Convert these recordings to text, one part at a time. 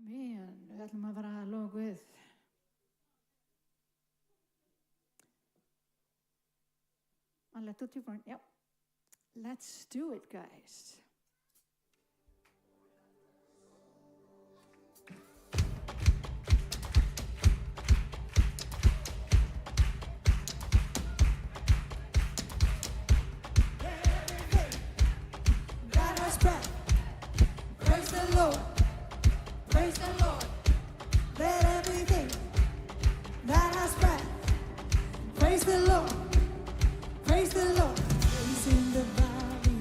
Man, við ætlum að fara að loka við. Alla tutti quanti. Yep. Let's do it, guys. God has breath. Praise the Lord. Praise the Lord. Let everything that has breath praise the Lord. Praise the Lord. Praise in the valley.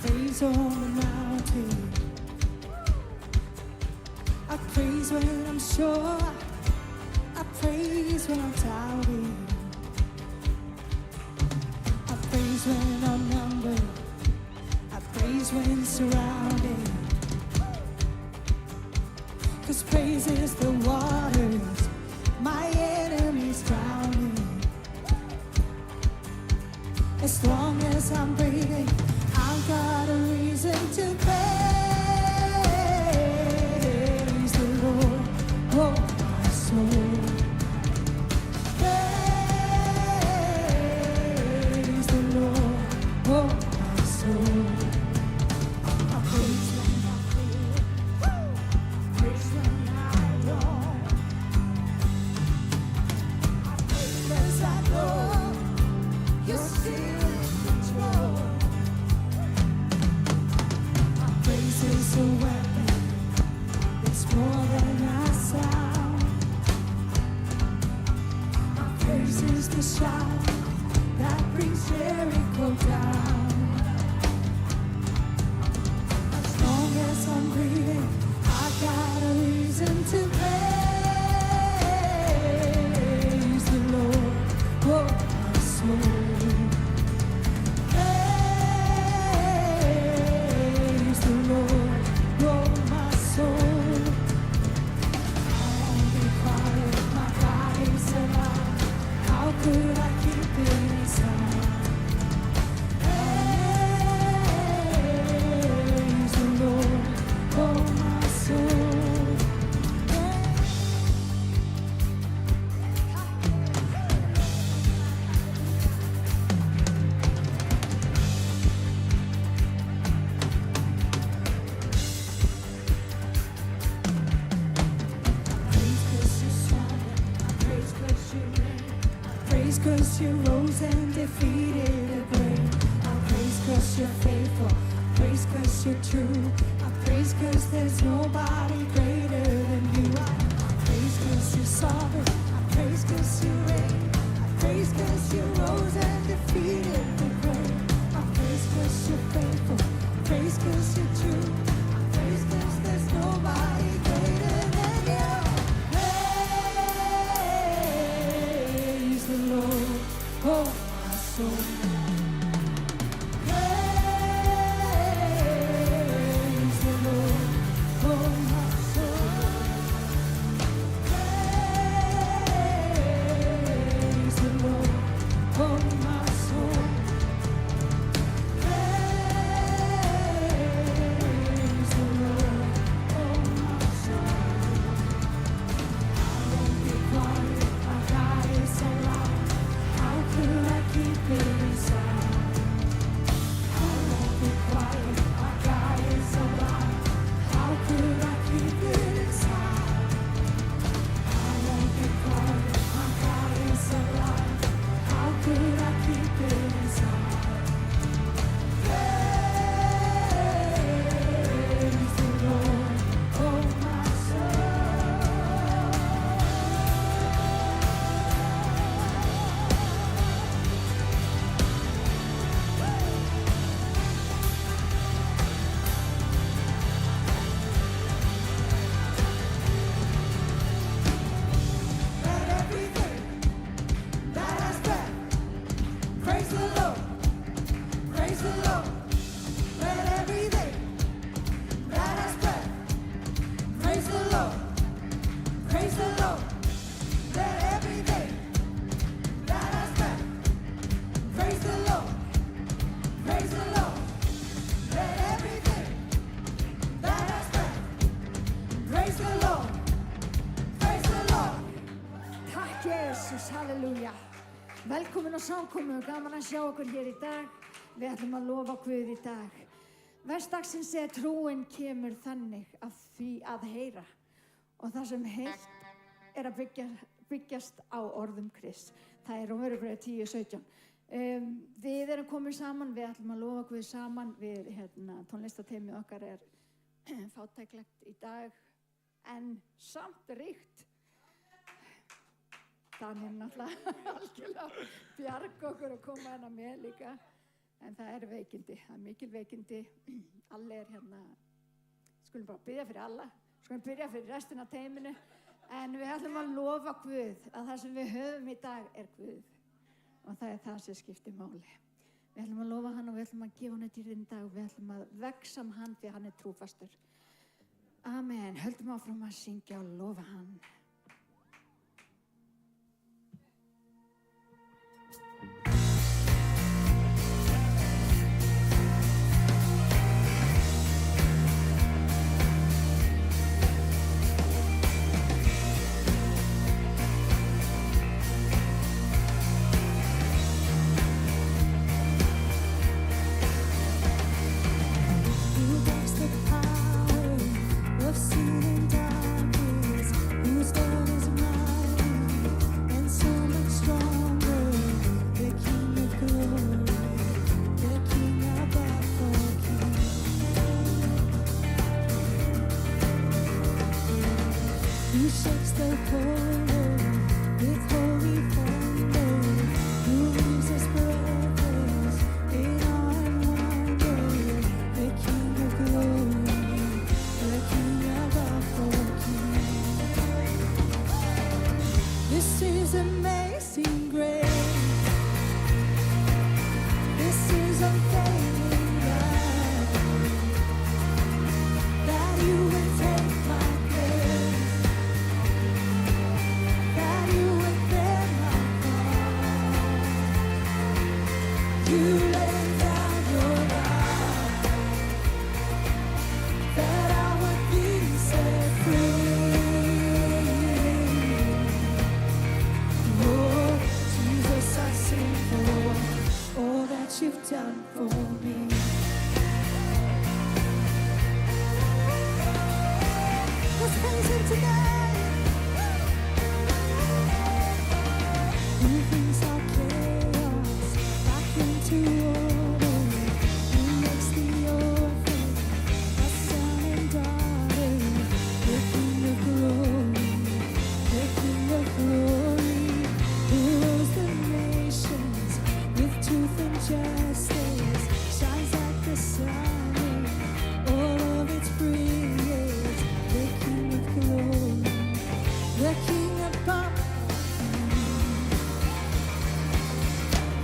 Praise on the mountain. I praise when I'm sure. I praise when I'm doubting. I praise when I'm numbered. I praise when surrounded. 'Cause praise is the waters my enemies drowning. As long as I'm breathing, I've got a reason to praise the Lord, oh my soul. Praise the Lord, oh my soul. I praise when I feel, praise when I don't. I praise as I know you're still in control. My praise is a weapon, it's more than a sound. My praise is the shout that brings Jericho down. As long as I'm breathing, I got a reason to praise the Lord, oh my soul. Praise the Lord, oh my soul. I won't be quiet, my God is alive. How could I keep it inside? Praise the Lord, oh my soul. Praise 'cause you swallowed, I praise 'cause you reigned. I praise 'cause you rose and defeated the grave. I praise 'cause you're faithful, I praise 'cause you're true. I praise 'cause there's nobody greater than you. I praise 'cause you're sovereign, I praise 'cause you reign. I praise 'cause you rose and defeated the grave. I praise 'cause you're faithful, I praise 'cause you're true. I praise 'cause there's nobody greater than you. Praise the Lord, oh my soul. Praise the Lord, oh my soul. Praise the Lord, oh my soul. Praise the Lord, oh my soul. I won't be quiet, my God is alive. How could I keep it inside? I won't be quiet, my God is alive. How could I keep it inside? I won't be quiet, my God is alive. How could I keep it inside? Praise the Lord, oh my Let everything that has breath praise the Lord. Praise the Lord. Let everything that has breath praise the Lord. Praise the Lord. Let everything that has breath praise the Lord. Praise the Lord. Let everything that has breath velkomin á samkomu, gaman að sjá okkur hér í dag. Við ætlum að lofa Guð í dag. Verstagsins trúin kemur þannig að því að heyra. Og það sem heyrt að byggjast á orðum Krists. Það Rómverjabréfið 10:17. Við erum komin saman, við ætlum að lofa Guð saman. Við, tónlistateymið okkar fátæklegt í dag, en samt ríkt. Daniel náttúrulega algjörlega bjarga okkur og koma hana með líka. En það veikindi, það mikil veikindi. Alli skulum bara biðja fyrir alla. Skulum byrja fyrir restina af teyminu. En við ætlum að lofa Guð að það sem við höfum í dag Guð. Og það það sem skiptir máli. Við ætlum að lofa hann og við ætlum að gefa hann dýrinn dag og við ætlum að vexa hann því hann trúfastur. Amen. Höldum áfram að syngja og lofa hann.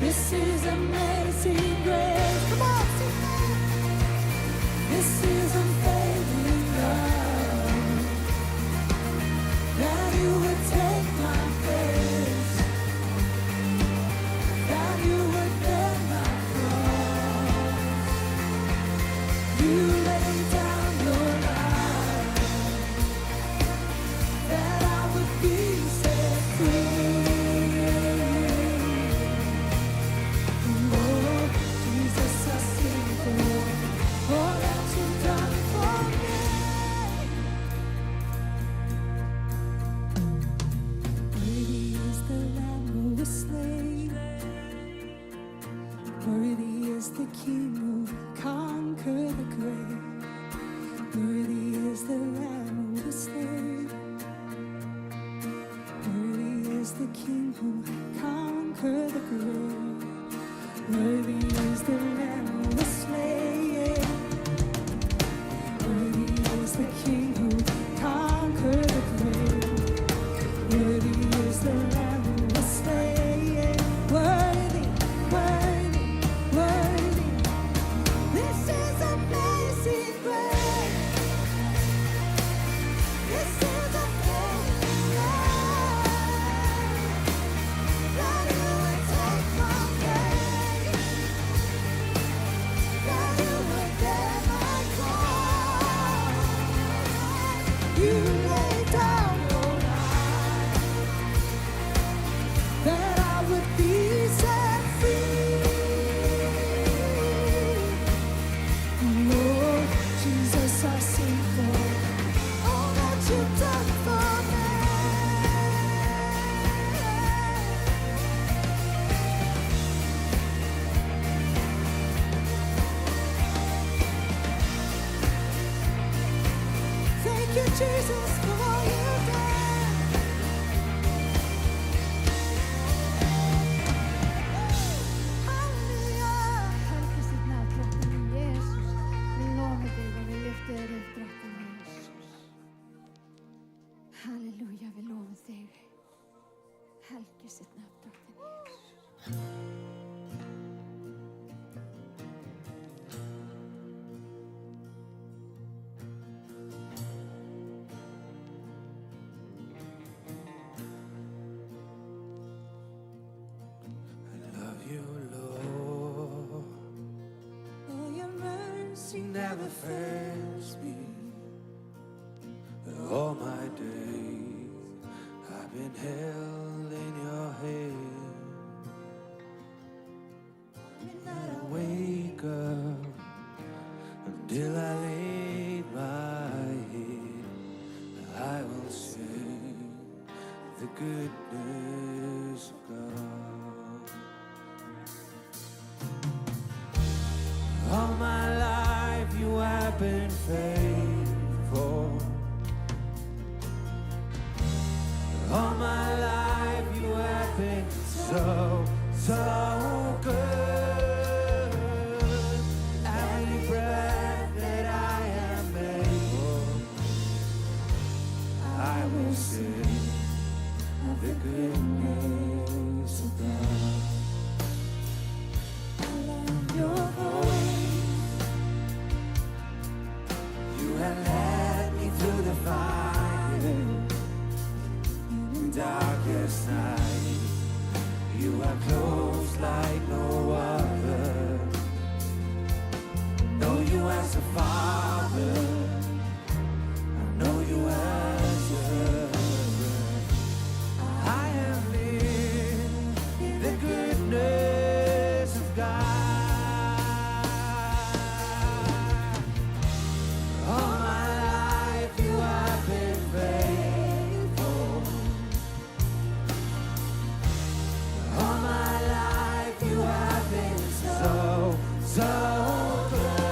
This is Jesus, for all you've done. Hallelujah. Helga sitt nafn, drottning Jesus. Vi lovar dig och vi lyfter er upp, drottning Jesus. Halleluja, vi lovar dig. Helga sitt nafn, drottning Jesus. I love you, Lord. Oh, your mercy Never fails me. All my days I've been held in your hand. midnight I wake up until I lay my head. I will sing the goodness of God. All my life you have been faithful. All my life you have been so, so good. Every breath that I am able, I will sing the goodness of God. I love your voice. You have led me through the fire, darkest night. You are close like no other. Know you as a father. I know you as a brother. I have lived in the goodness of God. All my life you have been faithful. All my life you have been so, so good.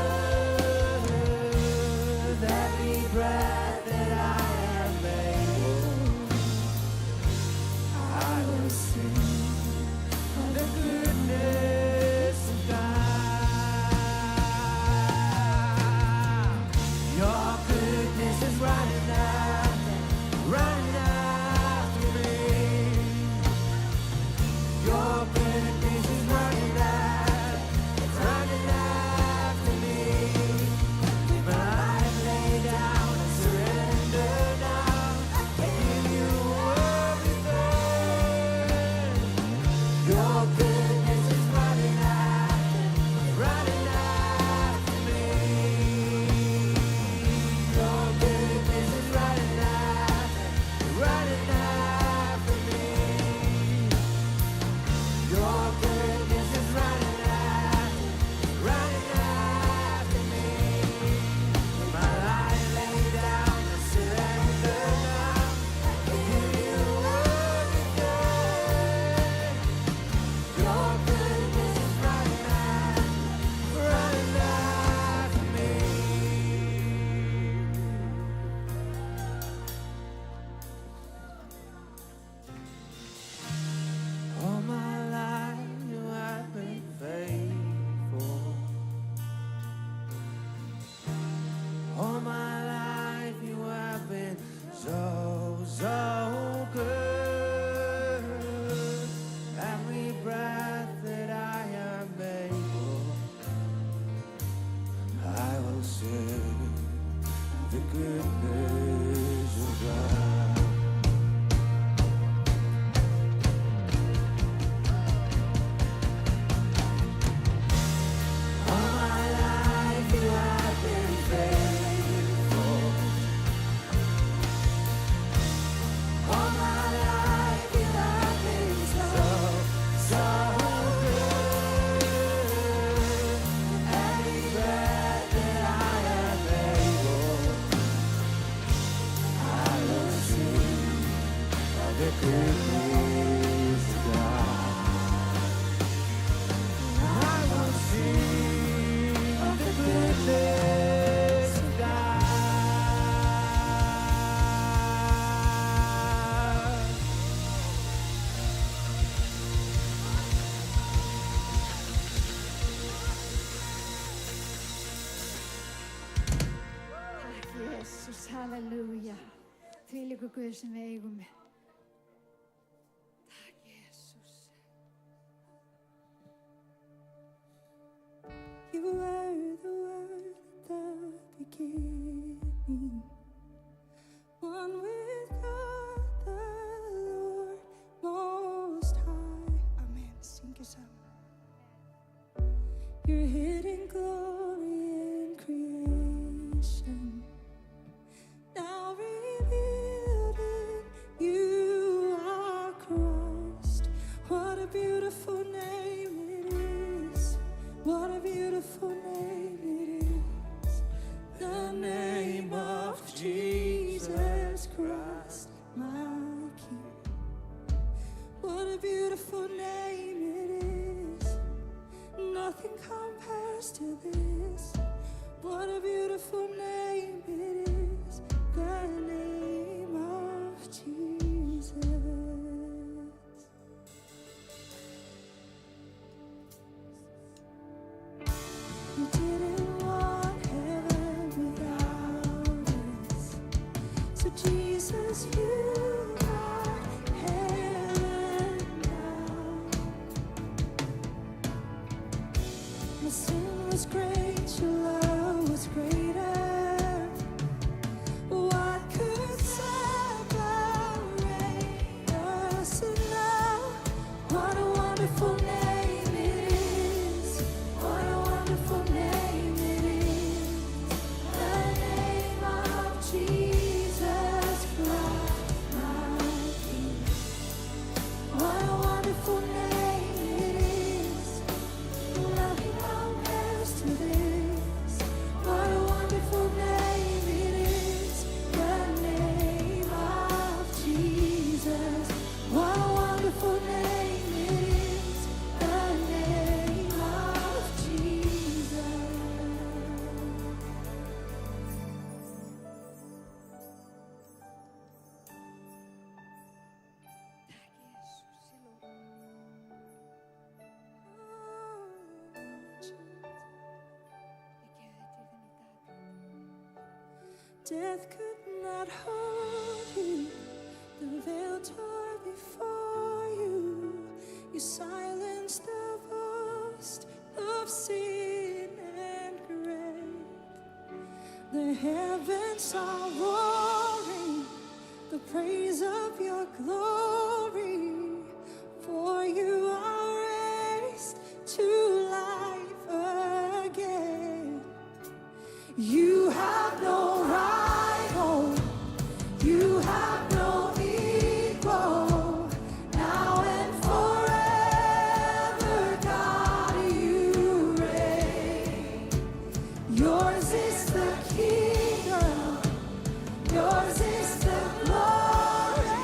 Halleluja. Þvílíkur Guð sem við eigum. Takk, Jesus. You were the word at the beginning, one with God the Lord Most High. Amen. Sing it out. Your hidden glory in creation, now revealed in you are Christ. What a beautiful name it is. What a beautiful name it is. The name of Jesus Christ, my King. What a beautiful name it is. Nothing compares to this. What a beautiful name it is. The name of Jesus. You didn't want heaven without us, so Jesus, you got heaven now. My sin was great, your love was greater. What could separate us now? What a wonderful name it is. What a wonderful name it is. The name of Jesus Christ, my King. What a wonderful name it is. Nothing compares to this. What a wonderful name it is. The name of Jesus. What a wonderful name it is. The name of Jesus. Death could not hold you. The veil tore before you. You silenced the boast of sin and grave. The heavens are roaring the praise of your glory. For you are raised to life again. You have no rival. You have no equal. Now and forever, God, you reign. Yours is the kingdom. Yours is the glory.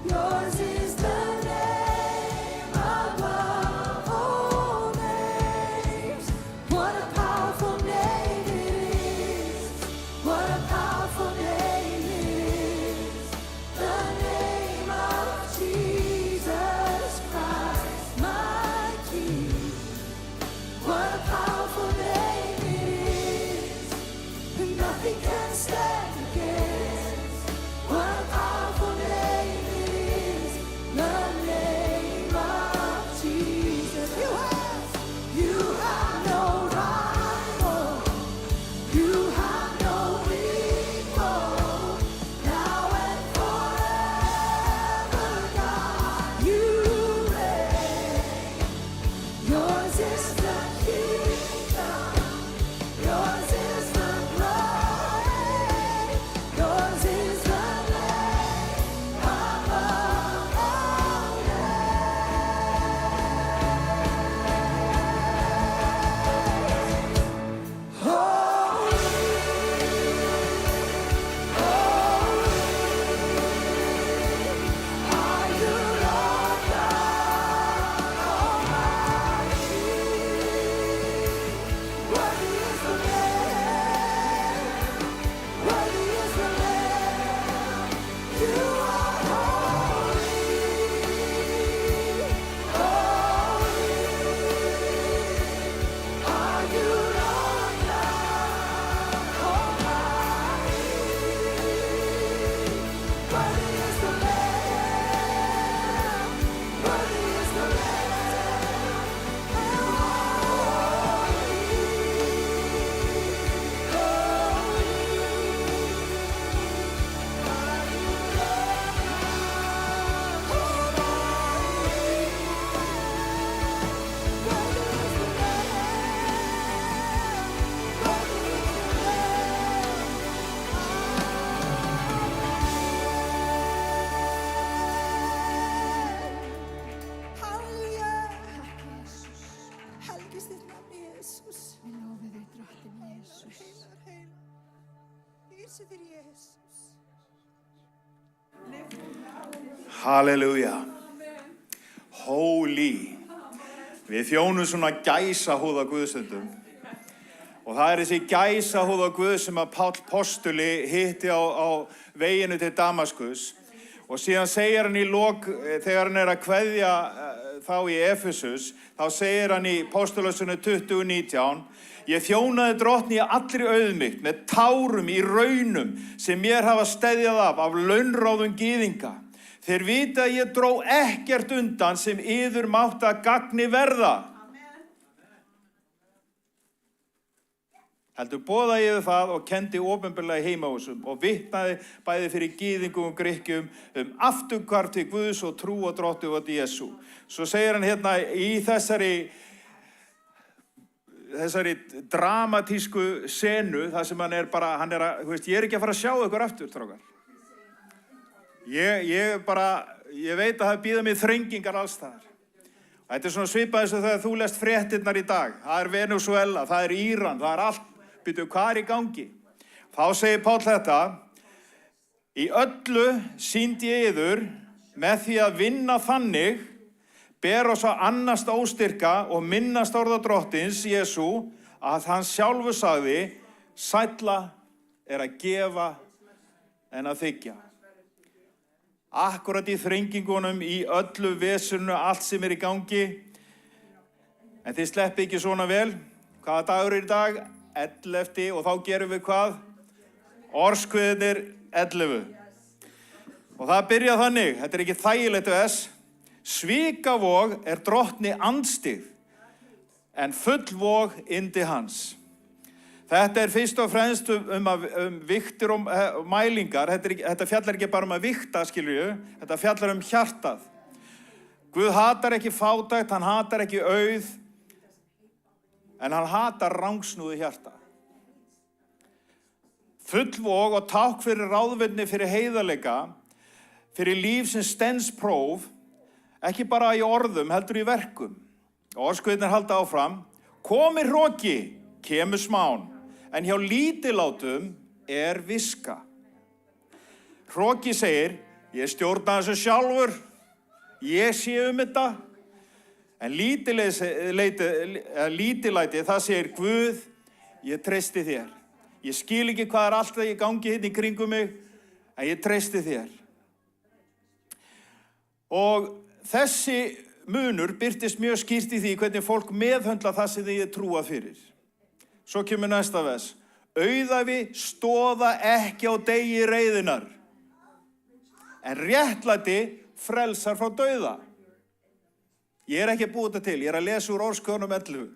Yours is the name above all names. What a powerful name it is. Þessu þér Jesus. Halleluja. Holy. Við þjónum svona gæsahúð á Guðstundum. Og það þessi gæsahúð á Guð sem að Páll postuli hitti á veginu til Damaskus. Og síðan segir hann í lok, þegar hann að kveðja þá í Efesus, þá segir hann í Postulasönu 20:19, ég þjónaði drottni í allri auðmýkt með tárum í raunum sem mér hafa steðjað af launráðum gyðinga. Þeir vita að ég dró ekkert undan sem yður mátti að gagni verða. Heldur boðaði ég það og kendi opinberlega í heimahúsum og vitnaði bæði fyrir gyðingum og Grikkjum afturhvarf til Guðs og trú og drottni og Jesú. Svo segir hann hérna í þessari dramatísku senu, þar sem hann ég er ekki að fara að sjá ykkur aftur, strákar. Ég veit að það býða mig þrengingar alls þar. Þetta svona svipað eins og þegar þú lest fréttirnar í dag. Það Venezuela, það Íran, það allt. Býtu, hvað í gangi? Þá segir Páll þetta, í öllu sýndi ég yður með því að vinna þannig, ber oss að annast óstyrka og minnast orða drottins, Jesú, að hann sjálfur sagði, sælla að gefa en að þiggja. Akkurat í þrengingunum, í öllu vesunu, allt sem í gangi. En þið sleppi ekki svona vel. Hvaða dagur í dag? 11. Og þá gerum við hvað? Orskviðnir 11. Og það byrja þannig, þetta ekki þægilegt þess. Svikavog drottni andstyggð, en full vog yndi hans. Þetta fyrst og fremst vigtir og mælingar. Þetta fjallar ekki bara að vigta, skilju. Þetta fjallar hjartað. Guð hatar ekki fátækt, hann hatar ekki auð, en hann hatar rangsnúðu hjarta. Full vog og takk fyrir ráðvendni fyrir heiðarleika, fyrir líf sem stenst próf, ekki bara í orðum, heldur í verkum. Og orðskviðnir halda áfram, komi hroki, kemur smán, en hjá lítillátum viska. Hroki segir, ég stjórna þessu sjálfur, ég sé þetta, en lítillæti, það segir Guð, ég treysti þér. Ég skil ekki hvað alltaf í gangi hérna í kringum mig, en ég treysti þér. Og þessi munur birtist mjög skýrt í því hvernig fólk meðhöndla það sem þið trúað fyrir. Svo kemur næsta vers. Auðæfi stóða ekki á degi reiðinnar, en réttlæti frelsar frá dauða. Ég ekki að búa þetta til, ég að lesa úr Orðskviðnum 11.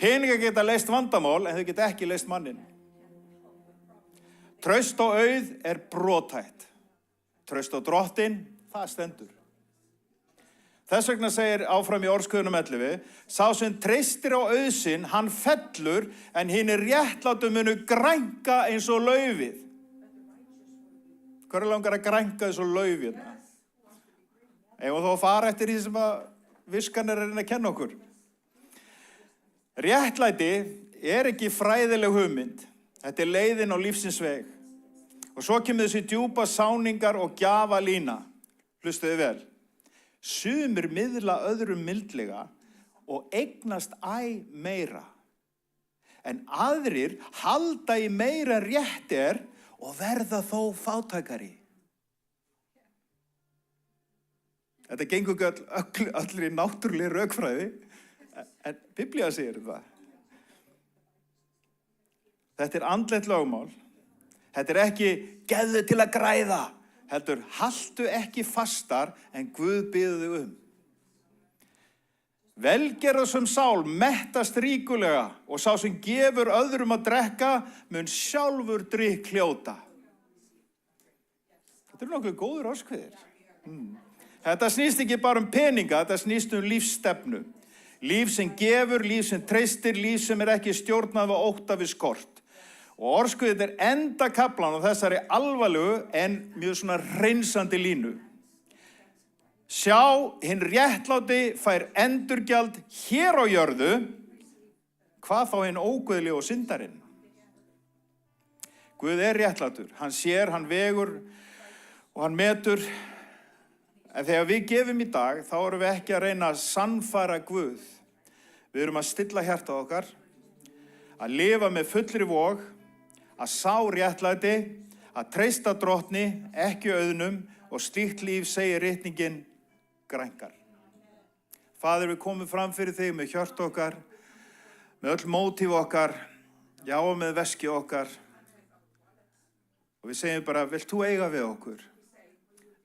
Peningar geta leyst vandamál, en þau geta ekki leyst mannin. Traust og auð brothætt. Traust og drottin, það stendur. Þess vegna segir áfram í Orðskviðnum 11, sá sem treystir á auð sinn, hann fellur, en hinir réttlátu munu grænka eins og laufið. Hver langar að grænka eins og laufið? Eigum þá að fara eftir því sem að viskan reyna að kenna okkur. Réttlæti ekki fræðileg hugmynd. Þetta leiðin á lífsins veg. Og svo kemur þessi djúpa sáningar og gjafa lína. Hlustuðu vel. Sumir miðla öðrum mildlega og eignast meira. En aðrir halda í meira rétt og verða þó fátækari. Þetta gengur ekki allir í náttúrulega rökfræði, en Biblía segir það. Þetta andlegt lögmál. Þetta ekki geðu til að græða, heldur haltu ekki fastar en Guð biður þig Velgerðarsöm sál mettast ríkulega og sá sem gefur öðrum að drekka mun sjálfur drykk hljóta. Þetta nokkuð góður orðskviðir. Þetta snýst ekki bara peninga, þetta snýst lífsstefnu. Líf sem gefur, líf sem treystir, líf sem ekki stjórnað af ótta við skort. Og orðskviðin enda kaflan á þessari alvarlegu en mjög svona hreinsandi línu. Sjá, hinn réttláti fær endurgjald hér á jörðu, hvað þá hinn óguðli og syndarinn. Guð réttlátur, hann sér, hann vegur og hann metur. En þegar við gefum í dag, þá erum við ekki að reyna að sannfæra Guð. Við erum að stilla hjartað okkar, að lifa með fullri vog, að sá réttlæti, að treysta drottni, ekki auðnum og slíkt líf segir ritningin grængar. Faðir, við komum fram fyrir þig með hjört okkar, með öll mótíf okkar, já og með veski okkar. Og við segjum bara, vilt þú eiga við okkur?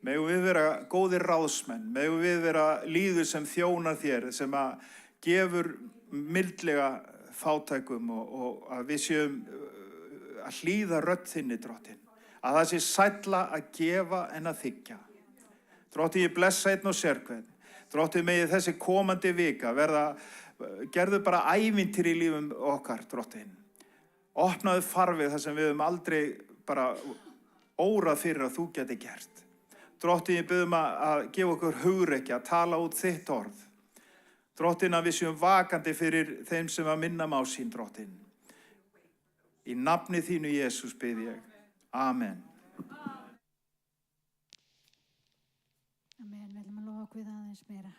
Megum við vera góðir ráðsmenn, megum við vera líður sem þjónar þér, sem að gefur mildlega fátækum og að við séum að hlýða rödd þinni, Drottin. Að það sé sælla að gefa en að þiggja. Drotti, ég blessa einn og sérhvern. Drotti, megi þessi komandi vika gerðu bara ævintýri í lífum okkar, Drottin. Opnaðu farveg þar sem við höfum aldrei bara órað fyrir að þú geti gert. Drotti, ég biðum að gefa okkur hugrekki, að tala út þitt orð. Drottin, að við séum vakandi fyrir þeim sem að minna á sín, Drottin. Í nafni þínu, Jesús, bið ég. Amen. Amen, við ætlum að lofa Guð aðeins meira.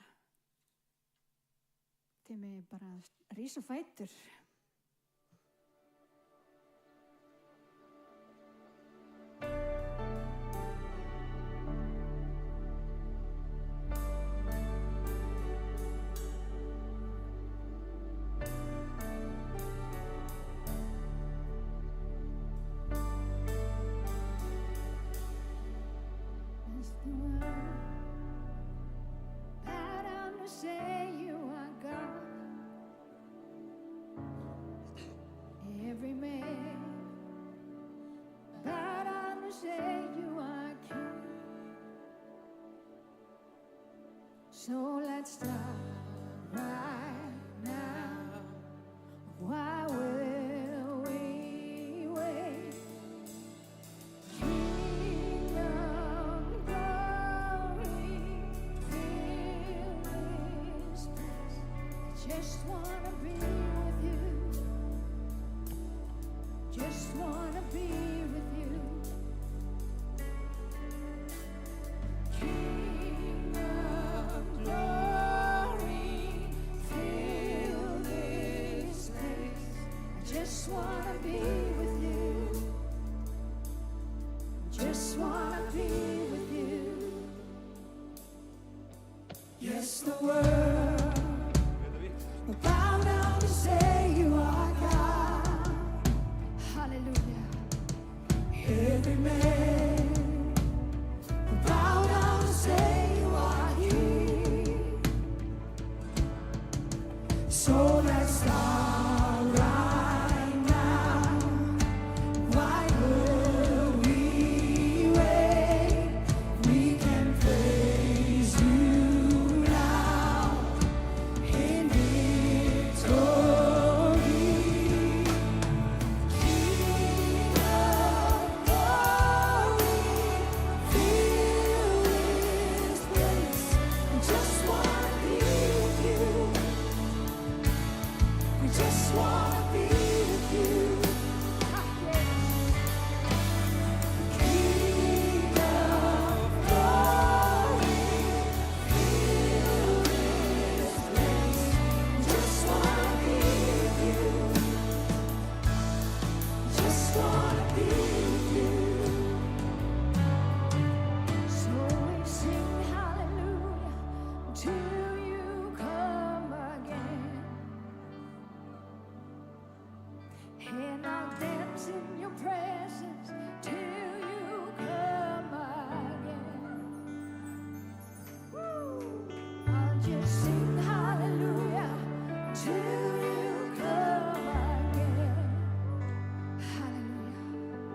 Til mig bara að rísa á fætur. Say you are God. Every man bow down and say you are King. So let's start right now. Why will we wait? Kingdom glory, fill this place. I just wanna be with you. Just wanna be with you. Kingdom glory, fill this place. I just wanna be with you. Just wanna be with you. Yes, the world will bow down to say you are God. Hallelujah. Every man will bow down to say you are King. So let's start right now. Why will we wait? We can praise you now in victory. King of glory, fill this place. We just wanna be with you. We just wanna be with you. King of glory, fill this place. We just wanna be with you. Just wanna be with you. So we sing hallelujah till you come again. And I'll dance in your presence till you come again. Woo! I'll just sing hallelujah till you come again. Hallelujah.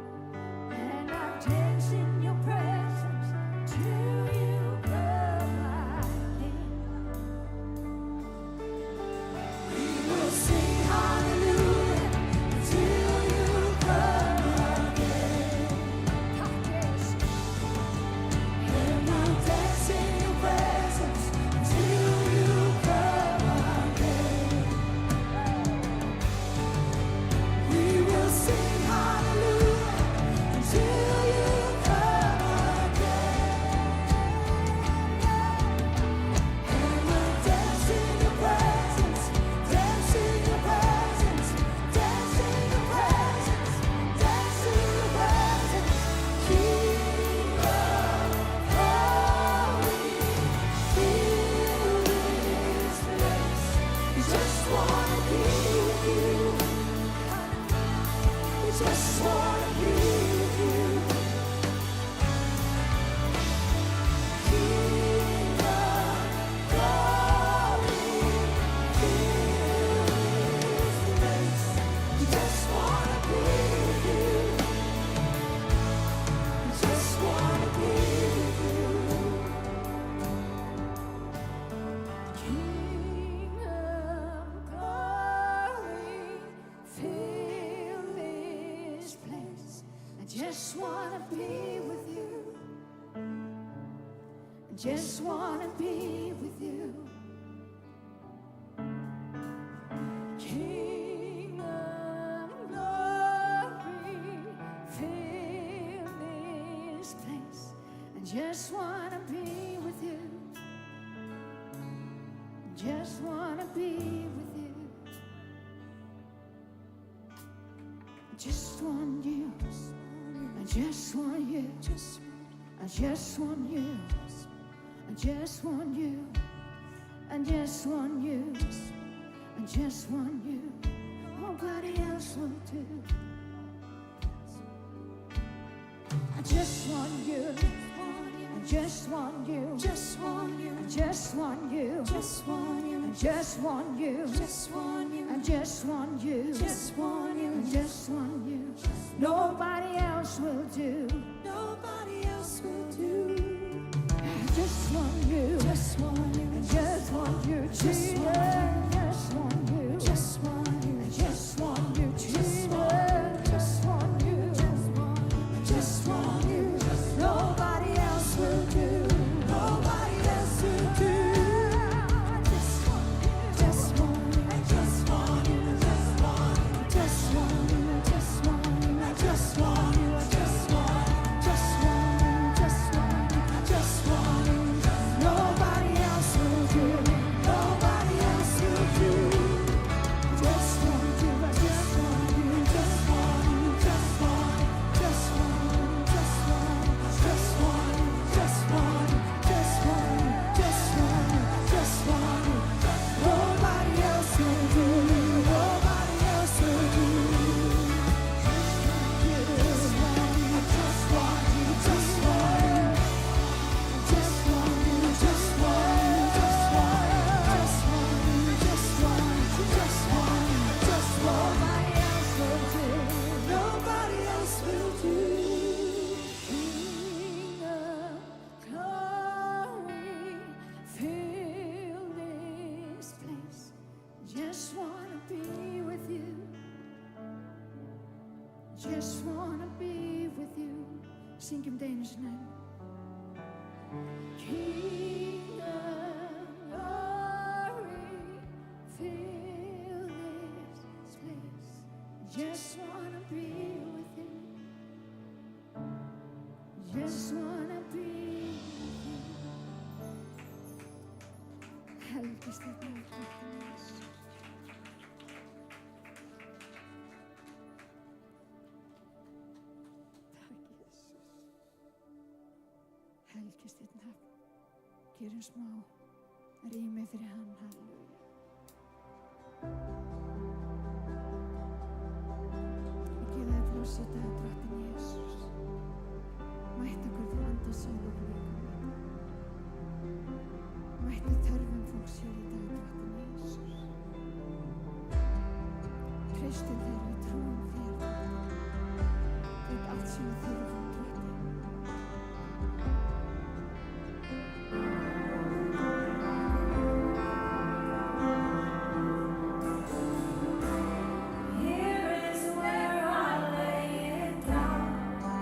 And I'll dance in your presence till you come again. We will sing hallelujah till you come again. just wanna be with you. King of glory, fill this place. Just wanna be with you. Just wanna be with you. King of glory, fill this place. I just wanna be with you. I just wanna be with you. King of glory, fill this place. I just wanna be with you. Just wanna be with you. I just want you. I just want you. I just want you. I just want you. I just want you. I just want you. Nobody else will do. I just want you. I just want you. Just want you. I just want you. Just want you. I just want you. Just want you. I just want you. Just want you. I just want you. Nobody else will do. Nobody else will do. I just want you. Just want you. I just want you. Just want you. Just want you. I just want you. Just want you. Just want you. Nobody else will do. Nobody else will do. I just want you. Just want you. I just want you. Just want you. Just want you. I just want you. I just want you. I just want you. Just want you. Just want you. I just want you. Nobody else will do. Nobody else will do. Just want you. I just want you. Just want you. Just want you. Just want you. Just want you. Just want you. Just want you. Just want you. Just want you. Just want you. Nobody else will do. Nobody else will do. Just want you. Just want you. Just want you. Just want you. Just want you. Just want you. Just want you. Just want you. Just want you. Just nobody else will do. Nobody else will do. King of glory, fill this place. Just wanna be with you. Just wanna be with you. Syngjum þetta einu sinni enn. King of glory, fill this place. Just wanna be with you. Just wanna be with you. Helgist þetta með kraftinum Jesús. Takk Jesús. Helgist þitt nafn. Gerum smá rými fyrir hann. Halleluja. Ég gefa þér pláss í dag, drottinn Jesús. Mætt okkur til anda, sál og líkama. Mættu þörfum fólks hér í dag, drottinn Jesús. Treystum þér, við trúum þér, drottinn. Veit allt sem við þurfum, drottinn. Here is where I lay it down,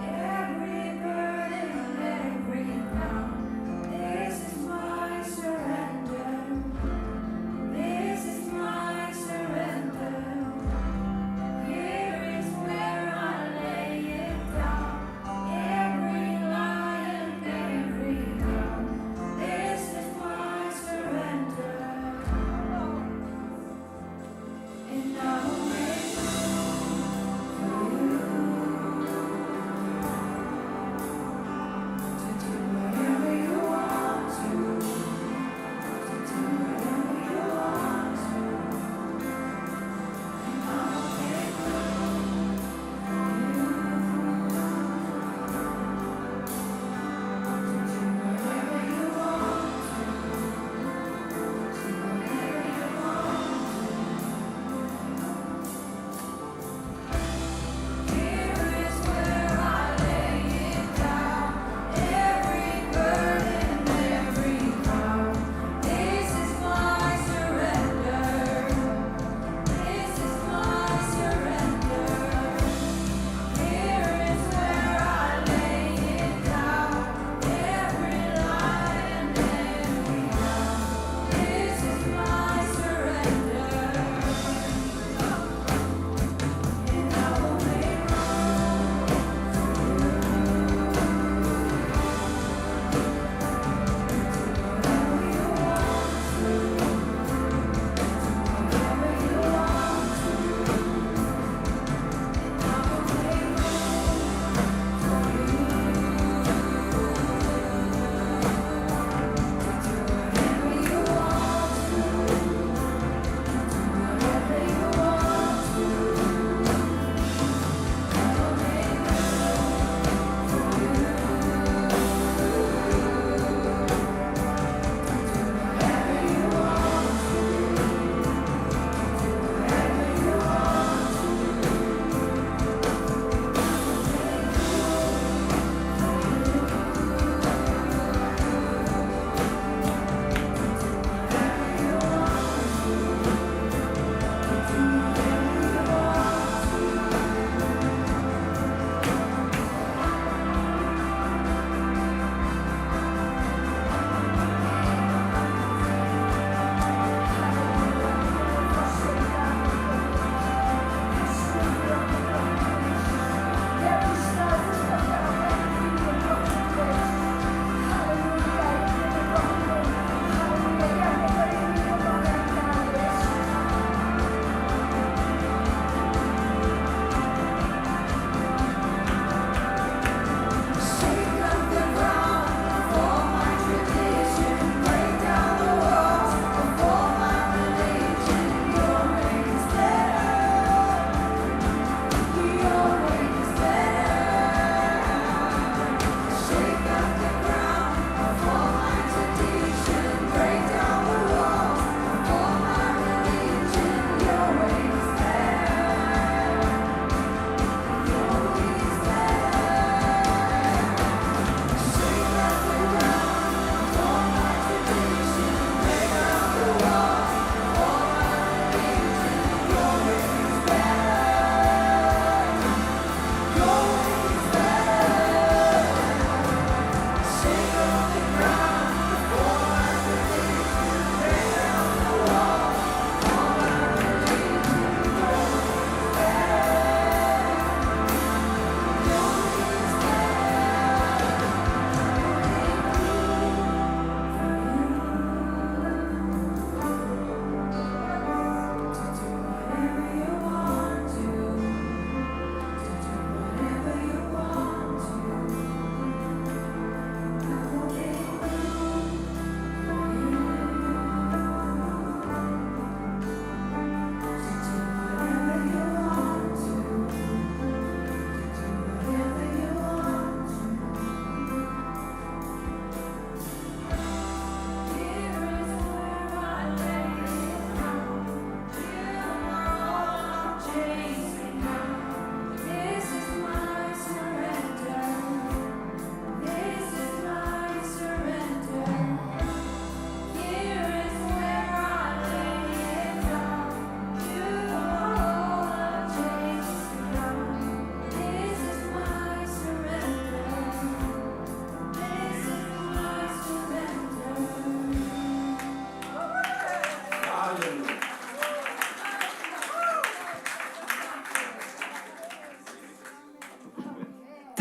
every burden, every crown. This is my surrender. This is my surrender. Here is where I lay it down,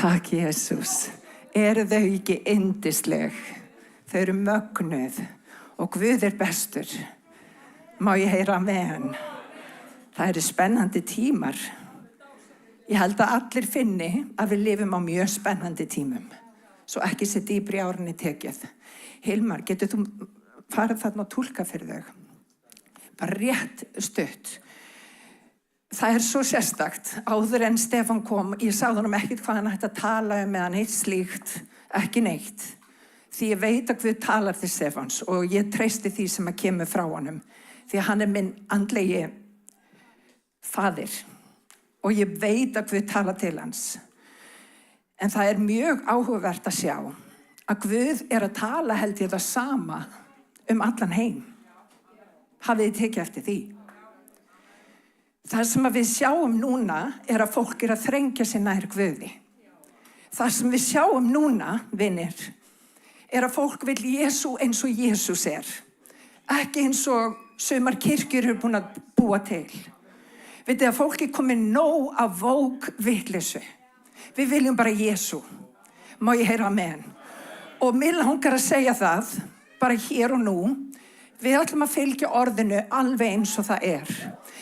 Takk, Jesús. Eru þau ekki yndisleg? Þau eru mögnuð og Guð bestur. Má ég heyra amen? Það eru spennandi tímar. Ég held að allir finni að við lifum á mjög spennandi tímum. Svo ekki sé dýpri í árinni tekið. Hilmar, getur þú farið þarna og túlka fyrir þau? Bara rétt stutt. Það svo sérstakt. Áður en Stefán kom, ég sagði honum ekkert hvað hann ætti að tala eða neitt slíkt. Ekki neitt. Því ég veit að Guð talar til Stefáns og ég treysti því sem að kemur frá honum. Því að hann minn andlegi faðir. Og ég veit að Guð tala til hans. En það mjög áhugavert að sjá að Guð að tala held ég það sama allan heim. Hafið þið tekið eftir því? Það sem að við sjáum núna að fólk að þrengja sig nær Guði. Það sem við sjáum núna, vinir, að fólk vill Jesú eins og Jesús Ekki eins og sumar kirkjur eru búin að búa til. Vitið að fólki komið nóg af vók vitleysu. Við viljum bara Jesú. Má ég heyra amen? Og mér langar að segja það, bara hér og nú, við ætlum að fylgja orðinu alveg eins og það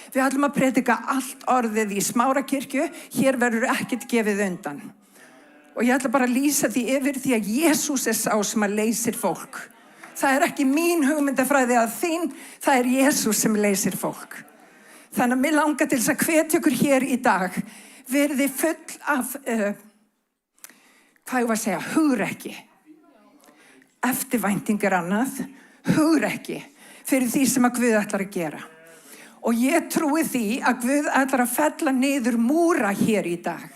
Við ætlum að predika allt orðið í Smárakirkju, hér verður ekkert gefið undan. Og ég ætla bara að lýsa því yfir því að Jesús sá sem að leysir fólk. Það ekki mín hugmyndafræði að þín, það Jesús sem leysir fólk. Þannig að mér langar til þess að hvetja ykkur hér í dag, verði full af, hvað ég var að segja, hugrekki. Eftirvæntingar annað, hugrekki fyrir því sem að Guð ætlar að gera. Og ég trúi því að Guð ætlar að fella niður múra hér í dag.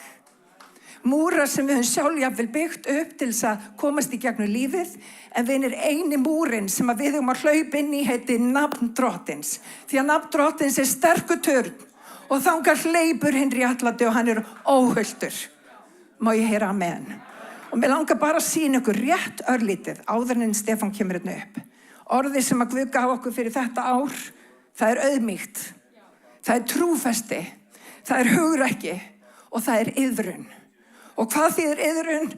Múra sem við höfum sjálf jafnvel byggt upp til þess að komast í gegnum lífið, en vinir eini múrin sem að við höfum að hlaupa inn í heiti nafn Drottins. Því að nafn Drottins sterkur törn og þangað hleypur hinn réttláti og hann óhultur. Má ég heyra amen? Og mér langar bara að sýna ykkur rétt örlítið áður en Stefán kemur hérna upp. Orðið sem að Guð gaf okkur fyrir þetta ár, það auðmýkt, það trúfesti, það hugrekki og það iðrun. Og hvað þýðir iðrun?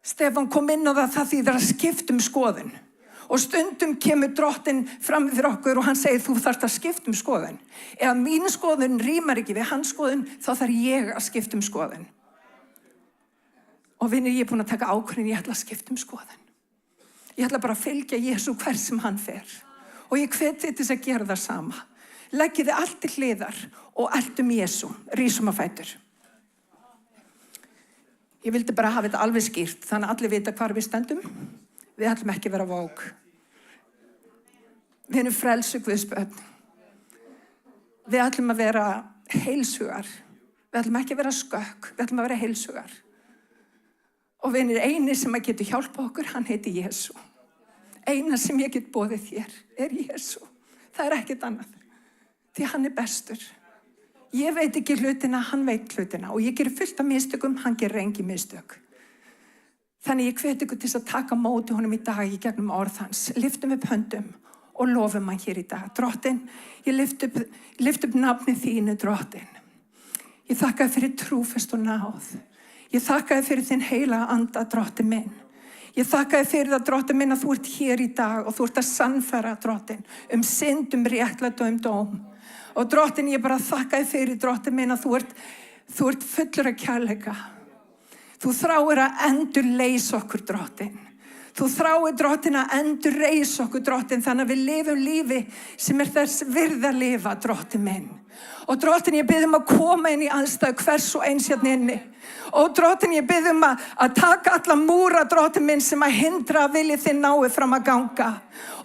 Stefán kom inn á það þýðir að skipta skoðun. Og stundum kemur Drottinn fram fyrir okkur og hann segir þú þarft að skipta skoðun. Ef mín skoðun rímar ekki við hans skoðun, þá þarf ég að skipta skoðun. Og vinir, ég búin að taka ákvörðun, ég ætla að skipta skoðun. Ég ætla bara að fylgja Jesú hver sem hann fer. Og ég hveti til þess að gera það sama. Leggið þið allt til hliðar og eltum Jesú, rísum á fætur. Ég vildi bara hafa þetta alveg skýrt, þannig að allir vita hvar við stöndum. Við ætlum ekki að vera vók. Við erum frelsu Guðs börn. Við ætlum að vera heilsugar. Við ætlum ekki að vera skökk, við ætlum að vera heilsugar. Og vinir, eini sem að getur hjálpa okkur, hann heiti Jesú. Eina sem ég get boðið þér Jesú. Það ekkert annað. Því hann bestur. Ég veit ekki hlutina, hann veit hlutina. Og ég gerir fullt af mistökum, hann gerir engin mistök. Þannig ég hveti ykkur til að taka móti honum í dag í gegnum orð hans. Lyftum upp höndum og lofum hann hér í dag. Drottinn, ég lyft upp nafnið þínu, Drottinn. Ég þakka þér fyrir trúfest og náð. Ég þakka þér fyrir þinn heilaga anda, Drottinn minn. Ég þakka þér fyrir það, Drottinn minn, að þú hér í dag og þú að sannfæra, Drottinn, synd, réttlæti og dóm. Og Drottinn, ég bara þakka þér fyrir, Drottinn minn, að þú fullur af kærleika. Þú þráir að endurleysa okkur, Drottinn. Þú þráir, Drottinn, að endurreisa okkur, Drottinn, þannig að við lifum lífi sem þess virði að lifa, Drottinn minn. Og Drottinn, ég bið að koma inn í aðstæðu hvers og eins hérna inni. Og Drottinn, ég bið að taka alla múra, Drottinn minn, sem að hindra að vilja þinn nái fram að ganga.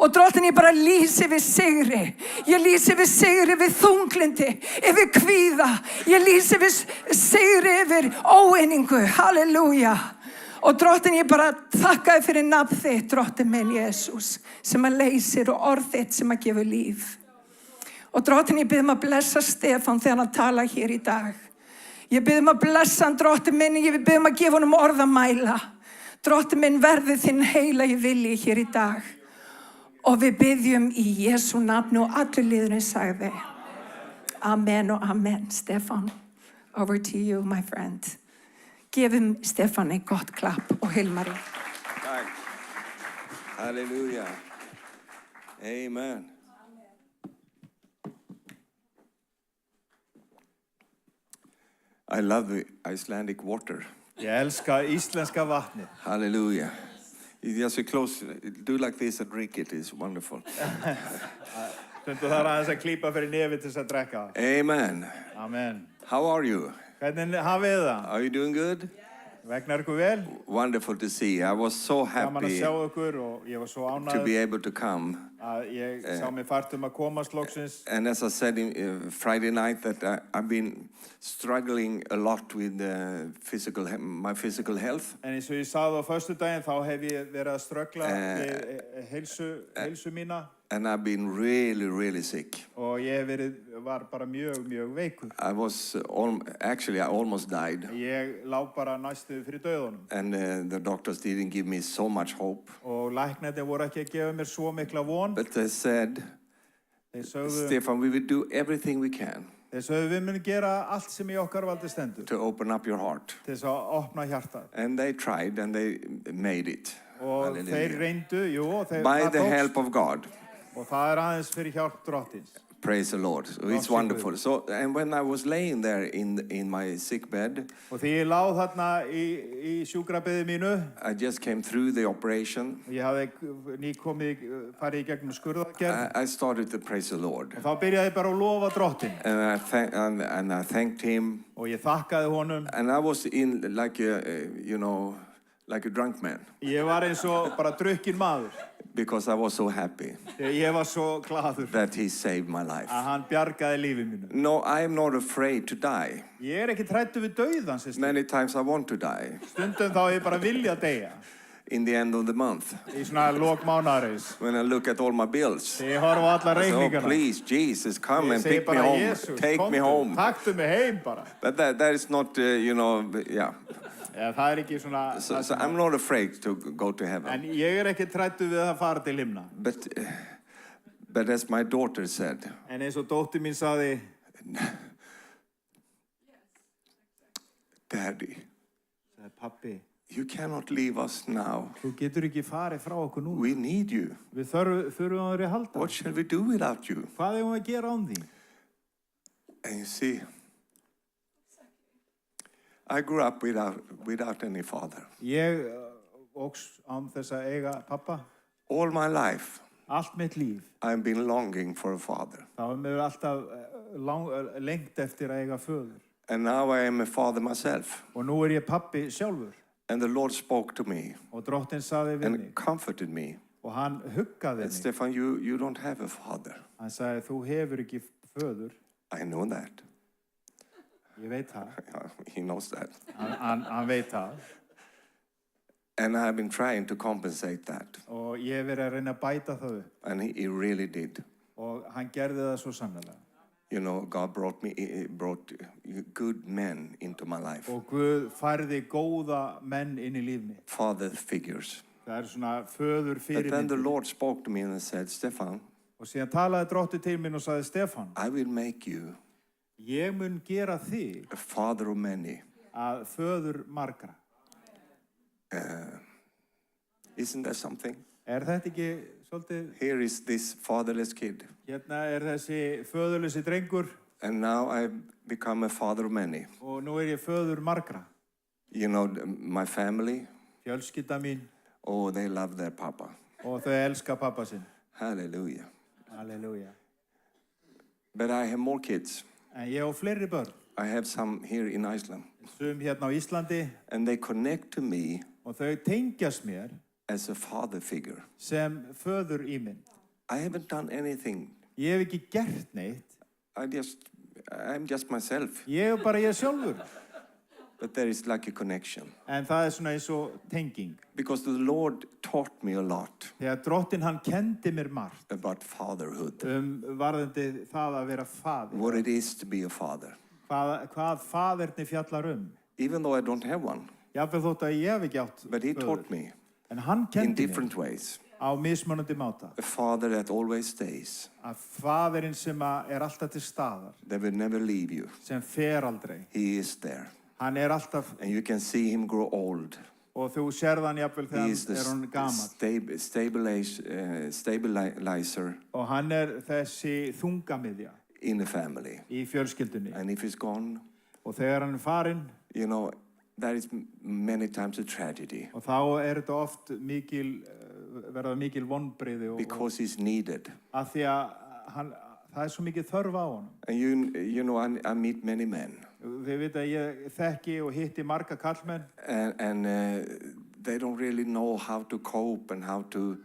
Og Drottinn, ég bara lýsi við sigri. Ég lýsi við sigri við þunglindi, yfir kvíða. Ég lýsi við sigri yfir óeiningu. Halleluja. Og Drottinn, ég bara þakka þér fyrir nafn þitt, Drottinn minn, Jesús, sem að leysir og orð þitt sem að gefa líf. Og Drottinn, ég bið að blessa Stefán þegar hann tala hér í dag. Ég bið að blessa hann, Drottinn minn, ég bið að gefa honum orð að mæla. Drottinn minn, verði þinn heilagi vilji hér í dag. Og við biðjum í Jesú nafni og allir liðurinn sagði. Amen og amen. Stefán, over to you, my friend. Gefum Stefáni gott klapp og Hilmari. Tack. Hallelujah. Amen. I love the Icelandic water. Ég elska íslenska vatnið. Hallelujah. You just be close, do like this and drink it. It's wonderful. Stundu þarf aðeins að klípa fyrir nefið til þess að drekka. Amen. Amen. How are you? Hvernig hafið þið það? Are you doing good? Vegnar ykkur vel? Wonderful to see. I was so Gaman að happy sjá ykkur og ég var svo to be ánægður able to come. að ég sá mig fært að komast loksins. And as I said in Friday night, that I've been struggling a lot with my physical health. En eins og ég sagði á föstudaginn þá hef ég verið að ströggla við heilsu mína. And I've been really, really sick. Og ég var bara mjög veikur. I was, actually, I almost died. Ég lá bara næstu fyrir dauðanum. And the doctors didn't give me so much hope. Og læknarnir voru ekki að gefa mér svo mikla von. But they said, Stefan, we will do everything we can Þeir sögðu við munum gera allt sem í okkar valdi stendur. to open up your heart. Til þess að opna hjartað. And they tried and they made it. Og þeir reyndu, By það the tókst. help of God. Og það aðeins fyrir hjálp drottins. Praise the Lord. So it's wonderful. So, and when I was laying there in my sick bed, Og því ég lá þarna í sjúkrabeði mínu, I just came through the operation. og ég hafði farið í gegnum skurðaðgerð, I started to praise the Lord. og þá byrjaði ég bara að lofa drottin. And I thanked him. Og ég þakkaði honum. And I was in like a drunk man. Ég var eins og bara drukkinn maður. Because I was so happy Ég var svo glaður that he saved my life. að hann bjargaði lífi mínu. No, I am not afraid to die. Ég ekki hræddur við dauðan, systir. Many times I want to die Stundum þá ég bara vilja deyja. in the end of the month. Í svona lok mánaðarins. When I look at all my bills. Þegar ég horfa á alla I say, oh, reikningana. please, Jesus, come Ég and segi pick me bara, home. Jesus, Take me home. Taktu mig heim bara. But that is not, yeah. Ja, það ekki svona... So I'm not afraid to go to En heaven. ég ekki hræddur við að fara til himna. But as my daughter said, En eins og dóttir mín sagði, Daddy, sagði pabbi, you cannot leave us now. þú getur ekki farið frá okkur núna. We need you. Við þurfum á þeirri að halda. What shall we do without you? Hvað eigum við að gera án því? And you see, I grew up without any father. Ég óx án þess að eiga pappa. All my life, Allt mitt líf. I've been longing for a father. Þá hefur mér alltaf lengt eftir að eiga föður. And now I am a father myself. Og nú ég pabbi sjálfur. And the Lord spoke to me Og drottinn sagði við mig. and comforted me. Og hann huggaði And mig. Stefan, you don't have a father. Hann sagði, þú hefur ekki föður. I know that. Ég veit það. He knows that. Hann veit það. And I've been trying to compensate that. Og ég hef verið að reyna að bæta það upp. And he really did. Og hann gerði það svo sannlega. You know, God brought good men into my life. Og Guð færði góða menn inn í líf mitt. Father figures. Það svona föður But then the fyrirmyndir. Lord spoke to me and said, Stefan, Og síðan talaði drottinn til mín og sagði, Stefán, I will make you ég mun gera þig a father of many. að föður margra. Isn't that something? Þetta ekki svolítið, Here is this fatherless kid. hérna þessi föðurlösi drengur And now I've become a father of many. og nú ég föður margra. You know, my family, Fjölskylda mín oh, they love their papa. og þau elska pappa sinn. Hallelujah. Halleluja. But I have more kids. En ég á fleiri börn. I have some here in Iceland. Sum hérna á Íslandi And they connect to me og þau tengjast mér as a father figure. sem föður ímynd. I haven't done anything. Ég hef ekki gert neitt. I'm just myself. Ég er bara ég sjálfur. But there is like a connection. En það svona eins og tenging. Because the Lord taught me a lot Þegar drottinn hann kendi mér margt about fatherhood. varðandi það að vera faðir. What it is to be a father. Hvað faðirni fjallar Even though I don't have one. Jafnvel þótt að ég hef ekki átt But he föður. taught me En hann in kendi mér different ways. á mismunandi máta. A father that always stays. Að faðirinn sem alltaf til staðar, That will never leave you. sem fer aldrei. He is there. Hann alltaf, and you can see him grow old. og þú sérð hann jafnvel þegar He is hann hann gamall. stabilizer Og hann þessi þungamiðja in the family. í fjölskyldunni. And if he's gone, Og þegar hann farinn, you know, that is many times a tragedy og þá þetta oft verða mikil vonbrigði og because he's needed. af því að það svo mikið þörf á honum. And you know, I meet many men, Þið vita að ég þekki og hitti marga kallmenn and they don't really know how to cope and how to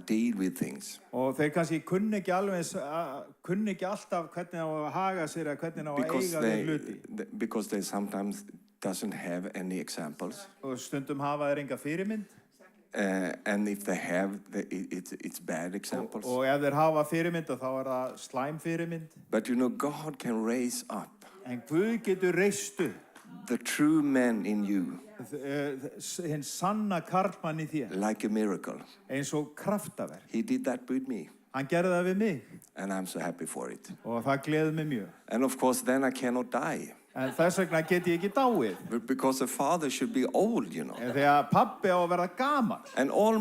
deal with things. og þeir kannski kunni ekki alltaf hvernig á að haga sér eða hvernig á að eiga þeir hluti. Because they sometimes doesn't have any examples. Og stundum hafa þeir enga fyrirmynd. And if they have, it's bad examples. Og ef þeir hafa fyrirmynd þá það slæm fyrirmynd. But you know, God can raise up En Guð getur reist upp the true men in you hinn sanna karlmann í þér like a miracle. eins og kraftaverk. He did that with me, Hann gerði það við mig and I'm so happy for it. og það gleður mig mjög. And of course, then I cannot die. En þess vegna get ég ekki dáið. But because a father should be old, you know. En þegar pabbi á að verða gamall. And all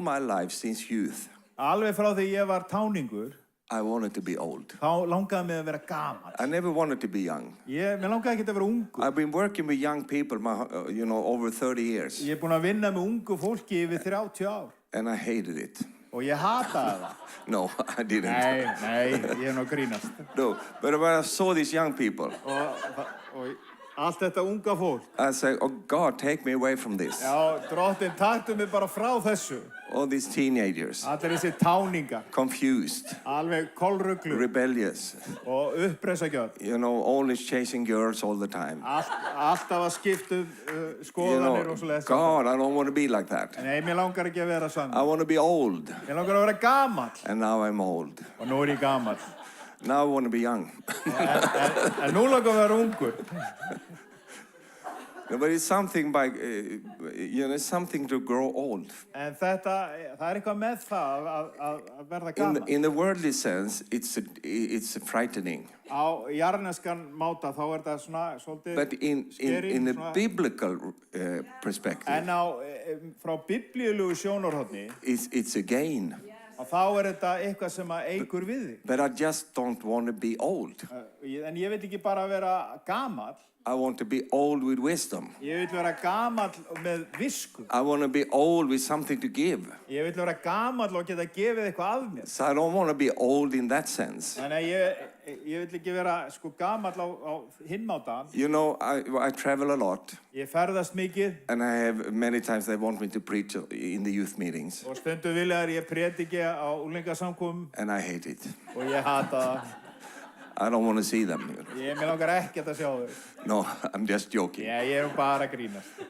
my life since youth, Alveg frá því ég var táningur, I wanted to be old. þá langaði mig að vera gamall. I never wanted to be young. Mér langaði ekki að vera ungur. I've been working with young people, over 30 years, Ég búinn að vinna með ungu fólki yfir 30 ár. and I hated it. Og ég hataði það. No, I didn't. Nei, ég nú að grínast. No, but when I saw these young people, Og allt þetta unga fólk. I said, oh God, take me away from this. Já, drottinn, taktu mig bara frá þessu. All these teenagers, Allir þessi táningar, confused, alveg kolruglu rebellious, og uppreisagjöld. you know, always chasing girls all the time. Alltaf að skipta You skoðanir og know, svoleiðis. God, I don't want to be like that. Nei, mér langar ekki að vera I sann. want to be old, Mér langar að vera gamall. and now I'm old. Og nú ég gamall. Now I want to be young. En nú langar að vera ungur. No, but it's something something to grow old. En það eitthvað með það að verða gamall. In the worldly sense, it's frightening. Á jarðneskan máta þá það svona svolítið But in the svona. biblical perspective, En frá biblíulegu sjónarhorni, it's a gain. og þá þetta eitthvað sem að eykur við þig. But I just don't want to be old. En ég vil ekki bara vera gamall. I want to be old with wisdom. Ég vil vera gamall með visku. I want to be old with something to give. Ég vil vera gamall og geta gefið eitthvað af mér. So I don't want to be old in that sense. Þannig að ég vil ekki vera gamall á hinmátan. You know, I travel a lot, Ég ferðast mikið and I have many times they want me to preach in the youth meetings, og stundum vilja ég prediki á unglingasamkomum and I hate it. og ég hata það. I don't want to see them. Mér langar ekkert að sjá þau. No, I'm just joking. Ég bara að grínast.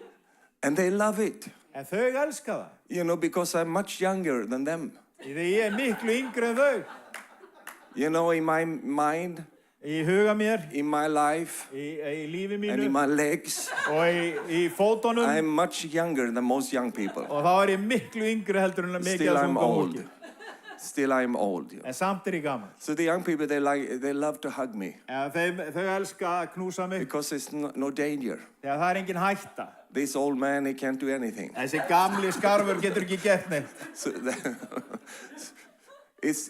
And they love it, En þau elska það. you know, because I'm much younger than them. Því ég miklu yngri en þau. You know, in my mind, Í huga mér, in my life, í lífi and mínu in my legs, og í fótunum. I'm much younger than most young people. Og þá ég miklu yngri heldur en mikið Still af I'm unga old. fólki. Still I'm old. You know. En samt ég gamall. So the young people, they love to hug me Þau elska að knúsa mig because there's no danger. þegar það engin hætta. This old man, he can't do anything. Þessi gamli skarfur getur ekki gert neitt. So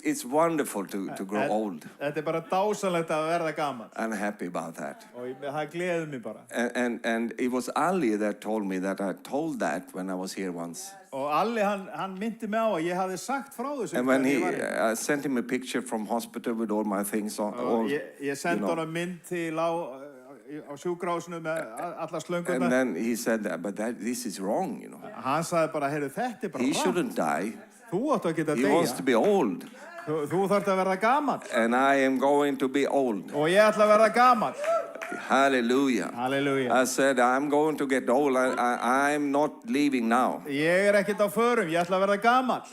it's wonderful to grow old. Þetta bara dásanlegt að verða gamall. I'm happy about that. Og það gleður mig bara. And it was Ali that told me that I told that when I was here once. Og Alli, hann myndi mig á að ég hafði sagt frá þessu. And when þegar I sent him a picture from hospital with all my things on. Og ég sendi honum mynd til á sjúkrahúsinu með alla And slöngurnar. then he said, but this is wrong, you know. Hann sagði bara, heyrðu, þetta bara He rangt. shouldn't die. Þú átt að geta He wants to deyja. be old. Þú þarft að verða gamall. And I am going to be old. Og ég ætla að verða gamall. Hallelujah. Halleluja. I said, I'm going to get old. I'm not leaving now. Ég ekkert á förum, ég ætla að verða gamall.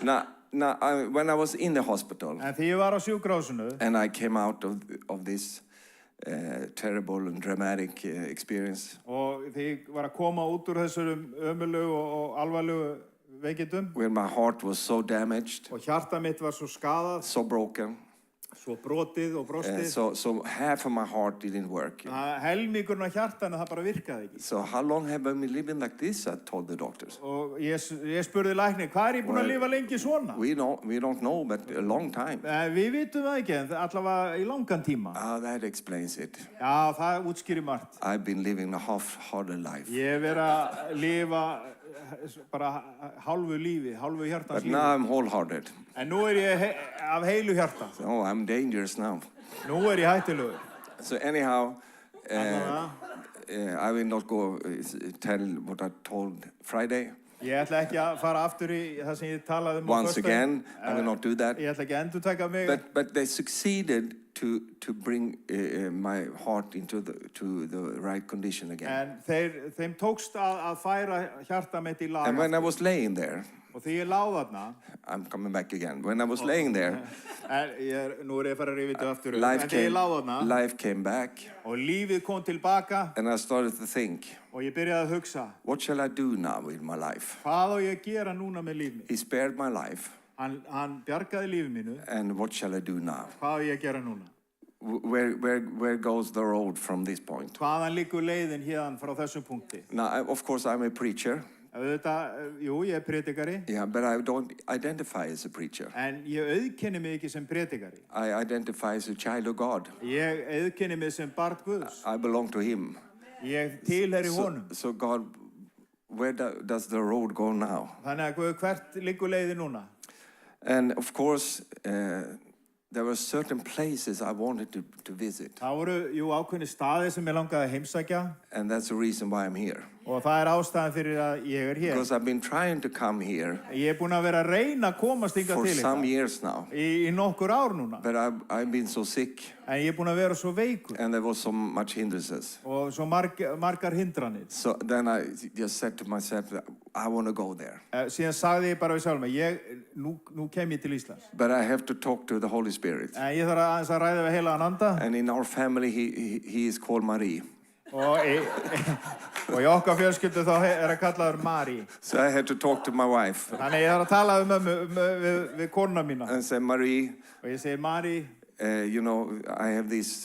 Now, when I was in the hospital En því ég var á sjúkrahúsinu and I came out of this terrible and dramatic experience, og því ég var að koma út úr þessum ömurlegu og alvarlegu veikindum where my heart was so damaged, og hjarta mitt var svo skadað, so broken, Svo brotið og brostið. So half of my heart didn't work. Helmingurinn á hjartanu, það bara virkaði ekki. So how long have I been living like this? I told the doctors. Og ég spurði lækni, hvað er ég búinn að lifa lengi svona? We don't know, but a long time. Við vitum það ekki, en allavega í langan tíma. That explains it. Já, það útskýrir margt. I've been living a half-hearted life. Ég hef verið að lifa bara hálfu lífi, hálfu hjartans But lífi. now I'm wholehearted. En nú er ég af heilu hjarta. So I'm dangerous now. Nú er ég hættulegur. So anyhow, Allavega. I will not go tell what I told Friday. Ég ætla ekki að fara aftur í það sem ég talaði á Once föstudaginn. again, I will not do that. Ég ætla ekki að endurtaka mig. But they succeeded to bring my heart into the right condition again. En þeim tókst að færa hjarta mitt í lag. And when I was laying there, Og því ég lá þarna. I'm coming back again. When I was laying there, Nú er ég að fara að rifja þetta aftur. life En þegar ég lá þarna life came back, og lífið kom tilbaka and I started to think, og ég byrjaði að hugsa, what shall I do now with my life? hvað á ég að gera núna með líf mitt? He spared my life, Hann bjargaði lífið mínu. and what shall I do now? Hvað á ég að gera núna? Where goes the road from this point? Hvaðan liggur leiðin hérðan frá þessum punkti? Now, of course, I'm a preacher. Jú, ég er predikari. Yeah, but I don't identify as a preacher. En ég auðkenni mig ekki sem predikari. I identify as a child of God. Ég auðkenni mig sem barn Guðs. I belong to Him. Ég tilheyri honum. So God, where does the road go now? Þannig að Guð, hvert liggur leiðin núna? And of course, there were certain places I wanted to visit. Það voru, ákveðni staði sem ég langaði að heimsækja. And that's the reason why I'm here. Og það er ástæðan fyrir að ég er hér. Because I've been trying to come here Ég er búinn að vera að reyna að komast hingað for til some ykkar. years now. Í nokkur ár núna. But I've been so sick, En ég er búinn að vera svo veikur. and there was so much hindrances. Og svo margar hindranir. So then I just said to myself, I want to go there. Síðan sagði ég bara við sjálf mig, nú kem ég til Íslands. But I have to talk to the Holy Spirit. En ég þarf aðeins að ræða við heilagan anda. And in our family, he is called Marie. Og í okkar fjölskyldu þá er að kallaður Mari. So I had to talk to my wife Þannig ég þarf að tala við konuna mína. and say, Marie, Og ég segi, Mari, you know, I have these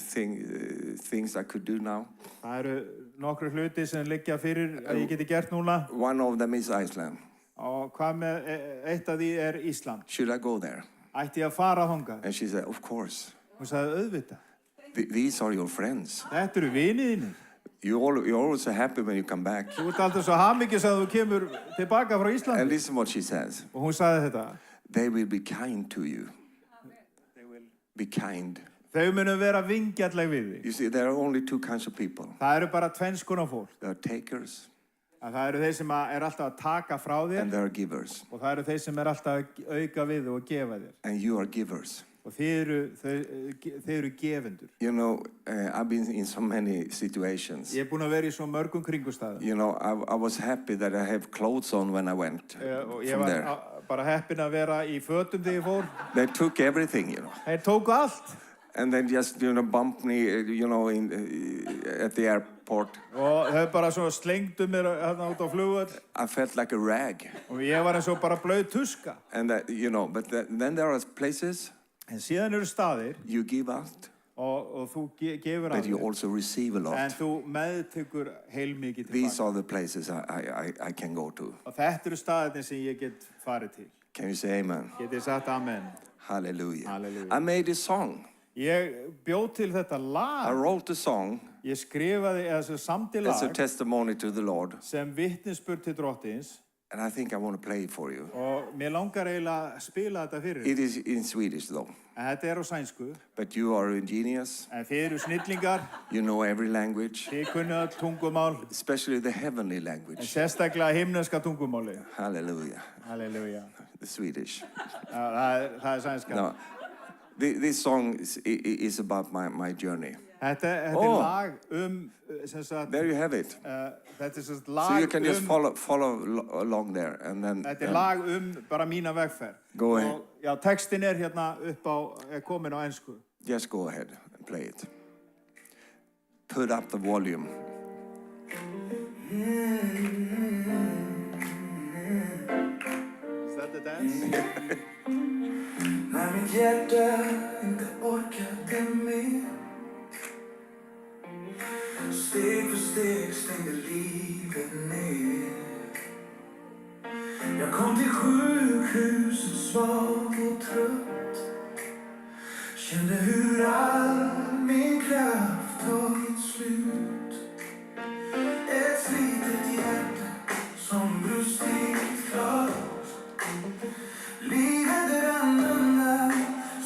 things I could do now. það eru nokkru hluti sem liggja fyrir að ég geti gert núna. One of them is Iceland. Og hvað með, eitt af því er Ísland. Should I go there? Ætti ég að fara þangað? And she said, of course. Hún sagði, auðvitað. These are your friends. Þetta eru vinið þínir. You're always so happy when you come back. Þú ert alltaf svo hamingjus að þú kemur tilbaka frá And Íslandi. listen what she says. Og hún sagði þetta. They will be kind to you. Be kind. Þau munum vera vingjarnleg við þig. You see, there are only two kinds of people. Það eru bara tvenns konar fólk. There are takers Að það eru þeir sem er alltaf að taka frá þér and there are givers. og það eru þeir sem er alltaf að auka við og gefa þér. And you are givers. Og þið eru gefendur. You know, I've been in so many situations. Ég er búinn að vera í svo mörgum kringumstæðum. You know, I was happy that I have clothes on when I went Og ég from var there. bara heppinn að vera í fötum þegar ég fór. They took everything, you know. Þeir tóku allt. And then just, you know, bumped me, you know, at the airport. Og þau bara svo slengdu mér hérna út á flugvöll. I felt like a rag. Og ég var eins og bara blauð tuska. And that, you know, but then there are places En síðan eru staðir you give out, og þú gefur but af you þér. also receive a En lot. þú meðtekur heilmikið These tilbaka. are the places I can go to. Og þetta eru staðirnir sem ég get farið til. Can you say amen? Getið sagt amen. Hallelujah. Hallelujah. I made a song. Ég bjóð til þetta I lag. wrote a song Ég skrifaði eða samdi as a lag testimony to the Lord. sem vitnisspurð til Drottins. And I think I want to play it for you. Og mér langar eiginlega að spila þetta fyrir. It is in Swedish though. En þetta er á sænsku. But you are ingenious. En þið eru snillingar. You know every language, Þið kunnu öll tungumál. especially the heavenly En language. sérstaklega himneska tungumáli. Hallelujah. Halleluja. The Swedish. Það er sænska. Now, this song is about my journey. Þetta er Oh. lag sem sagt, There you have it. þetta er sem sagt So lag you can just follow along there, and then þetta er lag bara mína vegferð. Go ahead. Og, já, textin er hérna er komin á ensku. just go ahead and play it. Put up the volume. Is that the dance? När mitt hjärta inte orkade mer. Steg för steg stängde livet ner. Jag kom till sjukhuset svag och trött. Kände hur all min kraft tagit slut. Ett slitet hjärta som brustit klart. Livet är annorlunda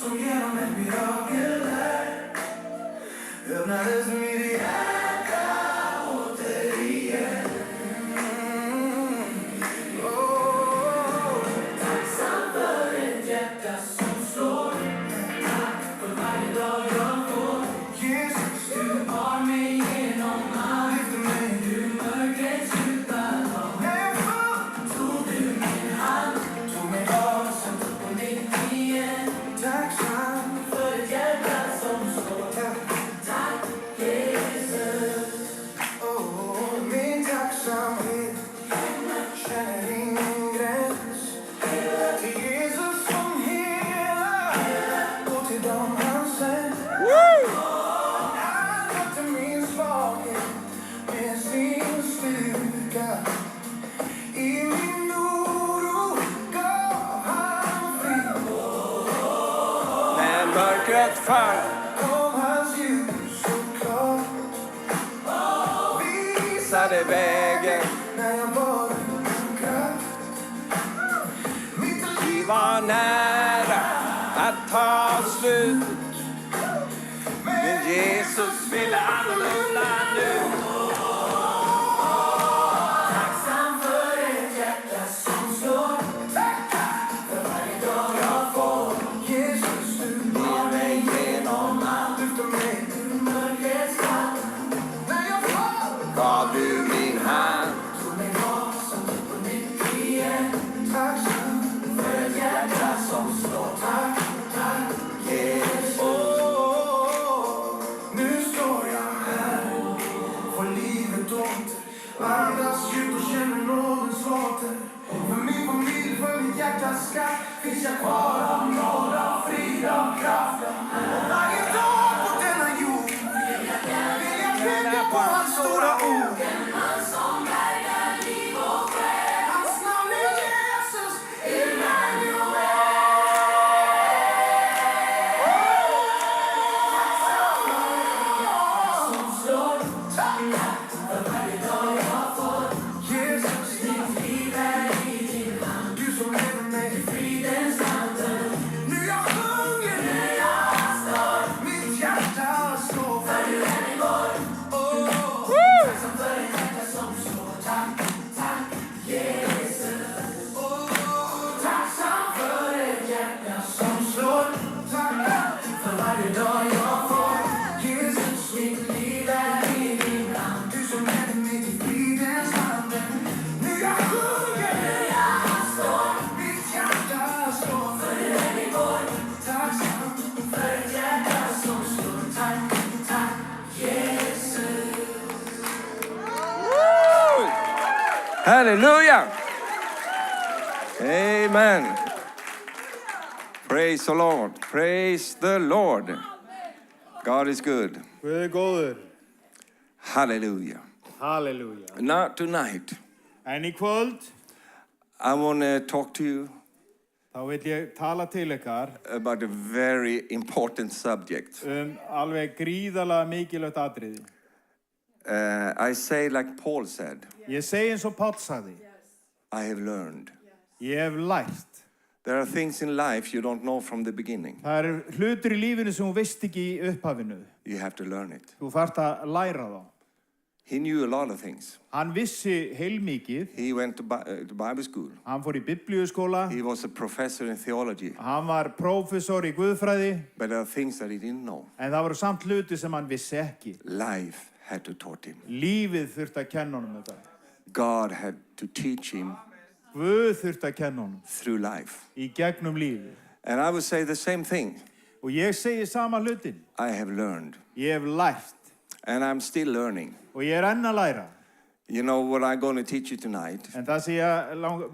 som genom ett mirakel där. Öppnades mitt hjärta återigen. Tacksam för ett hjärta som slår. Tack för varje dag jag får. Jesus, du har mig genom allt. Lyfter mig ur mörkrets djupa hav. När jag föll tog du min hand. Tog mig av och sen tog på nytt igen. Tacksam för ett hjärta som slår. Tack Jesus. Min tacksamhet känner ingen gräns. Till Jesus som helar och till dem han sänder. Han mötte min svaghet med sin styrka. I min oro gav han frid. När mörkret föll Kom hans ljus så klart. visade vägen. När jag var utan kraft. Mitt liv Var nära att ta slut. Men Jesus ville annorlunda nu. tacksam för ett hjärta som slår. För varje dag jag får. Jesus, du har mig genom allt. Lyfter mig ur mörkrets natt. När jag fall Gav du min hand. tog mig av som på nytt igen. Tacksam för ett hjärta som slår. Tack, tack, Jesus. Nu står jag här. Får livet åter. Andas djupt och känner nådens vatten. För min familj, för mitt hjärtas skatt. Finns jag kvar av nåd, av frid, av kraft. Och varje dag på denna jord vill jag tänka på hans stora ord. Hans namn är Jesus, Emmanuel. Som slår. För varje dag jag får. Jesus, ditt liv är i din hand. Du som leder mig i fridens anden. Nu jag sjunger, nu jag står. Mitt hjärta slår. För du är min vår. Tacksam för ett hjärta som slår. Tack, tack, Jesus. Tacksam för ett hjärta som slår. Tack för varje dag jag får. Jesus, mitt liv är i din hand. Du som leder mig till fridens anden. Nu jag sjunger, nu jag står. Mitt hjärta slår. För du är min vår. Tacksam för ett hjärta som slår. Tack, tack, Jesus. Hallelujah! Amen. Praise the Lord. Praise the Lord. God is good. Guð er góður. Hallelujah. Halleluja. Now tonight, En í kvöld, I want to talk to you þá vil ég tala til ykkar about a very important subject. Alveg gríðarlega mikilvægt atriði. I say like Paul said, Ég segi eins og Páll sagði, I have learned. ég hef lært. There are things in life you don't know from the beginning. Það eru hlutir í lífinu sem þú veist ekki í upphafinu. You have to learn it. Þú þarft að læra þá. He knew a lot of things. Hann vissi heilmikið. He went to Bible school. Hann fór í biblíuskóla. He was a professor in theology. Hann var prófessor í guðfræði. But there are things that he didn't know. En það voru samt hluti sem hann vissi ekki. Life had to taught him. Lífið þurfti að kenna honum þetta. God had to teach him Guð þurfti að kenna honum through life. í gegnum lífið. And I would say the same thing. Og ég segi sama hlutin. I have learned. Ég hef lært. And I'm still learning. Og ég enn að læra. You know what I'm going to teach you tonight? En það sem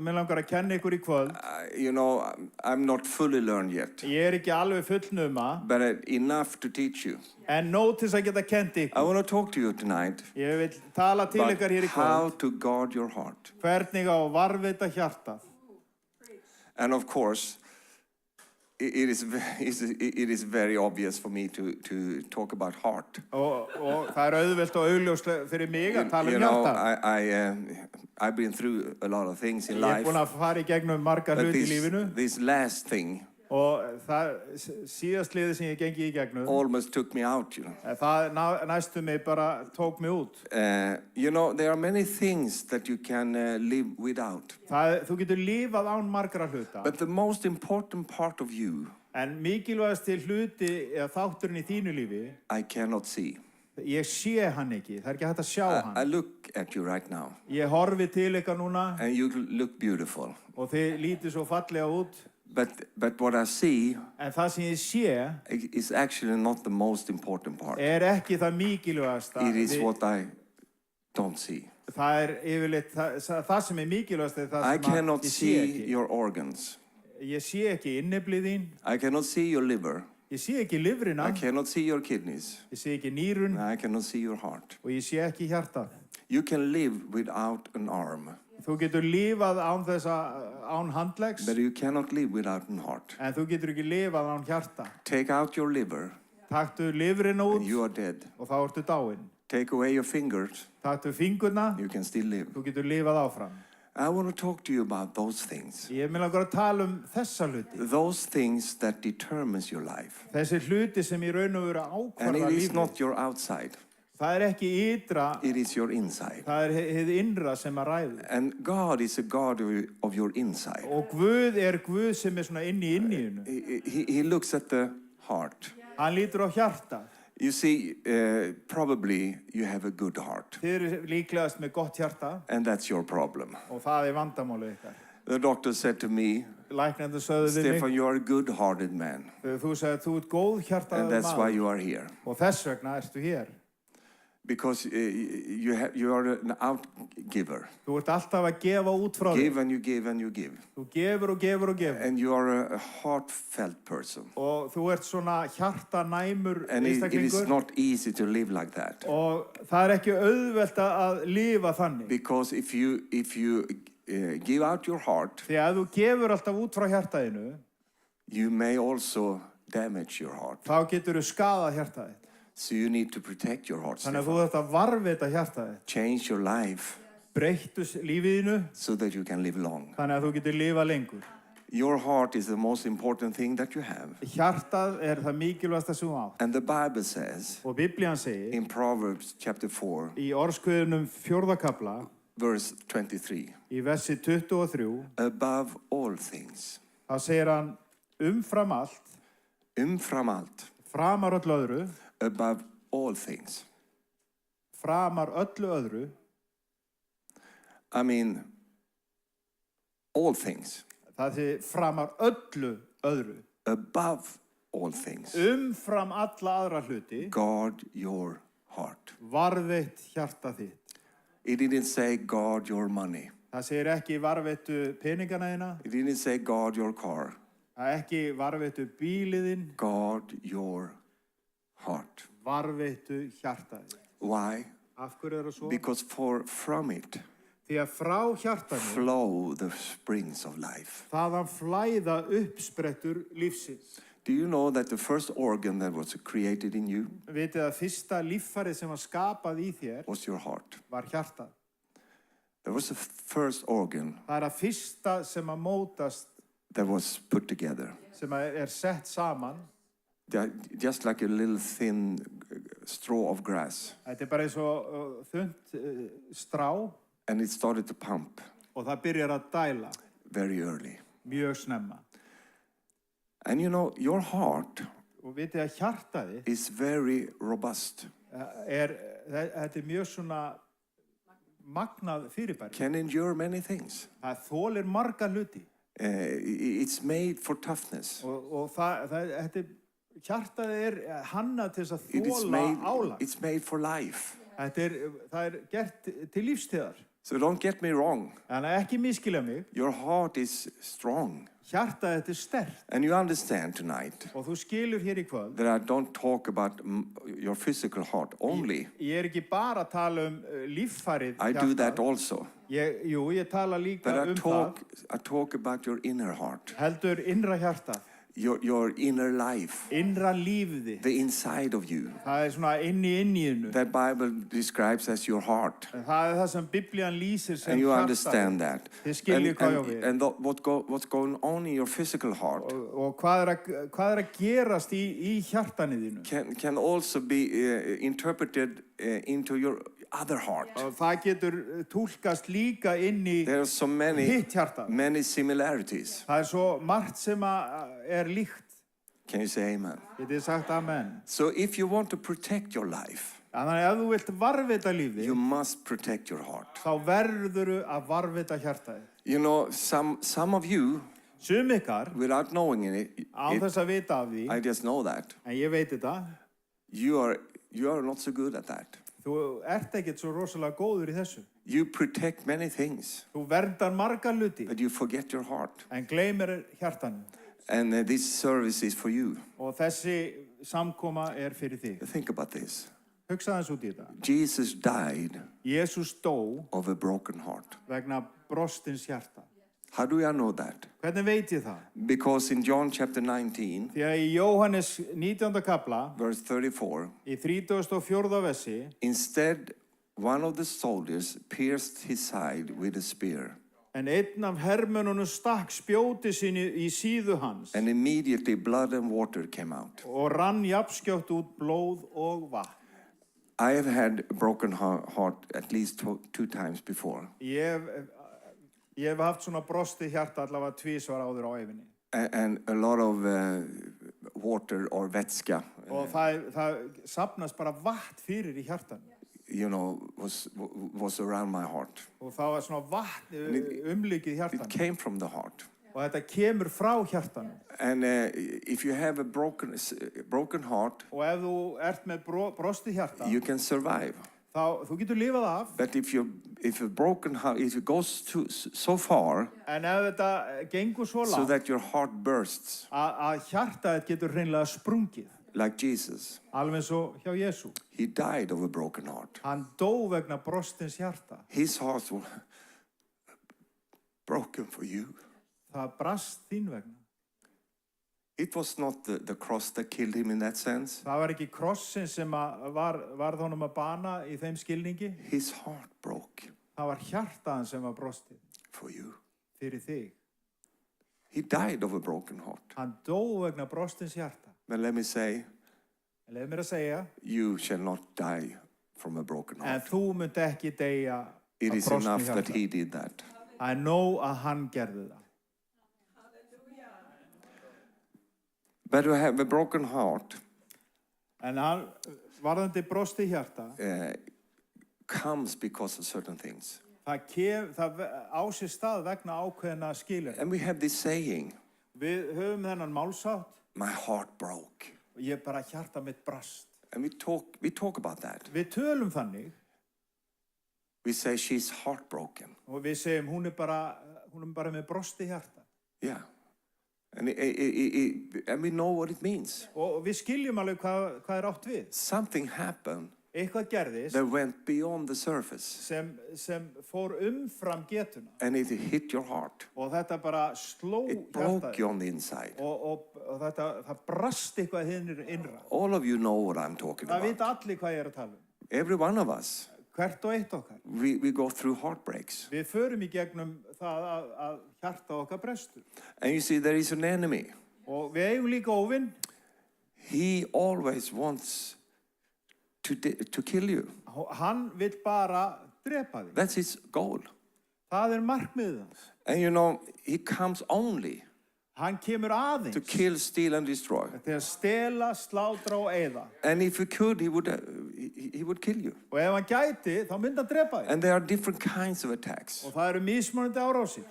mér langar að kenna ykkur í kvöld, You know, I'm not fully learned yet, ég ekki alveg fullnuma, but enough to teach you. en nóg til þess að geta kent I ykkur. want to talk to you tonight Ég vil tala til about ykkar hér í how kvöld, to guard your heart. hvernig á að varðveita hjartað. And of course, it is very obvious for me to talk about heart. Og það auðvelt og augljóst fyrir mig að tala You um know, hjartað. I've been through a lot of things in Ég life, búinn að fara í gegnum margar but hluti í lífinu this last thing og það síðast liðið sem ég gengi í gegnum, almost took me out, you know. það næstu mig bara tók mig út. You know, there are many things that you can live without, Þú getur lifað án margra hluta, but the most important part of you, en mikilvægasti hluti eða þátturinn í þínu lífi, I cannot see. ég sé hann ekki, það ekki hægt að sjá I hann. look at you right now, Ég horfi til ykkar núna and you look beautiful. og þið lítið svo fallega út, But what I see en það sem ég sé is actually not the most important part. ekki það mikilvægasta. It is what I don't see. Það yfirleitt, það sem mikilvægast það I sem cannot ég sé see ekki. your organs. Ég sé ekki innyflið þín, I cannot see your liver. ég sé ekki lifrina, I cannot see your kidneys. ég sé ekki nýrun I cannot see your heart. og ég sé ekki hjartað. You can live without an arm, Þú getur lifað án handleggs, but you cannot live without an heart. en þú getur ekki lifað án hjarta. Take out your liver, Taktu lifrina út and you are dead. og þá ertu dáinn. Take away your fingers, Taktu fingurna, you can still live. þú getur lifað áfram. I want to talk to you about those things. Ég vil langar að tala þessa hluti. Those things that determines your life. Þessi hluti sem í raun og veru And ákvarða it is lífið. not your outside, Það ekki ytra, it is your inside. það hið innra sem að ræður. And God is a God of your inside. Og Guð Guð sem svona inni í inníinu. He looks at the heart. Hann lítur á hjarta. You see, probably you have a good heart, Þið eru líklegast með gott hjarta and that's your problem. og það vandamálið ykkar. The doctor said to me, Læknarnir sögðu við Stefan, mig, you are a good-hearted man, þú sagði að þú ert góð and hjartaður that's why maður you are here. og þess vegna ertu hér. Because you are an outgiver. Þú ert alltaf að gefa út frá þér. Give and you give and you give. Þú gefur og gefur og gefur. And you are a heartfelt person. Og þú ert svona hjartanæmur And it is einstaklingur. not easy to live like that. Og það ekki auðvelt að lifa þannig. Because if you give out your heart, Því að þú gefur alltaf út frá hjartaðinu, you may also damage your heart. þá getur þú skadað hjartaðið. So you need to protect your heart, Þannig að þú Stefan. ert að varðveita hjartaðið. Change your life Breyttu lífiðinu, so that you can live long. þannig að þú getur lifa lengur. Your heart is the most important thing that you have. Hjartað það mikilvægasta sem þú átt. And the Bible says Og Biblían segir, in Proverbs chapter 4, í orðskviðunum 4. kapla, verse 23, í versi 23, above all things, þá segir hann umfram allt, umfram allt, framar öllu öðru, above all things. framar öllu öðru, I mean, all things, það sé framar öllu öðru, above all things. umfram alla aðra hluti, Guard your heart. varðveitt hjarta þitt. It didn't say guard your money. Það segir ekki varðveittu peningana þína, It didn't say guard your car. það ekki varðveittu bíliðinn, Guard your heart. varðveittu hjartaði. Why? Af hverju er það svo? Because from it Því að frá hjartanu, flow the springs of life. þaðan flæða uppsprettur lífsins. Do you know that the first organ that was created in you Vitið að fyrsta líffærið sem var skapað í þér was your heart? var hjartað. That was the first organ Það að fyrsta sem að mótast, that was put together. sem að sett saman. Just like a little thin straw of grass. Þetta bara eins og þunnt strá And it started to pump og það byrjar að dæla very early. mjög snemma. And you know, your heart Og vitið að hjartaði is very robust. þetta mjög svona magnað fyrirbæri. Can endure many things. Það þolir marga hluti It's made for toughness. og hjartaði hannað til þess að It is þola álag. it's made for life. Það er gert til lífstíðar. So don't get me wrong. Þannig að ekki miskilja mig. Your heart is strong. Hjartað þetta er sterkt. And you understand tonight Og þú skilur hér í kvöld. that I don't talk about your physical heart only. Ég ekki bara að tala líffærið I do that also. Ég tala líka But I talk about your inner heart, heldur innra hjartað. your inner life, Innra lífið þitt. the inside of you. Það svona inníinu. That Bible describes as your heart. Það það sem Biblían lýsir sem And you hjartað. understand that. Þið skiljið hvað ég á við. And what's going on in your physical heart Og hvað er að gerast í hjartanið þínu? can also be interpreted into your other heart. Og það getur túlkast líka inn í There are so hitt hjartað. many similarities. Það svo margt sem er líkt. Can you say amen? Getið sagt amen. So if you want to protect your life, Þannig að ef þú vilt varðveita lífið, you must protect your heart. þá verðurðu að varðveita hjartaðið. You know, some of you, Sum ykkar, without knowing án þess að vita af því, I just know that, en ég veit þetta, you are not so good at that. þú ert ekkert svo rosalega góður í þessu. You protect many things, Þú verndar marga hluti, but you forget your heart. en gleymir hjartanu. And this service is for you. Og þessi samkoma er fyrir þig. Think about this. Hugsa aðeins út í þetta. Jesus died Jesús dó of a broken heart. vegna brostins hjarta. How do I know that? Hvernig veit ég það? Because in John chapter 19, Því að í Jóhannes 19. kapla, verse 34, í 34. versi, instead one of the soldiers pierced his side with a spear, en einn af hermönnunum stakk spjóti sinni í síðu hans and immediately blood and water came out. og rann jafnskjótt út blóð og vatn. I have had a broken heart at least two times before. Ég hef haft svona brostið hjarta allavega tvisvar áður á ævinni. And a lot of water or vätska, Og það safnast bara vatn fyrir í hjartan. you know, was around my heart. Og það var svona vatn umlykið It hjartan. came from the heart. Og þetta kemur frá hjartan. And if you have a broken heart, Og ef þú ert með brostið hjarta, you can survive. þá þú getur lifað af. But if a broken heart, if it goes so far, En ef þetta gengur svo so langt that your heart bursts, að hjartaðið getur hreinlega sprungið. like Jesus, Alveg eins og hjá Jesú. he died of a broken heart. Hann dó vegna brostins hjarta. His heart was broken for you. Það brast þín vegna. It was not the cross that killed him in that sense. Það var ekki krossin sem varð honum að bana í þeim skilningi. His heart broke Það var hjartaðan sem var brostið for you. fyrir þig. He died of a broken heart. Hann dó vegna brostins hjarta. But let me say, En leið mér að segja, you shall not die from a broken en heart. þú munt ekki deyja It af is brostnu enough that hjarta. he did that. Það er nóg að hann gerði það. But to have a broken heart En hann, varðandi brostið hjarta, comes because of certain things. það á sér stað vegna ákveðna skilur. And we have this saying, Við höfum þennan málsátt my heart broke. og ég bara hjarta mitt brast. And we talk about that. Við tölum þannig We say she's heartbroken. og við segjum hún er bara með brostið hjarta. Yeah. And we know what it means. Og við skiljum alveg hvað er átt við. Something happened Eitthvað gerðist that went beyond the surface. sem fór umfram getuna. And it hit your heart. Og þetta bara sló It broke hjartaðið. you on the inside. Og það brast eitthvað hinn innra. All of you know what I'm talking Það vita about. allir hvað ég er að tala um. Every one of us, Hvert og eitt okkar. we go through heartbreaks. Við förum í gegnum það að hjarta okkar brestur. And you see, there is an enemy. Og við eigum líka óvinn. He always wants to kill you. Hann vill bara drepa þig. That's his goal. Það er markmiðið hans. And you know, he comes only Hann kemur to aðeins kill, steal, and destroy. til að stela, slátra og eyða. And if he could, he would kill you. Og ef hann gæti, þá myndi hann drepa þig. And there are different kinds of attacks Og það eru mismunandi árásir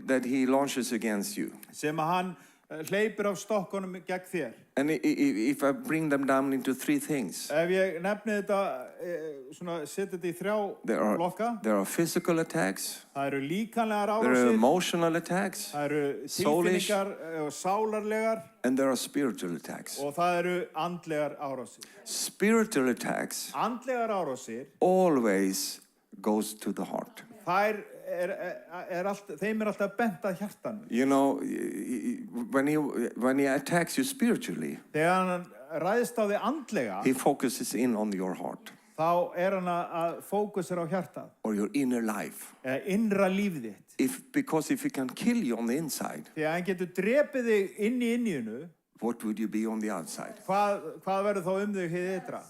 that he launches against you. sem að hann hleypir af stokkunum gegn þér. And if I bring them down into three things, Ef ég nefni þetta, svona, setja þetta í þrjá blokka, there are physical attacks, það eru líkamlegar there are árásir, emotional attacks, það eru soulish, tilfinningar og sálarlegar and there are spiritual attacks. og það eru andlegar árásir. Spiritual attacks Andlegar árásir, always goes to the heart. þær þeim alltaf bent að hjartanu. You know, when he attacks you spiritually, Þegar hann ræðst á þig andlega, he focuses in on your heart þá hann að fókusera á hjartað, or your inner life. eða innra lífið þitt. Because if he can kill you on the inside, Því að hann getur drepið þig inn í inníinu, what would you be on the outside? hvað verður þá þig hið ytra?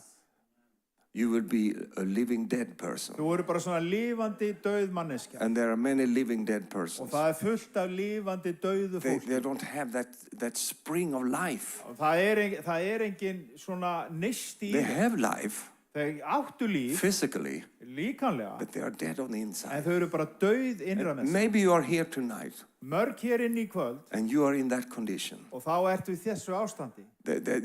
You would be a living dead person. Þú eru bara svona lifandi dauð manneskja. And there are many living dead Og persons. það fullt af lifandi dauðu fólki. They don't have that spring of life. Og það engin svona neisti í They þeim. have life Þeir áttu líf, physically, líkanlega, but they are dead on the en inside. þau eru bara dauð innra með sig. Maybe you are here tonight Mörg hér inn í kvöld and you are in that condition. og þá ertu í þessu ástandi.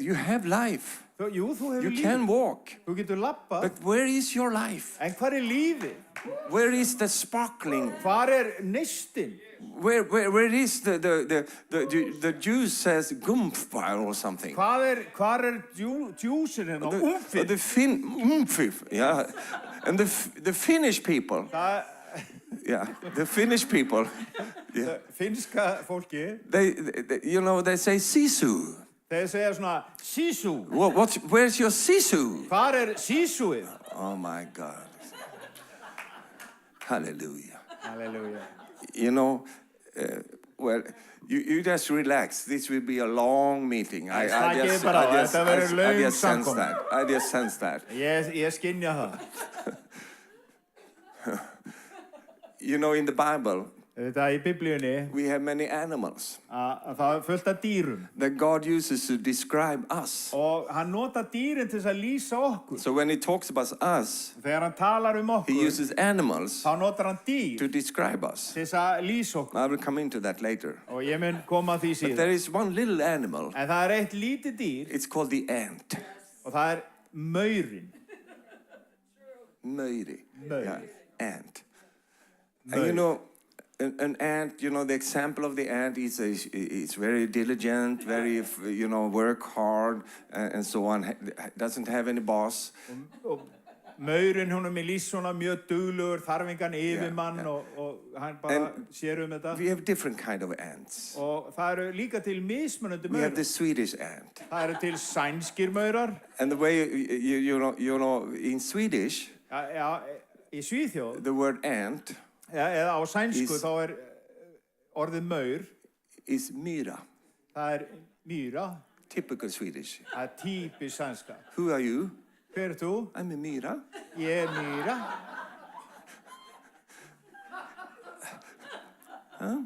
You have life. Jú, þú hefur You líf. can walk. Þú getur labbað, But where is your life? en hvar lífið? Where is the sparkling? Hvar neistinn? Where is the Jews says gumpfire or something? Hvar djúsin hérna? Úmfinn. Umfif, yeah. And the Finnish people, yeah, the Finnish people, yeah, Finnska fólki, they say sisu. þeir segja svona sísú. Where's your sisu? Hvar sísúið? Oh my God. Hallelujah. Halleluja. You know, well, you just relax. This will be a long meeting. I just sense that. I just sense that. Ég skynja það. You know, in the Bible, Þetta í Biblíunni, we have many animals að það fullt af dýrum. that God uses to describe us. Og hann nota dýrin til að lýsa okkur. So when he talks about us, Þegar hann talar he okkur, uses animals þá notar hann dýr to describe us. til að lýsa okkur. I will come into that later. Og ég mun koma að því But síðan. there is one little animal. En það eitt lítið dýr It's called the ant. og það maurinn. Mauri. Maur. Yeah, ant. Maur. And you know, an ant, you know, the example of the ant is very diligent, very, work hard and so on. Doesn't have any boss. Og maurinn hún lýst svona mjög duglegur, þarf engan yfirmann og hann bara sér þetta. We have different kind of ants. Og það líka til mismunandi We have maurar. the Swedish ant. Það til sænskir maurar. And the way, you know, in Swedish, Já, í Svíþjóð, the word ant eða á sænsku þá orðið maur, is myra. það myra, Typical Swedish. það típisk sænska. Who are you? Hver þú? I'm a myra. Ég myra. Huh?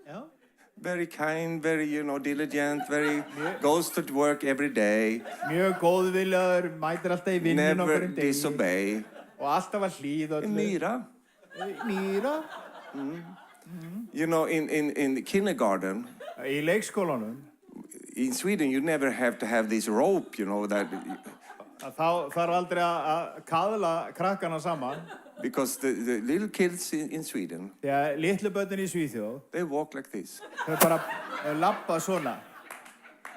Já. Very kind, very, diligent, very, goes to work every day, Mjög góðviljaður, mætir alltaf í vinnun á never hverjum degi. disobey. Og alltaf að hlýða öllu. Myra. Myra. You know, in the kindergarten, Í leikskólanum, in Sweden, you never have to have this rope, that þá þarf aldrei að kaðla krakkana saman. because the little kids in Sweden, Því að litlu börnin í Svíþjóð, they walk like this. þau bara labba svona.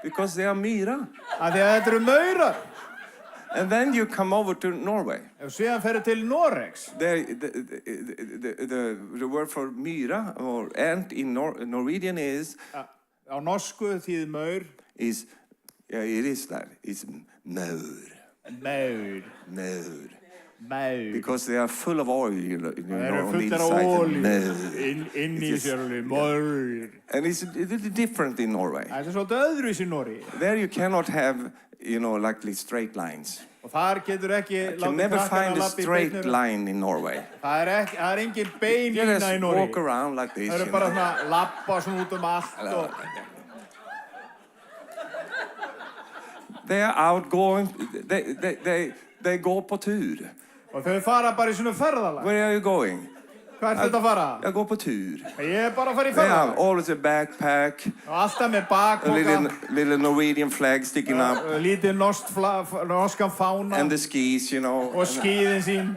Because they are myra. Af því að þetta eru maurar. And then you come over to Norway. Og síðan ferðu til Noregs. The word for myra or ant in Norwegian is Á norsku þýðir maur. it is that. It's maur. Maur. Maur. Maur. Because they are full of oil, Það on the fullar af inside. olíu Maur. inn í sér alveg. Maur. And it's a little different in Norway. Það svolítið öðruvísi í Noregi. There you cannot have, like these straight lines. Og þar getur ekki You can látið never krakkana find a labba í straight beinni. line in Norway. Það engin bein You lína í just Noregi. walk around like this. Það bara svona labba svona út allt og They are out going, they go på tur. og þau fara bara í svona ferðalag. Where are you going? Hvað ert þetta að fara? Jag går på tur. Ég bara að fara í They have ferðalag. always a backpack, Og alltaf með a bakpoka, little Norwegian flag sticking up, lítið norskan fána and the skis, you know. og skíðin sín.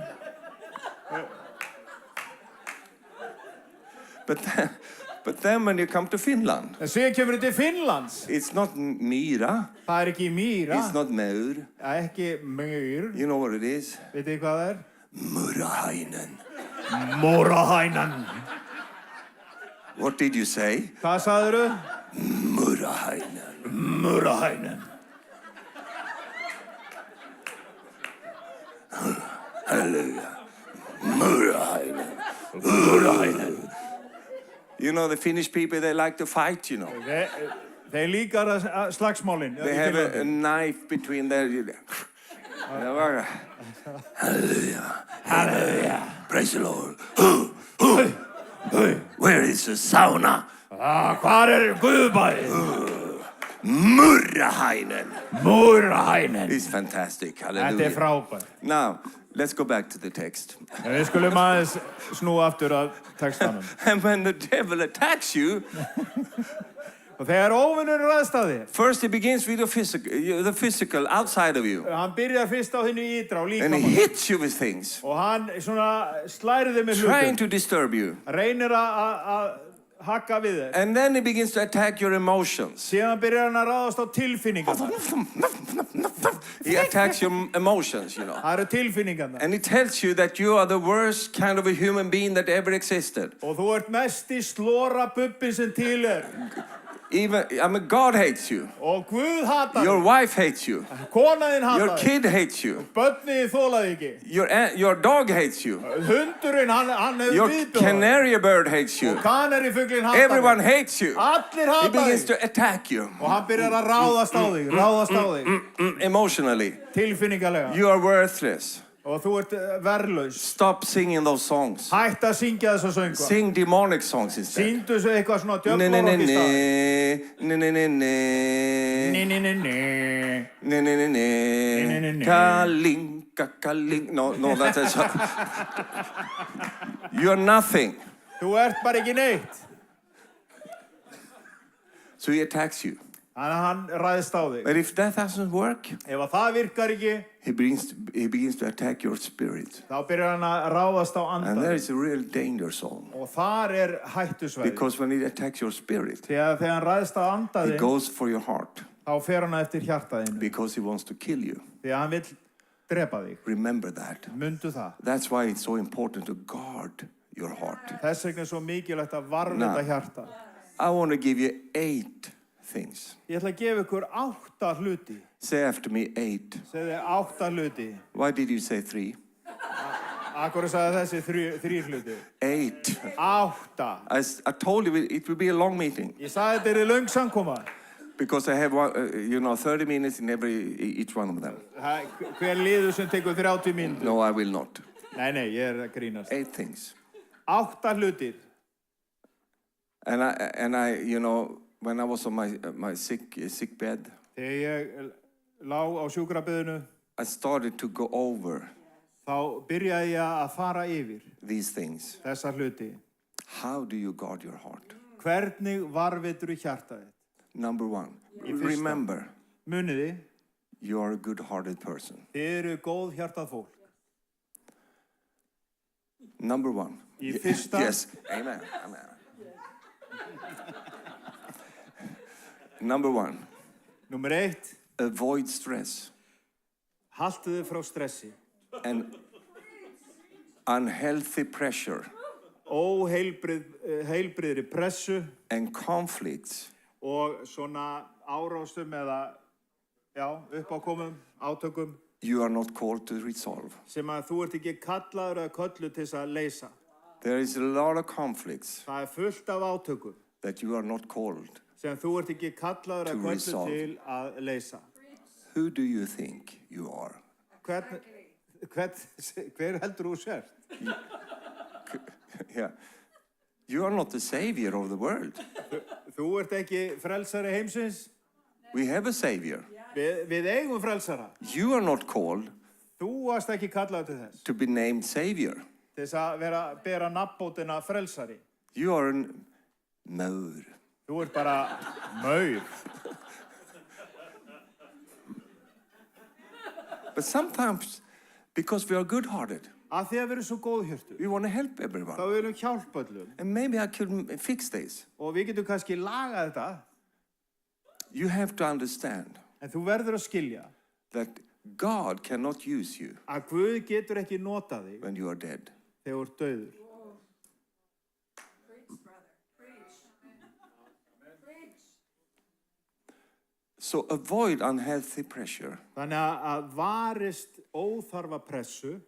But then when you come to Finland, En svo kemur þetta til Finnlands. it's not Myra, Það er ekki Mýra, it's not Maur. það er ekki Maur. You know what it is? Vitið þið hvað það er? Murahainen. Mórahænan. What did you say? Hvað sagðirðu? Murahainen. Mórahænan. Hallelujah. Murahainen. Murahainen. You know, the Finnish people, they like to fight, you know. Þeir líkar að slagsmálin. They have a knife between their... Hallelujah. Hallelujah. Praise the Lord. Where is the sauna? Hvar er Guðbæði? Murahainen. Mórahænan. It's fantastic. Þetta er Hallelujah. frábært. Now, let's go back to the text. En við skulum aðeins snúa aftur að textanum. And when the devil attacks you, Og þegar óvinnur ræðst að þér, first he begins with the physical outside of you. hann byrjar fyrst á þinnu ytra og And he líkamann. hits you with things, Og hann svona slæri þig með trying hlutum. to disturb you. Reynir að hakka við þér. And then he begins to attack your emotions. Síðan byrjar hann að ráðast á tilfinningarnar. He attacks your emotions, you know. Það eru tilfinningarnar. And he tells you that you are the worst kind of a human being that ever existed. Og þú ert mesti slora bubbin sem til er. God hates you. Og Guð hatar Your þig. wife hates you. Konaðinn Your hatar þig. kid hates you. Börnið þólaði ekki. Your dog hates you. Hundurinn, hann hefur Your viðbjóð. canary bird hates you. Kanarifuglinn hatar Everyone þig. hates you. Allir He hatar begins þig. to attack you Og hann byrjar að ráðast á þig. emotionally. Tilfinningarlega. You are worthless. Og þú ert verðlaus. Stop singing those songs. Hætt að syngja þessa söngva. Sing demonic songs instead. Sýndu svo eitthvað svona Ne ne ne djöflarokk í stað. ne ne ne ne Nei, nei, nei, nei. ne ne ne ne, ne ne. kalinka kaling. No, that's a song. You're nothing. Þú ert bara ekki neitt. So he attacks you. Þannig að hann ræðist á þig. But if that doesn't work, Ef að það virkar ekki, he begins to attack your spirit. þá byrjar hann að ráðast á And andan. there is a real danger zone. Og þar er hættusvæði. Because when he attacks your spirit, Þegar hann ræðist á he andaðinn, goes for your heart. þá fer hann eftir hjartaðinu. Because he wants to kill you. Því að hann vill drepa þig. Remember that. Mundu það. That's why it's so important to guard your heart. Þess vegna er svo mikilvægt að varðveita Now. hjarta. I want to give you 8 things. Ég ætla að gefa ykkur 8 hluti. Say after me 8. Segði 8 hluti. Why did you say 3? Akkur sagði þessi 3 hluti. 8. 8. I told you it will be a long meeting. Ég sagði þetta er löng samkoma. Because I have 30 minutes in each one of them. Hver liður sem tekur 30 mínútur? No, I will not. Nei, ég er að grínast. 8 things. 8 hlutir. And I when I was on my sick bed, Þegar ég lá á sjúkrabeðinu, I started to go over þá byrjaði ég að fara yfir these things. þessa hluti. How do you guard your heart? Hvernig varðveitur hjartaðið? Number 1, fyrsta. remember, Muniði, you are a good-hearted person. þið eru góð hjartað fólk. Number 1. Í fyrsta. Yes. Amen. Number 1. Númer 1, Avoid stress haltu þið frá stressi. and unhealthy pressure Óheilbriðri pressu and conflicts og svona árásum eða uppákomum, átökum you are not called to resolve. sem að þú ert ekki kallaður eða kölluð til þess að leysa. There is a lot of conflicts Það er fullt af átökum that you are not called. sem þú ert ekki kallaður To eða kölluð resolve. til að leysa. Who do you think you are? Hver heldur þú sért? Yeah. You are not the savior of the world. Þú ert ekki frelsari heimsins. We have a savior. Við eigum frelsara. You are not called Þú varst ekki kallaður til þess to be named savior. til þess að bera nafnbótina frelsari. You are a maur. Þú ert bara maur. But sometimes, because we are good-hearted, Af því að við erum svo góðhjörtu, we want to help þá everyone. viljum hjálpa öllum. And maybe I could fix this. Og við getum kannski lagað þetta, You have to understand en þú verður að skilja that God cannot use you að Guð getur ekki notað þig when you are dead. þegar þú ert dauður. So avoid unhealthy pressure Þannig að varist óþarfa pressu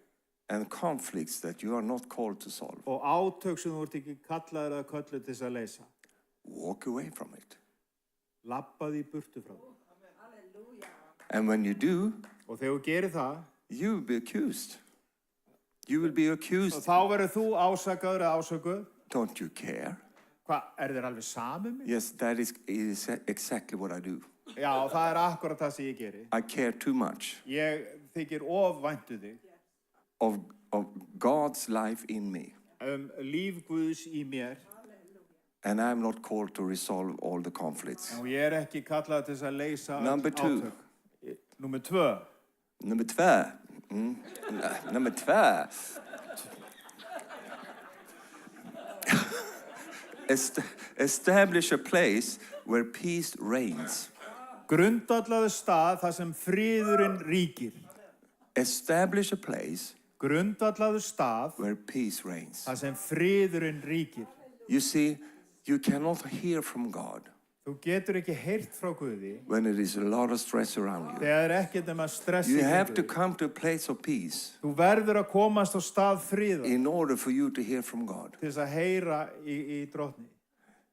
and conflicts that you are not called to solve. og átök sem þú ert ekki kallaður eða kölluð til þess að leysa. Walk away from it. Labbaði í burtu frá því. And when you do, Og þegar þú gerir það, you will be accused. You will be accused. þá verður þú ásakaður eða ásökuð. Don't you care? Hvað, þér alveg samum mig? Yes, that is exactly what I do. Já, það akkurat það sem ég geri. I care too much Ég þykir ofvæntu þig of God's life in me. Líf Guðs í mér. And I'm not called to resolve all the conflicts. Og ég ekki kallaður til þess að leysa öll Number two. átök. Númer 2. Nummer två. Nummer två. Establish a place where peace reigns. Grundvallaðu stað þar sem friðurinn ríkir. Establish a place Grundvallaðu stað where peace reigns. þar sem friðurinn ríkir. You see, you cannot hear from God Þú getur ekki heyrt frá Guði when there is a lot of stress around you. þegar ekki nema stress í You have to kringum þig. come to a place of peace Þú verður að komast á stað friðar in order for you to hear from God. til þess að heyra í drottni.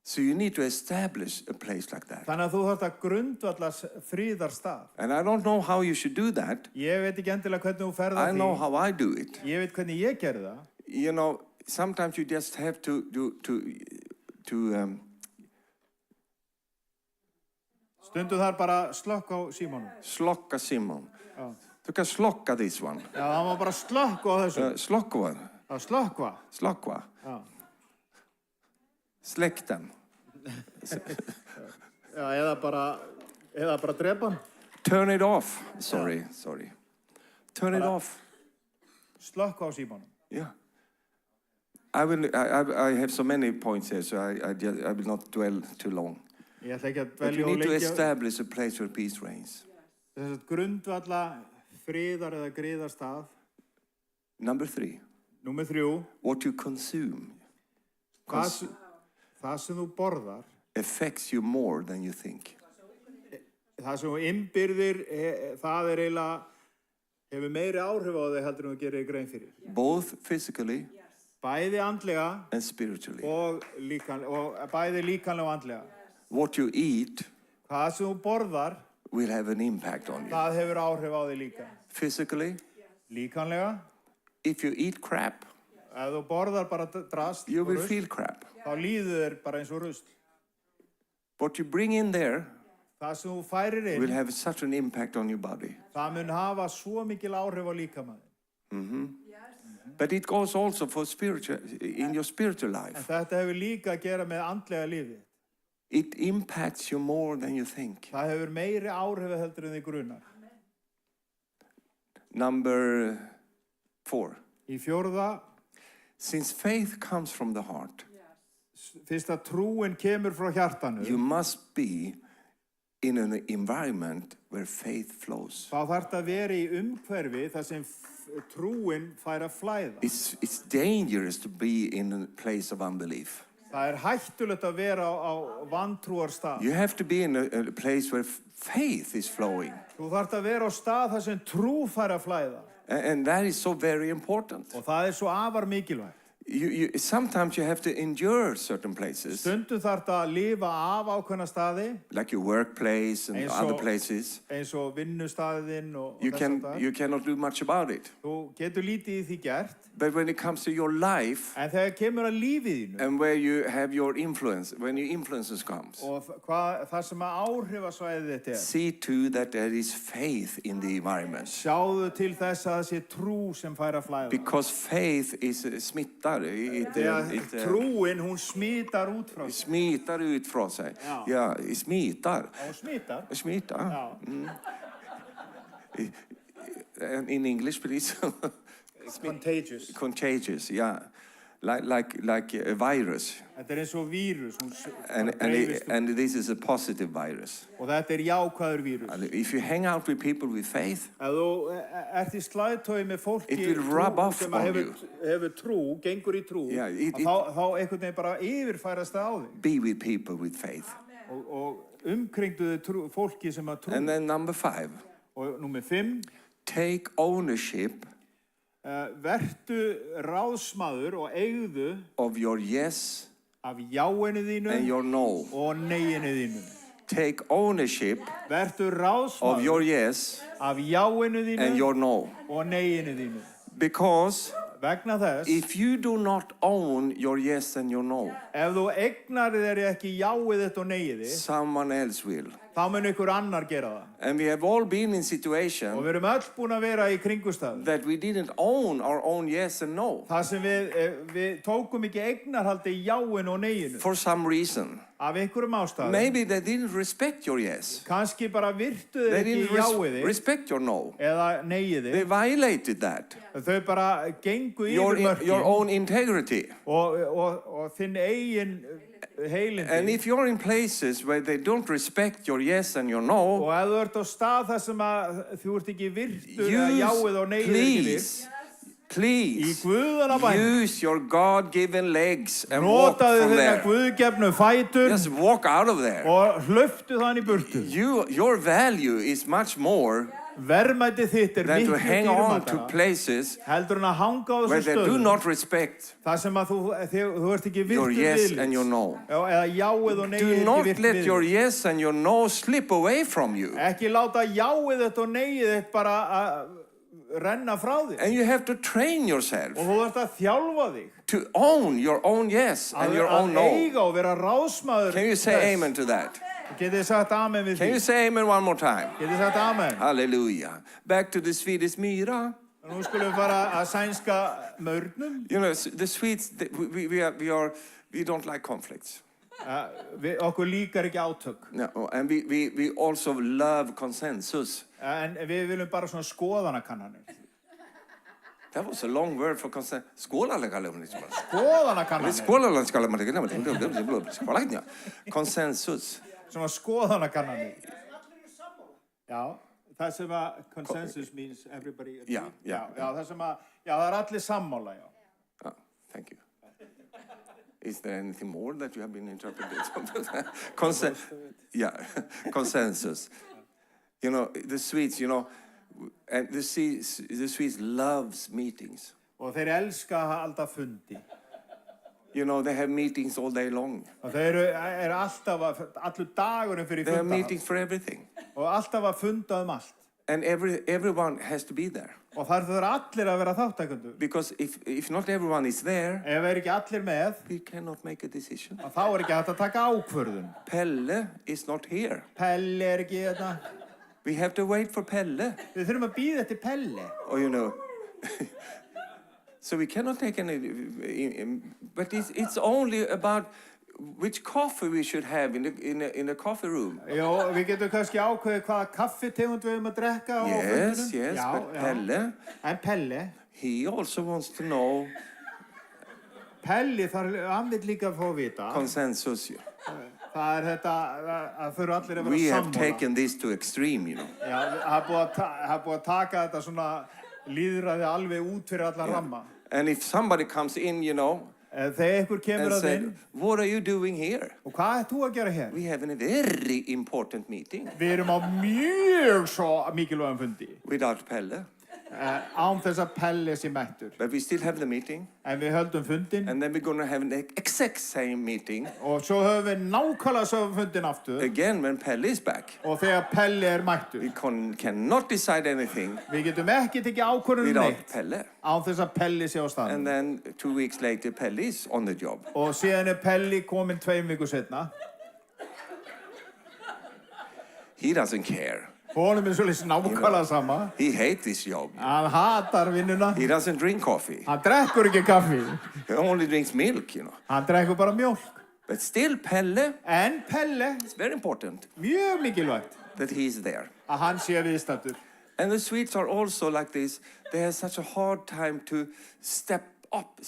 So you need to establish a place like that. Þannig að þú þarft að grundvalla friðar stað. And I don't know how you should do that. Ég veit ekki endilega hvernig þú ferð I að know því. how I do it. Ég veit hvernig ég gerði það. You know, sometimes you just have to Stundum þar bara slökk á símanum. slocka Simon. Já. Du kan slocka this one. Já, það var bara slökk á þessu. Slocka. Það slökkva. Slocka. Já. Släck den. Já, eða bara drepa hann. Turn it off. Sorry. Turn it off. Slökk á símanum. Yeah. I have so many points here, so I will not dwell too long. Ég ætla ekki að But dvelja you og need to leikja. establish a place where peace reigns. Þess að grundvalla friðar eða griðar stað. Number 3, Númer 3. what you consume Það sem þú borðar, affects you more than you think. það sem þú innbyrðir, það eiginlega hefur meiri áhrif á þig heldur en þú gerir grein fyrir. Both physically Bæði andlega and spiritually. og bæði líkanlega og andlega. What you eat Það sem þú borðar, will have an impact on you. það hefur áhrif á þig líka. Physically, Líkanlega, if you eat crap, ef þú borðar bara drast you og will rusl, feel crap. þá líður þér bara eins og rusl. What you bring in there Það sem þú færir will inn, have such an impact on your body. það mun hafa svo mikil áhrif á líkamann. But it goes also for in your spiritual En life. þetta hefur líka að gera með andlega lífi. It impacts you more than you think. Það hefur meiri áhrif heldur en þig grunar. Number 4. Í 4. Since faith comes from the heart, Fyrst að trúin kemur frá hjartanu, you must be in an environment where faith flows. þá þarf að vera í umhverfi þar sem trúin fær að flæða. It's dangerous to be in a place of unbelief. Það hættulegt að vera á vantrúarstað. You have to be in a place where faith is flowing. Þú þarf að vera á stað þar sem trú fær að flæða. And that is so very important. Og það svo afar mikilvægt. sometimes you have to endure certain places, Stundum þarf það að lifa af ákveðna staði, like your workplace and Eins other og- places. eins og vinnustaðinn og You þess að you cannot do much about it. Þú getur lítið í því gert, But when it comes to your life en þegar kemur að lífið þínu and where you have your influence, when your influences comes, og það sem að áhrifasvæðið þetta see to that there is faith in the environment. sjáðu til þess að það sé trú sem fær að flæða. Because faith is smittar. Þegar trúin, hún smitar út frá sig. Smittar ut från sig. Ja, smittar. Hún smitar. Smittar. Já, In English, please. contagious. Contagious, yeah. Like a virus. Þetta eins og vírus, hún And this is a positive virus. og þetta jákvæður vírus. And if you hang out with people with faith, Ef þú ert í slæðtói með fólki It will rub off sem on hefur trú, gengur í trú, Yeah, þá einhvern veginn bara yfirfærast það á þig. be with people with faith. Og umkringdu þið fólki sem að trú. And then number 5, Og númer 5, take ownership vertu ráðsmaður og eigðu of your yes af jáinu þínu and your no. og neyinu þínu. Take ownership Vertu of ráðsmaður your yes af jáinu and þínu your no. og neyinu þínu. Because Vegna þess, if you do not own your yes and your no, ef þú eignar þér ekki jáið þitt og neyið þið, someone else will. þá mun ykkur annar gera það. And we have all been in Og situation við erum öll búin að vera í kringustæðu. that we didn't own our own yes and no Það sem við tókum ekki eignarhaldi í jáinu og neyinu. for some reason. Af einhverjum ástæðum. Maybe they didn't respect your yes. Kannski bara virtu They þið ekki didn't jáið þið respect your no. eða neyið They þið. violated that. Þau bara gengu Your yfir your mörkin own integrity. og þinn eigin And heilindi. if you're in places where they don't respect your yes and your no, Og ef þú ert á stað þar sem að þú ert ekki virtur eða jáið og neyið ekki virt, í please Guðana bænum, use your God-given legs and walk notaðu from þinna there. guðgefnu fætur Just walk out of there. og hlöftu þann í burtu. Your value is much more Verðmæti þitt than to miklu hang on to dýrmætara places heldur en að hanga á where þessu they do stöðum not respect þar sem að þú ert ekki your virtur yes and your viðlits no. eða jáið og Do neyið not ekki let virt your viðlits. yes and your no slip away from you. Ekki láta jáið þetta og neyið þetta bara að renna frá þig. And you have to train yourself Og þú ert að þjálfa þig to own your own yes and your own að no. eiga og vera ráðsmaður Can you say amen to that? Getið þið sagt amen við Can you því? say amen one more time? Getið þið sagt amen? Hallelujah. Back to the Swedish myra. Nú skulum við fara að sænska mörnum. You know, the Swedes, we don't like conflicts. Okkur líkar ekki átök. No, and we also love consensus. En við viljum bara svona skoðanakannanir. That was a long word for consensus. Skålalanskalamani. Skoðanakannanir. Consensus. Svona skoðanakannanir. Já, það sem að consensus means everybody agree. Já. Já, það sem að, já, það allir sammála, já. Oh, thank you. Is there anything more that you have been interpreted? Consensus. You know, the Swedes, you know, and the Swedes loves meetings. Og þeir elska að halda fundi. You know, they have meetings all day long. Og þeir eru alltaf, allur dagurinn fyrir They have fundahald. meetings for everything. Og alltaf að funda allt. And everyone has to be there. Og þar þurfa allir að vera þátttakendur. Because if not everyone is there, Ef ekki allir með, we cannot make a decision. þá ekki hægt að taka ákvörðun. Pelle is not here. Pelli ekki þetta. We have to wait for Pelle. Við þurfum að bíða eftir Pelli. Or, you know, so we cannot take any, but it's only about which coffee we should have in the coffee room. Jó, við getum kannski ákveðið hvaða kaffitegund við höfum að drekka á fundunum. Yes, but Pelle, En Pelli, he also wants to know Pelli hann vill líka fá að vita. consensus. Það þetta, að þurfa allir að vera We have sammála. taken this to extreme, you know. Já, það er búið að taka þetta svona lýðræði alveg út fyrir alla ramma. And if somebody comes in, you know, Þegar einhver kemur and að said, inn, what are you doing here? og hvað ert þú að gera hér? We have a very important meeting Við erum á mjög svo mikilvægum fundi. without Pelle. án þess að Pelli sé mættur. But we still have the meeting. En við höldum fundin And then we're going to have an exact same meeting og svo höfum við nákvæmlega sögum fundin aftur again when Pelle is back. og þegar Pelli mættur. We cannot decide anything Við getum ekki tekið ákvörðun without neitt Pelle. án þess að Pelli sé á And staðnum. then 2 weeks later, Pelle is on the job. Og síðan Pelli kominn 2 vikur setna. He doesn't care. Honum svolítið nákvæmlega sama. He hates his job. Hann hatar vinnuna. He doesn't drink coffee. Hann drekkur ekki kaffi. He only drinks milk, Hann drekkur bara mjólk. But still, Pelle, En Pelli, it's very important mjög mikilvægt that he's there. að hann sé viðstaddur. And the Swedes are also like this. They have such a hard time to step up.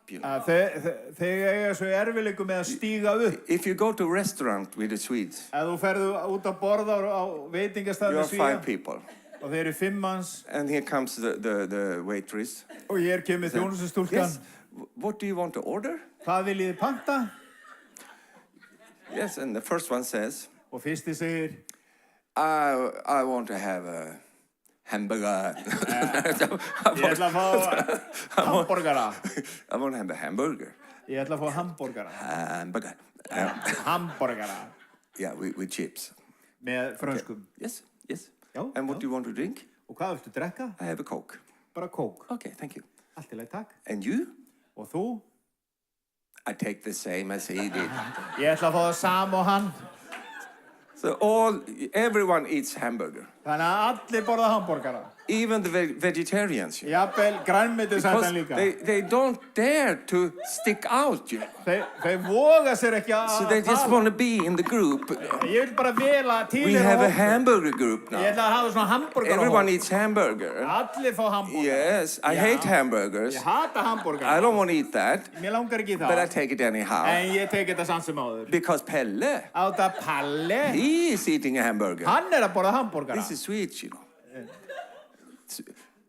Þeir eiga svo erfileikum með að stíga upp. If you go to a restaurant with the Swedes, Ef þú ferðu út að borða á you veitingastæði are 5 Svíja people. og þeir eru 5 manns And here comes the waitress. og hér kemur þjónustustúlkan. Yes, what do you want to order? Hvað viljið þið panta? Yes, and the first one says, Og fyrsti segir, I want to have a hamburger. ég ætla að fá hamborgara. I want to have a hamburger. Ég ætla að fá hamborgara. Hamburger. Hamborgara. Yeah, with chips. Með frönskum. Yes, yes. Já, And what já. do you want to drink? Og hvað viltu drekka? I have a Coke. Bara kók. Okay, thank you. Allt í lagi, takk. And you? Og þú? I take the same as he did. Ég ætla að fá það sam og hann. So everyone eats hamburger. Þannig að allir borða hamborgara. Even the vegetarians. Jafnvel grænmetisætan Because líka. they don't dare to stick out, Þeir voga sér ekki So að they just tala. want to be in the group. Ég vil bara vel að til We have a hamburger group Ég now. ætla að hafa svona hamborgara. Everyone eats hamburger. Allir fá hamborgara. Yes, I hate hamburgers. Ég hata hamborgara. I don't want to eat that, Mér langar ekki í but I það. take it anyhow. En ég tek þetta samt sem áður. Because Pelle, Á þetta Palli, he is eating a hamburger. hann að borða hamborgara. This is sweet.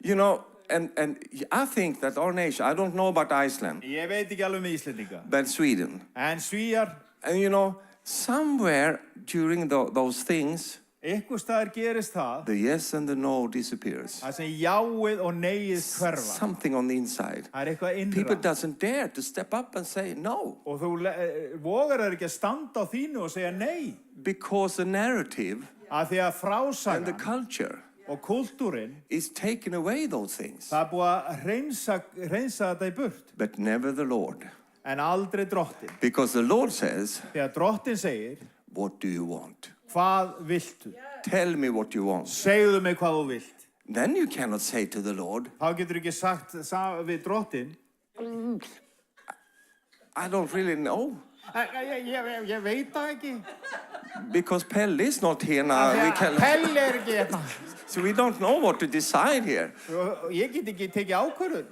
You know, and I think that our nation, I don't know about Iceland, Ég veit ekki alveg með Íslendinga. but Sweden. En Svíjar, And somewhere during those things, einhver staðar gerist það, the yes and the no disappears. það sem jáið og neyið hverfa. Something on the inside. Það eitthvað People innra. doesn't dare to step up and say no. Og þú vogar þær ekki að standa á þínu og segja nei. Because the narrative Af því að and the frásagan culture og kultúrin, is taking away those things. það er búið að hreinsa þetta í burt. But never the Lord. En aldrei drottin. Because the Lord says, Þegar drottin segir, what do you want? hvað viltu? Tell me what you want. Segðu mig hvað þú vilt. Then you cannot say to the Lord, Þá getur ekki sagt við drottin, I don't really know. ég veit það ekki. Because Pelle is not here now. Af því að Pelli ekki hérna. So we don't know what to decide here. Og ég get ekki tekið ákvörðun.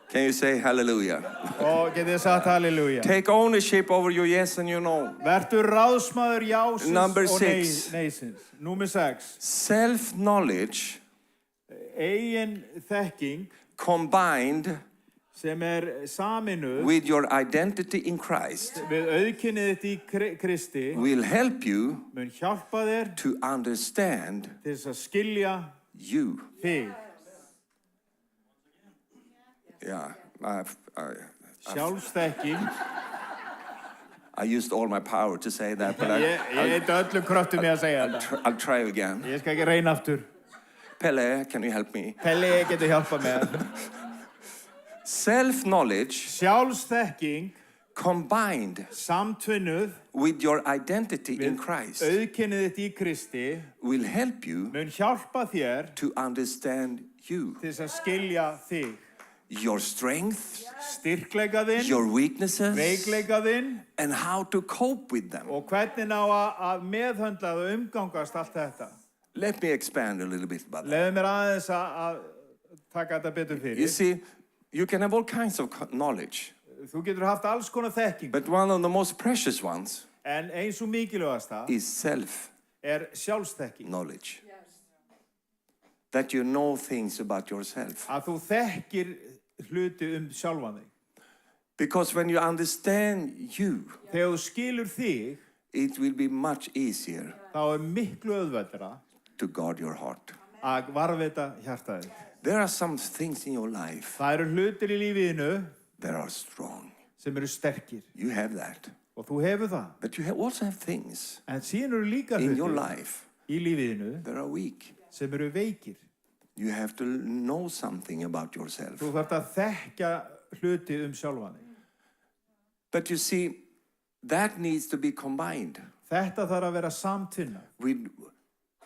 Can you say hallelujah? Og getið sagt halleluja. Take ownership over your yes and your no. Vertu ráðsmaður jásins Number og 6. neysins. Númer 6. Self-knowledge Eigin þekking combined sem saminuð with your identity in Christ við auðkynnið þitt í Kristi will help you mun hjálpa þér to understand til þess að skilja you. þig. Yeah, Sjálfsþekking. I used all my power to say that, but Ég eitthvað öllum kröftum ég að segja þetta. I'll try again. Ég skal ekki reyna aftur. Pelle, can you help me? Pelli getur hjálpað með. Self-knowledge Sjálfsþekking combined samtvinnuð with your identity in við Christ auðkynnið þitt í Kristi will help you mun hjálpa þér to understand you, til þess að skilja þig. your strengths, Styrkleika þinn, your weaknesses, veikleika þinn and how to cope with them. og hvernig á að meðhöndla og umgangast allt þetta. Let me expand a little bit about that. Leðu mér aðeins að taka þetta betur You fyrir. see, you can have all kinds of knowledge, Þú getur haft alls konar þekking, but one of the most precious ones en eins og mikilvægasta is self-knowledge. sjálfsþekking. That you know things about yourself. Að þú þekkir hluti sjálfan þig. Because when you understand you, Þegar þú skilur þig, it will be much easier þá miklu auðveldara to guard your heart. að varðveita hjartaðið. There are some things in your life Það eru hlutir í lífiðinu that are strong. sem eru sterkir. You have that. Og þú hefur það. But you also have things En síðan eru líka in your hlutir life í lífiðinu that are weak. sem eru veikir. You have to know something about yourself. Þú þarft að þekkja hluti sjálfan þig. But you see, that needs to be combined Þetta þarf að vera samtvinna. with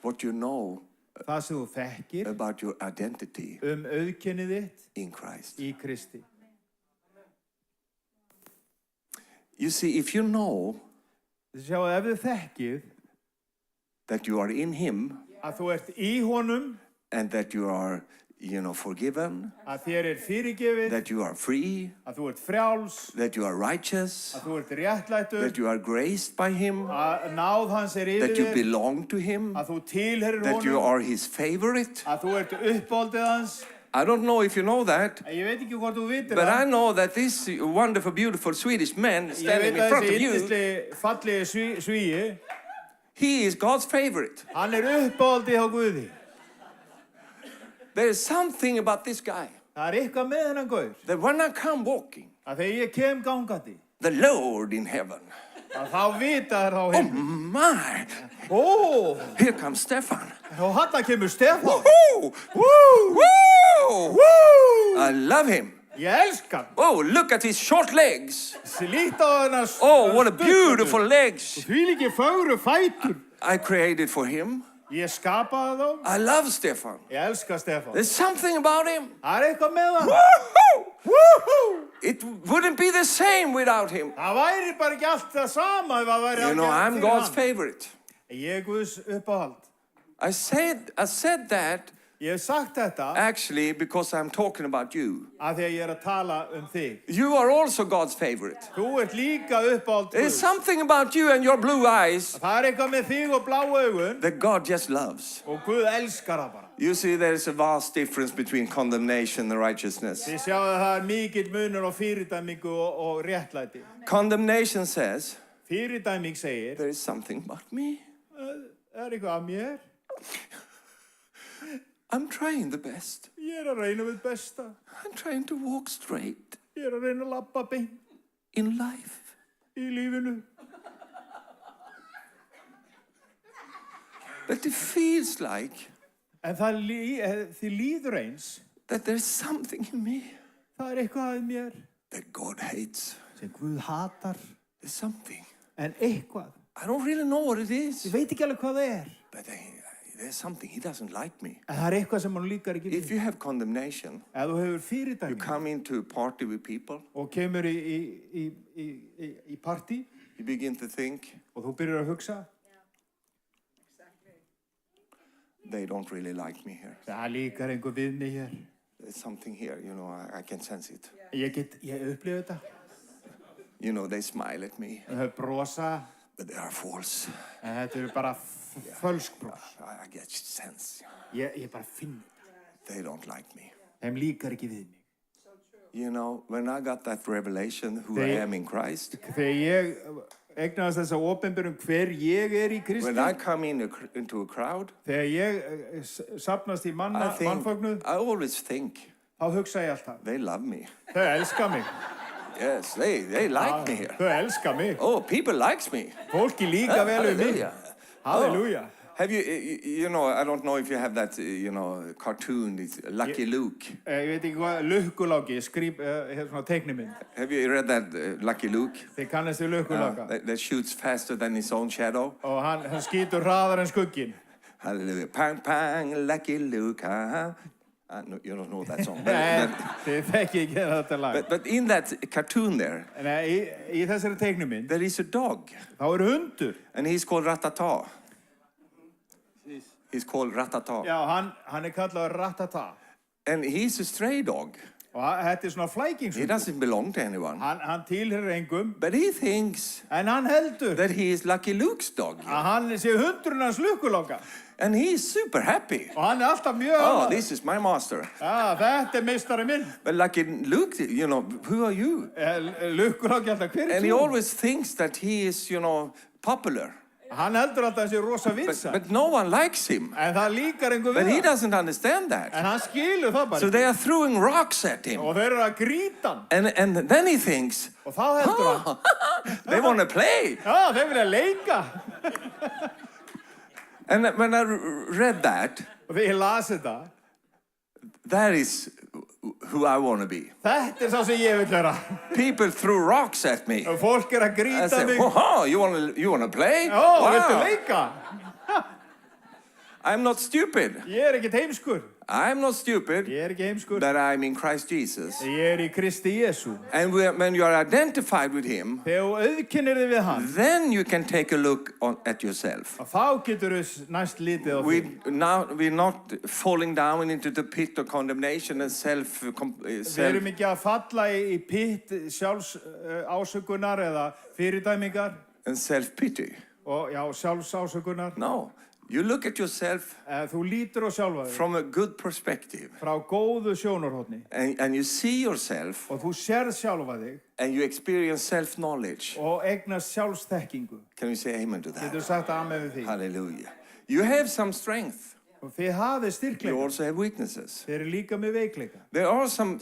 what you know Það sem þú þekkir about your identity auðkennið þitt in Christ. í Kristi. You see, if you know Þið sjáu ef þið þekkið that you are in Him að þú ert í honum, and that you are, forgiven, að þér fyrirgefið, that you are free, að þú ert frjáls, that you are righteous, að þú ert réttlættur, that you are graced by Him, að náð hans yfir that you þér, belong to Him, að þú tilherir that you honum, are His favorite. að þú ert uppáldið hans. I don't know if you know that, Ég veit ekki hvort þú vitir but I það. know that this wonderful, beautiful Swedish man Ég standing veit in að front of þessi you, yndislega fallegi svíi, he is God's favorite. hann uppáldið hjá Guði. There is something about this guy Það eitthvað með hennan gaur, that when I come walking, að þegar ég kem gangandi, the Lord in heaven, að þá vita þær á oh heim. my, here comes Stefan. Og hann kemur Stefán. Woohoo! Woo! Woo! Woo! I love him. Ég elska hann. Oh, look at his short legs. Lít á hennar Oh, what a beautiful legs. Því líki fögru fætur. I created for him. Ég skapaði þá. I love Stefan. Ég elska Stefán. There's something about him. Það eitthvað með hann. Woohoo! Woohoo! It wouldn't be the same without him. Það væri bara ekki allt það sama ef það væri You know, I'm fyrir God's hann. favorite. Ég Guðs uppáhald. I said that Ég hef sagt þetta actually because I'm talking about you. að því að ég að tala þig. You are also God's favorite. Þú ert líka uppáhald There's Guðs. something about you and your blue eyes Það eitthvað með þig og bláu augun that God just loves. og Guð elskar það bara. You see, there's a vast difference between condemnation and righteousness. Þið sjáu að það mikill munur á fyrirdæmingu og réttlæti. Condemnation says, Fyrirdæming segir, there is something about me. það eitthvað af mér. I'm trying the best. Ég að reyna við besta. I'm trying to walk straight Ég að reyna að labba beint in life. í lífinu. But it feels like En þið líður eins, that there's something in me það eitthvað af mér that God hates. sem Guð hatar. There's something. En eitthvað, I don't really know what it is. ég veit ekki alveg hvað það But there's something. He doesn't like me. En það eitthvað sem hann líkar ekki If við. you have condemnation, Ef þú hefur you fyrirdæming come into a party with people, og kemur í partí you begin to think, og þú byrjar að hugsa, they don't really like me here. það líkar einhver við mig hér. There's something here, I can sense it. Ég upplifa þetta. They smile at me, Þau brosa, but they are false. en þetta eru bara fölsk bros. I get sense. Ég bara finn þetta. They don't like me. Þeim líkar ekki við mig. When I got that revelation who I They- am in Christ, Þegar ég eignast þessa opinberun hver ég í Kristi, when I come into a crowd, þegar ég safnast í mannfögnuð, I always think þá hugsa ég alltaf, they love me. þau elska mig. Yes, they like me here. Þau elska mig. Oh, people likes me. Fólki líka vel við mig. Hallelujah. Halleluja. Have you I don't know if you have that, cartoon, it's Lucky Luke. Ég veit ekki hvað, Lukkuláki, svona teiknimynd. Have you read that, Lucky Luke? Þið kannast við Lukkuláka. That shoots faster than his own shadow. Og hann skýtur hraðar en skugginn. Hallelujah. Pang, pang, Lucky Luke. No, you don't know that song. Þið þekki ekki þetta lag. But in that cartoon there, En í þessari teiknimynd, there is a dog. þá hundur. And he's called Ratata. He's called Ratata. Já, hann kallaður Ratata. And he's a stray dog. Og þetta svona He flækingshundur. doesn't belong to anyone. Hann tilherir engum, But he thinks en hann heldur that he is Lucky Luke's dog. að hann sé hundurinn hans Lukkuláka. And he's super happy. Og hann alltaf mjög Oh, ánægður. this is my master. Þetta meistari minn. But Lucky Luke, who are you? Lukkuláki alltaf, hver And he þú? always thinks that he is, popular. Hann heldur alltaf þessi rosa But, vinsæll. but no one likes him. En það líkar einhver But við he hann. doesn't understand that. En hann skilur það bara So ekki. they are throwing rocks at him. Og þeir eru að grýta hann. And then he thinks, Og þá heldur hann, they want to play. já, þeir vilja leika. And when I read that, Og þegar ég las þetta, that is who I want to be. þetta sá sem ég vil vera. People threw rocks at me. Og fólk að I grýta said, mig. oh, you want to play? Ó, viltu leika? I'm not stupid. Ég ekkert heimskur. I'm not stupid Ég ekki heimskur. that I'm in Christ Jesus. Ég í Kristi Jésu. And when you are identified with him, Þegar þú auðkennir þig við hann, then you can take a look at yourself. og þá getur þú næst litið á þig. We're not falling down into the pit of condemnation and self. Við erum ekki að falla í pitt sjálfs ásökunar eða fyrirdæmingar And self-pity. og já, sjálfs ásökunar. No, you look at yourself Þú lítur á sjálfa þig from a good perspective. frá góðu sjónarhóttni And you see yourself og þú sérð sjálfa þig and you experience self-knowledge. og eignast sjálfsþekkingu. Can you say amen to that? Getur sagt amen við því. Hallelujah. You have some strength. Og þið hafið You styrkleika. also have weaknesses. Þið eru líka með veikleika. There are some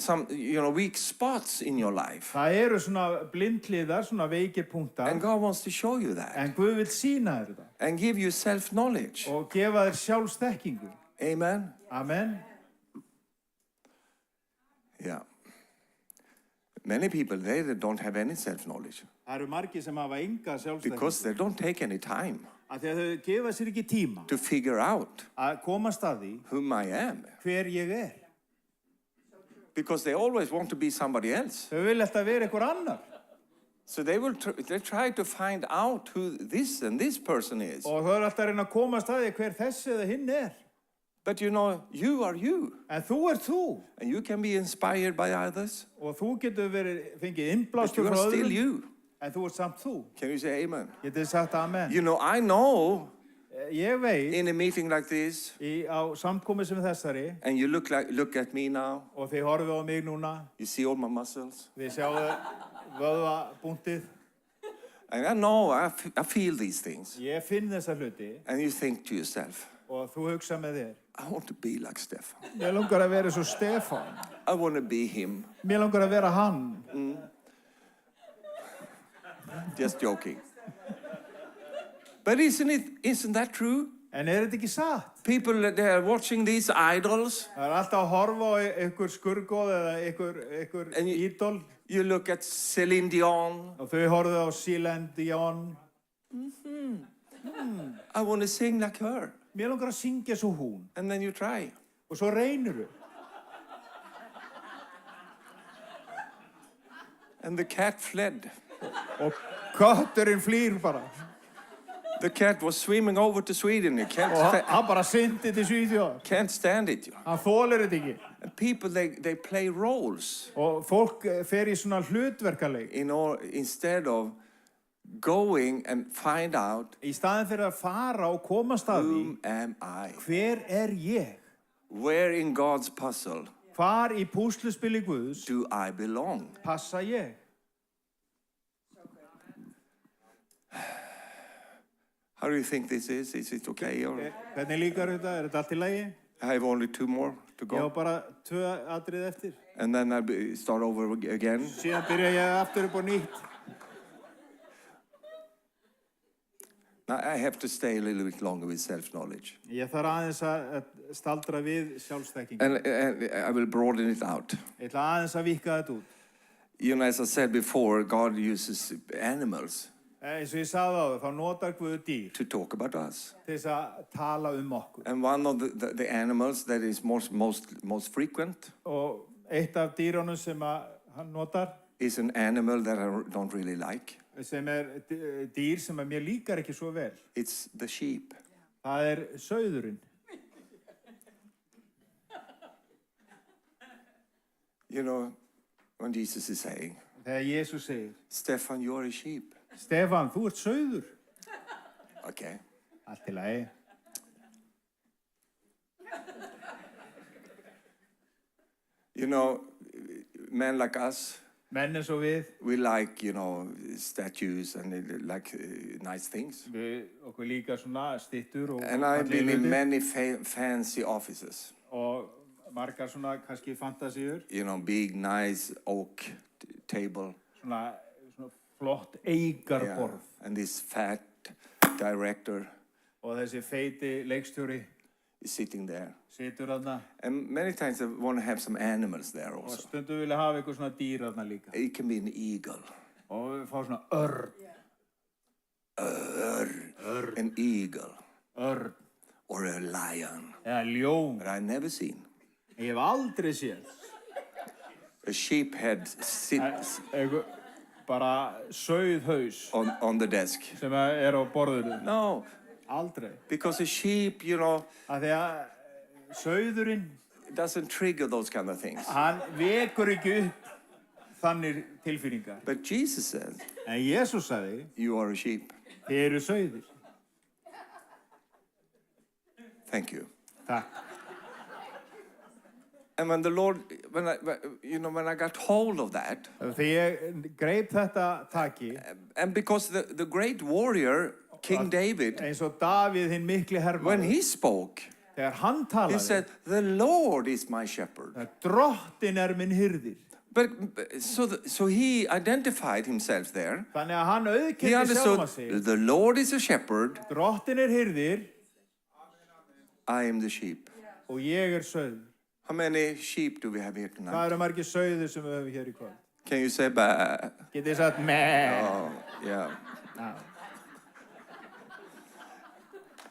weak spots in your life. Það eru svona blindliðar, svona veikir punktar. And God wants to show you that. En Guð vil sína þér þetta And give you self-knowledge. og gefa þér sjálfsþekkingu. Amen. Amen. Yeah. Many people, they don't have any self-knowledge Það eru margir sem hafa enga sjálfsþekkingu. because they don't take any time Af því að þau gefa sér ekki tíma to figure out að komast að því whom I am. hver ég er. Because they always want to be somebody else. Þau vilja alltaf vera einhver annar. So they try to find out who this and this person is. Og þau eru alltaf að reyna að komast að því hver þessi eða hinn er. But you know, you are you. En þú ert þú. And you can be inspired by others. Og þú getur fengið But innblástur you frá are still öðrum. you. En þú ert samt þú. Can you say amen? Getið sagt amen. You know, I know Ég veit in a meeting like this, á samkomi sem þessari and you look at me now, og þið horfið á mig núna. you see all my muscles. Þið sjáu vöðvabúntið. And I know, I feel these things. Ég finn þessa hluti And you think to yourself, og þú hugsa með þér. I want to be like Stefan. Mér langar að vera svo Stefán. I want to be him. Mér langar að vera hann. Just joking. But isn't that true? En þetta ekki satt? People, they are watching these idols. Það er alltaf að horfa á einhver skurgóð eða einhver En ídol You look at Celine Dion. og þau horfðu á Celine Dion. I want to sing like her. Mér langar að syngja svo hún And then you try. og svo reynir þau. And the cat fled. Og kötturinn flýr bara. The cat was swimming over to Sweden. He Og hann bara syndi til Svíþjóðar. can't stand it. Hann þolir þetta ekki. And people, they play roles Og fólk fer í svona hlutverkaleik. instead of going and find out Í staðin fyrir að fara og komast að því, whom am I? hver er ég? Where in God's puzzle Hvar í púsluspili Guðs do I belong? passa ég? How do you think this is? Is it okay? Or Hvernig líkar þetta? Er þetta allt í lagi? I have only 2 more to Ég á go. bara 2 atrið eftir. And then I'll start over again. Síðan byrja ég aftur upp á nýtt. Now, I have to stay a little bit longer with self-knowledge. Ég þarf aðeins að staldra við sjálfsþekkingu. And I will broaden it out. Ég ætla aðeins að víkka þetta út. You know, as I said before, God uses animals Eins og ég sagði á það, þá notar Guð dýr to talk about us. til þess að tala okkur. And one of the animals that is most frequent Og eitt af dýrunum sem hann notar, is an animal that I don't really like. sem dýr sem mér líkar ekki svo vel. It's the sheep. Það sauðurinn. You know, when Jesus is saying, Þegar Jesús segir, Stefan, you're a sheep. Stefán, þú ert sauður. Okay. Allt í lagi. You know, men like us, Menn eins og við, we like, you know, statues and like nice things. okkur líka svona styttur og And I've been in hlutir many fancy offices. og margar svona kannski fantasíur, You know, big, nice oak table. svona flott eigarborð And this fat director og þessi feiti leikstjóri is sitting there. situr þarna And many times I want to have some animals there og also. stundum vilja hafa eitthvað svona dýr þarna líka It can be an eagle. og við fá svona örn, An eagle. örn Or a lion. eða ljón. But I've never seen. Ég hef aldrei séð A sheep head eitthvað bara sauðhaus on the desk. sem er á borðinu. No, Aldrei. because a sheep, you know, Af því að sauðurinn, doesn't trigger those kind of things. hann vekur ekki upp þannig tilfinningar. But Jesus said, En Jesús sagði, you are a sheep. þið eru sauðir. Thank you. Takk. And when the Lord, when I got hold of that, Þegar ég greip þetta taki, and because the great warrior, King David, eins og Davíð hinn mikli when hermaður, he spoke, þegar hann he talaði, said, the Lord is my shepherd. að drottin er minn hyrðir. But so he identified himself there. Þannig að hann He auðkenndi understood, sjálfa sig. the Lord is a shepherd, Drottin er hyrðir I am the sheep. og ég er sauður. How many sheep do we have here tonight? Hvað eru margir sauðir sem við höfum hér í kvöld? Can you say bah? Getið þið sagt með? Oh, yeah. Já.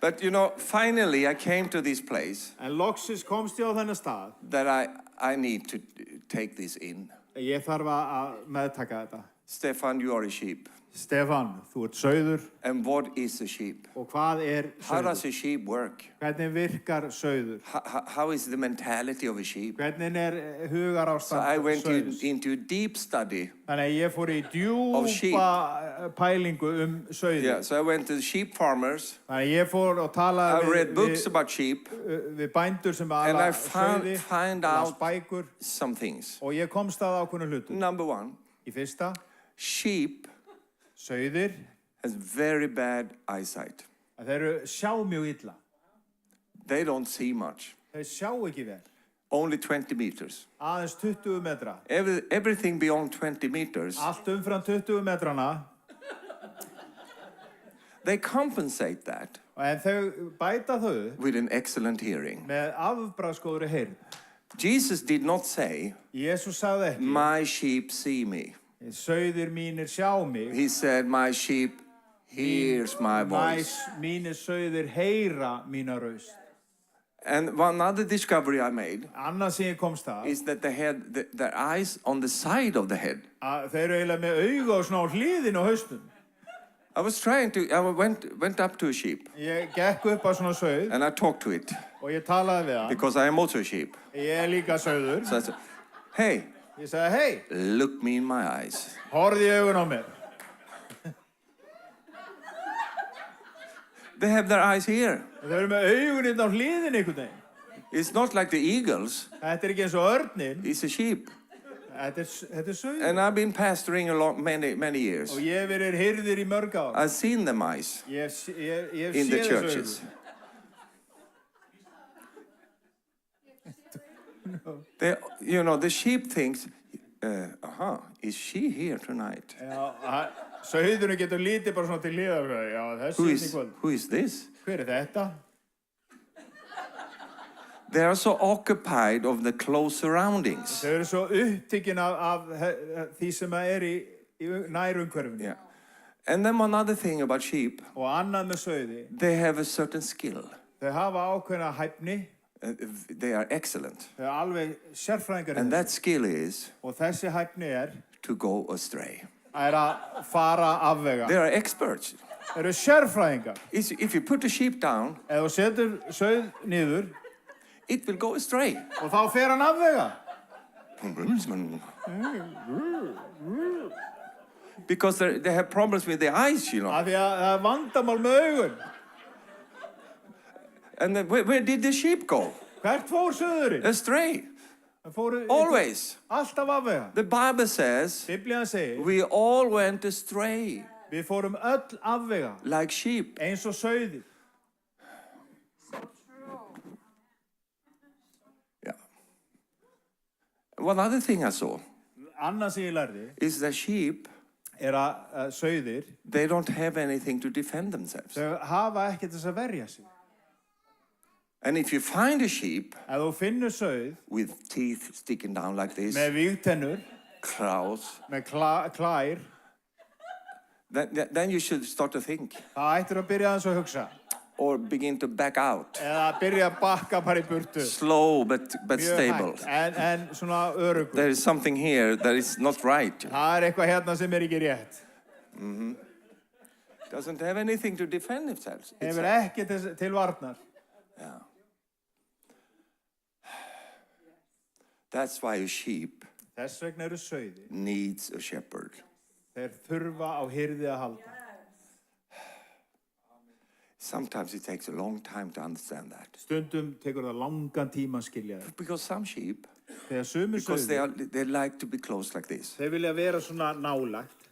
But you know, finally I came to this place En loksins komst ég á þennan stað. that I need to take this in. Ég þarf að meðtaka þetta. Stefan, you are a sheep. Stefán, þú ert sauður And what is a sheep? og hvað er How does sauður? a sheep work? Hvernig virkar sauður? How is the mentality of a sheep? Hvernig er So I hugarástand went sauðurs? into deep study. Þannig að ég fór í Of sheep. djúpa pælingu sauði. Yeah, so I went to sheep farmers. Þannig að ég fór og I talaði read books about sheep við bændur sem and ala I sauði, find las out bækur some things. og ég komst að ákveðnu hlutum. Number one, Í fyrsta, sheep sauðir, has very bad eyesight. að þeir eru sjá mjög illa. They don't see much. Þeir sjá ekki vel. Only 20 meters. Aðeins 20 metra. Everything beyond 20 meters, Allt umfram 20 metrana. they compensate that En þau bæta þau with an excellent hearing. með afbragðsgóðri heyrn. Jesus did not say, Jesús sagði ekki, my sheep see me. sauðir mínir sjá mig. He said, my sheep hears my voice. Mínir sauðir heyra mína raust. And one other discovery I made Annað sem ég komst að, is that they had their eyes on the side of the head. að þeir eru eiginlega með auga og svona á hliðin á haustum. I went up to a sheep Ég gekk upp á svona sauð and I talked to it og ég talaði við hann. because I am also a sheep. Ég er líka sauður. So I said, hey, Ég sagði, hei, look me in my eyes. horfðu í augun á mér. They have their eyes here. Þeir eru með augun hérna á hliðin einhvern veginn. It's not like the eagles, Þetta er ekki eins og örninn. it's a sheep. Þetta er sauður. And I've been pastoring many years. Og ég hef verið hirðir í mörg ár. I've seen them eyes Ég hef in the séð þessu churches. They, you know, the sheep thinks, is she here tonight? Já, sauðurinn getur lítið bara svona til hliðar. Já, þessi er í kvöld. Who is this? Hver er þetta? They are so occupied of the close surroundings. Þau eru svo upptikinn af því sem er í nærumhverfinu. Yeah. And then one other thing about sheep, Og annað með sauði, they have a certain skill. þau hafa ákveðna hæfni, They are excellent. þau eru alveg sérfræðingar í And þessu. that skill is Og þessi hæfni er to go astray. að fara afvega. They are experts. Þau eru sérfræðingar. If you put a sheep down, Ef þú setur sauð niður it will go astray. og þá fer hann afvega. Because they have problems with their eyes, you know. Af því að það er vandamál með augun. And then where did the sheep go? Hvert fór sauðurinn? Astray. Það fóru Always. alltaf afvega. The Bible says Biblían segir, we all went astray við fórum öll afvega, like sheep. eins og sauðir. Yeah. One other thing I saw Annað sem ég lærði is that sheep, að sauðir, they don't have anything to defend themselves. þau hafa ekkert þess að verja sig. And if you find a sheep Ef þú finnur sauð with teeth sticking down like this, með vígtennur, claws, með klær, then you should start to think þá ættir að byrja aðeins að hugsa. or begin to back out. Eða byrja að bakka bara í burtu. Slow but Mjög stable. hægt, en svona örugur. There is something here that is not right. Það eitthvað hérna sem ekki rétt. Doesn't have anything to defend itself. Hefur ekki til varnar. Yeah. That's why a sheep Þess vegna eru sauðir. needs a shepherd. Þeir þurfa á hirði að halda. Sometimes it takes a long time to understand that. Stundum tekur það langan tíma að skilja það. Because some sheep, Þegar sumir because sauðir, they like to be close like this. þeir vilja vera svona nálagt.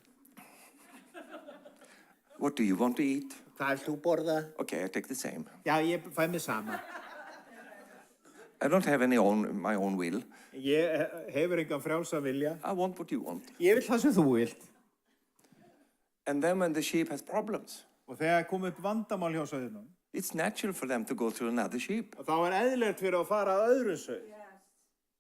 What do you want to eat? Hvað vilt þú borða? Okay, I take the same. Já, ég fæ mig sama. I don't have my own will. Ég hefur engan frjálsa vilja. I want what you want. Ég vil það sem þú vilt. And then when the sheep has problems, Og þegar kom upp vandamál hjá sauðinum, it's natural for them to go to another sheep. og þá eðlilegt fyrir að fara að öðrum sauð.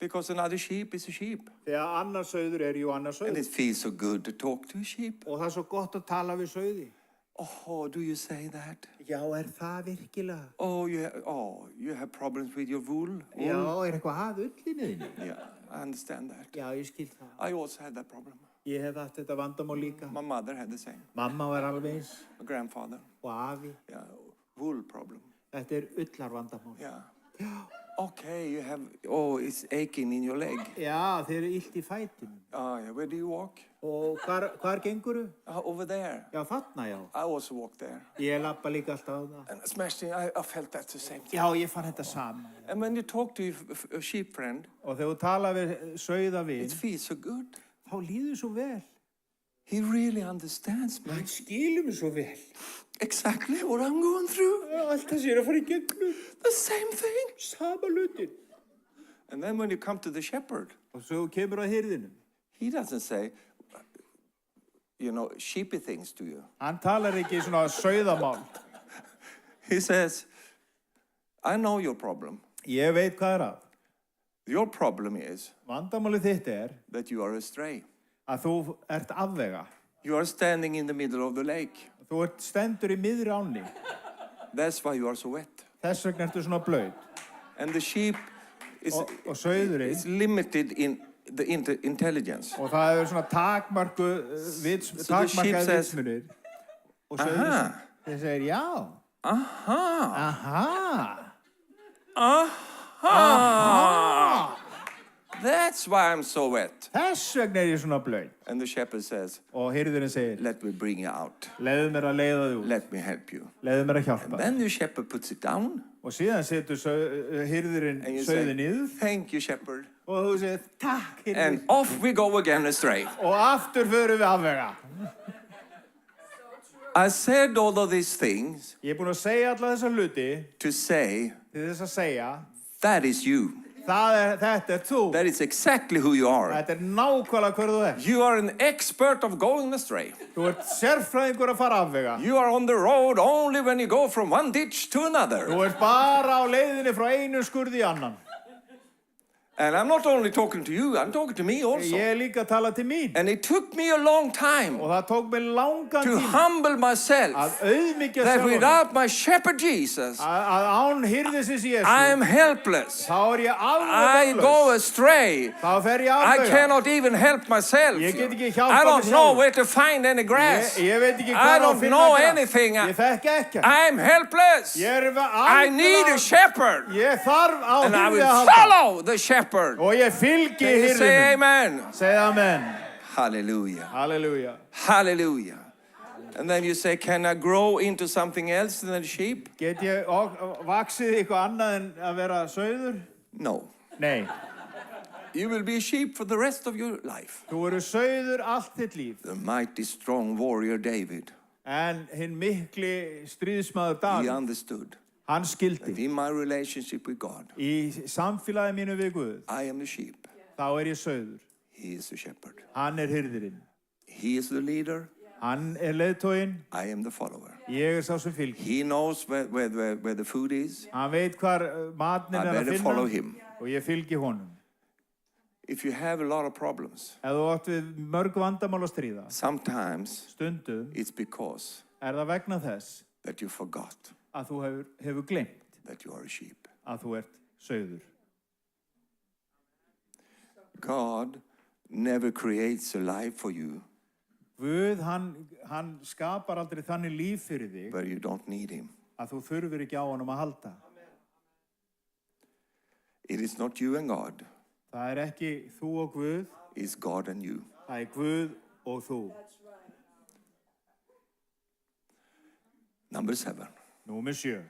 Because another sheep is a sheep. Þegar annar sauður jú annar And sauð. it feels so good to talk to a sheep. Og það er svo gott að tala við sauði. Oh, do you say that? Já, það virkilega? Oh, you have problems with your wool? Já, eitthvað að ullinni þinni? Yeah, I understand that. Já, ég skil það. I also had that problem. Ég hef haft þetta vandamál líka. My mother had the same. Mamma var alveg eins My grandfather. og afi. Yeah, wool problem. Þetta ullar vandamál. Yeah. Okay, you have, it's aching in your leg. Já, þeir eru illt í fætinum. Yeah, where do you walk? Og hvar genguru? Over there. Já, þarna, já. I also walk there. Ég lappa líka alltaf á það. And smashing, I felt that the same thing. Já, ég fann þetta saman. And when you talk to a sheep friend, Og þegar þú tala við sauða it við, feels so good. þá líður svo vel. He really understands me. Hann skilur mig svo vel. Exactly what I'm going through. Allt það sér að fara í gegnum. The same thing. Sama hlutin. And then when you come to the shepherd, Og svo kemur að hirðinum. he doesn't say, sheepy things to you. Hann talar ekki svona sauðamál. He says, I know your problem. Ég veit hvað að. Your problem is Vandamálið þitt that you are astray. að þú ert afvega. You are standing in the middle of the lake. Þú stendur í miðri ánni. That's why you are so wet. Þess vegna ertu svona blauð. And the sheep is Og sauðurinn. is limited in the intelligence. Og það hefur svona takmarkað says, vitsmunir. Og Aha. sauðurinn þeir segir já. Aha. Aha. Aha. That's why I'm so wet. Þess vegna ég svona blauð. And the shepherd says, Og hirðurinn segir, let me bring you out. leiðu mér að leiða þig út. Let me help you. Leiðu mér að hjálpa. Then the shepherd puts it down. Og síðan setur hirðurinn And you sauðið say, niður. thank you, shepherd. Og þú segir, takk hirður. And off we go again astray. Og aftur förum við afvega. I said all of these things Ég búinn að segja alla þessa hluti to say, til þess að segja, that is you. þetta þú. That is exactly who you are. Þetta nákvæmlega hver þú ert. You are an expert of going astray. Þú ert sérfræðingur að fara afvega. You are on the road only when you go from one ditch to another. Þú ert bara á leiðinni frá einu skurði í annan. And I'm not only talking to you, I'm talking to me also. Ég líka að tala til mín. And it took me a long time Og það tók mig langan to tíma humble myself að auðmyggja that sjálfan mig. without my shepherd Jesus, Að án hirðisins Jésu, I am helpless. þá ég I alveg go astray. Þá fer ég I afvega. cannot even help myself. Ég get ekki I hjálpað don't mér know sjálfur. where to find any grass. Ég veit ekki I hvað á að don't finna know gras. anything. Ég þekki ekkert. I'm helpless. Ég er I need a shepherd. Ég þarf á And I hirði will að halda. follow the shepherd. Og ég fylgi Can you say hirðinum. amen? Segð amen. Hallelujah. Halleluja. Hallelujah. And then you say, can I grow into something else than a sheep? Get ég vaxið eitthvað annað en að vera sauður? No. Nei. You will be a sheep for the rest of your life. Þú eru sauður allt þitt líf. The mighty, strong warrior David, En hinn mikli stríðsmaður he Davíð, understood hann that skildi. in my relationship with God, Í samfélagi mínu við Guð, I am the sheep. þá er ég sauður. He is the shepherd. Hann er hirðirinn. He is the leader. Hann er leiðtoginn. I am the follower. Ég er sá sem fylgir. He knows where the food is. Hann veit hvar matnin I er að better follow finna him. og ég fylgi honum. If you have a lot of problems, Ef þú átt við mörg vandamál að stríða, sometimes stundum it's because er það vegna þess that you forgot að þú hefur gleymt that you are a sheep. að þú ert sauður. God never creates a life for you Guð, hann skapar aldrei þannig líf fyrir þig where you don't need him. að þú þurfir ekki á honum að halda. It is not you and God. Það er ekki þú og Guð, It's God and you. það er Guð og þú. Number 7. Númer 7.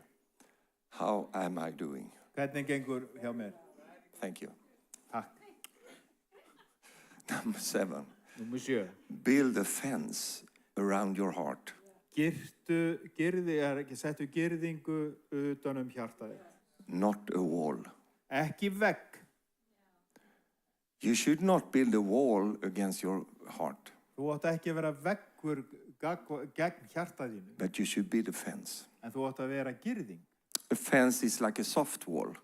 How am I doing? Hvernig gengur hjá mér? Thank you. Takk. Number 7. Númer 7. Build a fence around your heart. Settu girðingu utan hjartaðið. Not a wall. Ekki vegg. You should not build a wall against your heart, Þú átt ekki að vera veggur gegn hjartaðínu, but you should build a fence. en þú átt að vera girðing. A fence is like a soft wall.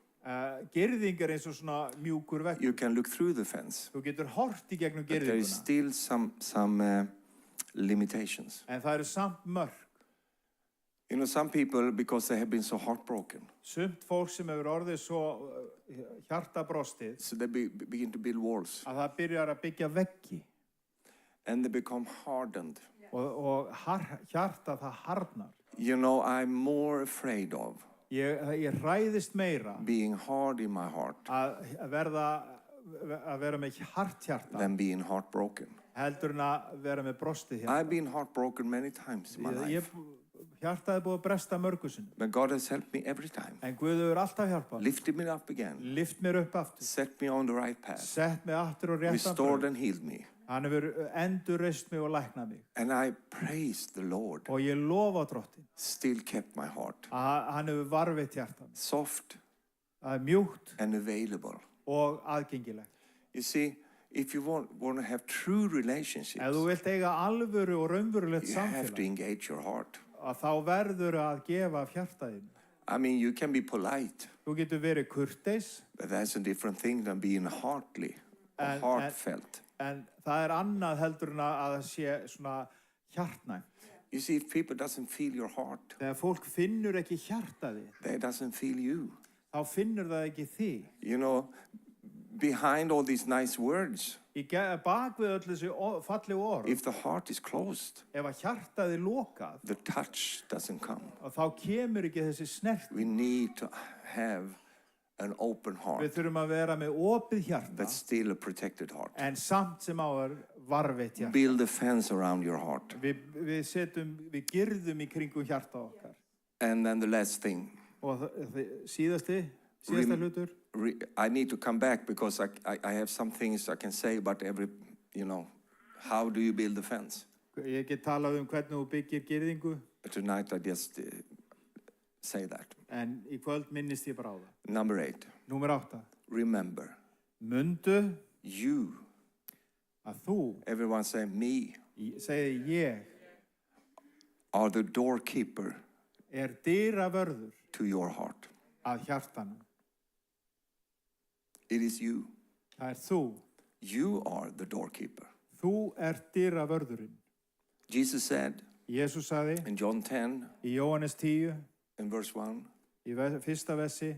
Girðing er eins og svona mjúkur veggur. You can look through the fence, Þú getur hort í gegnum but there is girðinguna, still some limitations. en það eru samt mörk. You know, some people, because they have been so heartbroken, Sumt fólk sem hefur orðið svo hjartabrostið so they begin to build walls, að það byrjar að byggja veggi and they become hardened. og hjarta það harnar. You know, I'm more afraid of Ég hræðist meira being hard in my heart að vera með hart hjarta than being heartbroken. heldur en að vera með brostið hjarta. I've been heartbroken many times in my life, Hjartað er búið að bresta mörgu sinni, but God has helped me every time. en Guð hefur alltaf hjálpað. Lifted me up again, Lift mér upp aftur, set me on the right path, sett mig aftur og réttan restored braut. and healed me. Hann hefur endurreist mig og læknað mig. And I praise the Lord, Og ég lofa Drottin still kept my heart að hann hefur varfitt hjartan. soft Það er mjúkt and available. og aðgengilegt. You see, if you want to have true relationships, Ef þú vilt eiga alvöru og raunverulegt you have to samfélag, engage your heart. að þá verður að gefa af hjartaðinu. I mean, you can be polite, Þú getur verið kurteis, but that's a different thing than being heartly or And- heartfelt. en það er annað heldur en að það sé svona hjartnæmt. You see, if people doesn't feel your heart, Þegar fólk finnur ekki hjartaði, they doesn't feel you. þá finnur það ekki þig. You know, behind all these nice words, Bak við öll þessi fallegu orð, if the heart is closed, ef að hjartaði lokað, the touch doesn't come. þá kemur ekki þessi snert. We need to have an open Við heart, þurfum að vera með opið hjarta, but still a protected heart. en samt sem áður varfitt hjarta. Build a fence around your heart. Við girðum í kringum hjarta okkar. And then the last thing, Og síðasta hlutur, I need to come back because I have some things I can say about every, you know, how do you build a fence? ég get talað hvernig þú byggir girðingu, But tonight I just say that. en í kvöld minnist ég bara á það. Number 8, Númer 8. remember, Mundu you, að þú, everyone say me, segi ég, are the doorkeeper dyravörður to your heart. að hjartanum. It is you. Það er þú. You are the doorkeeper. Þú dyravörðurinn. Jesus said Jesús sagði in John 10 í Jóhannes 10, in verse 1, í fyrsta versi,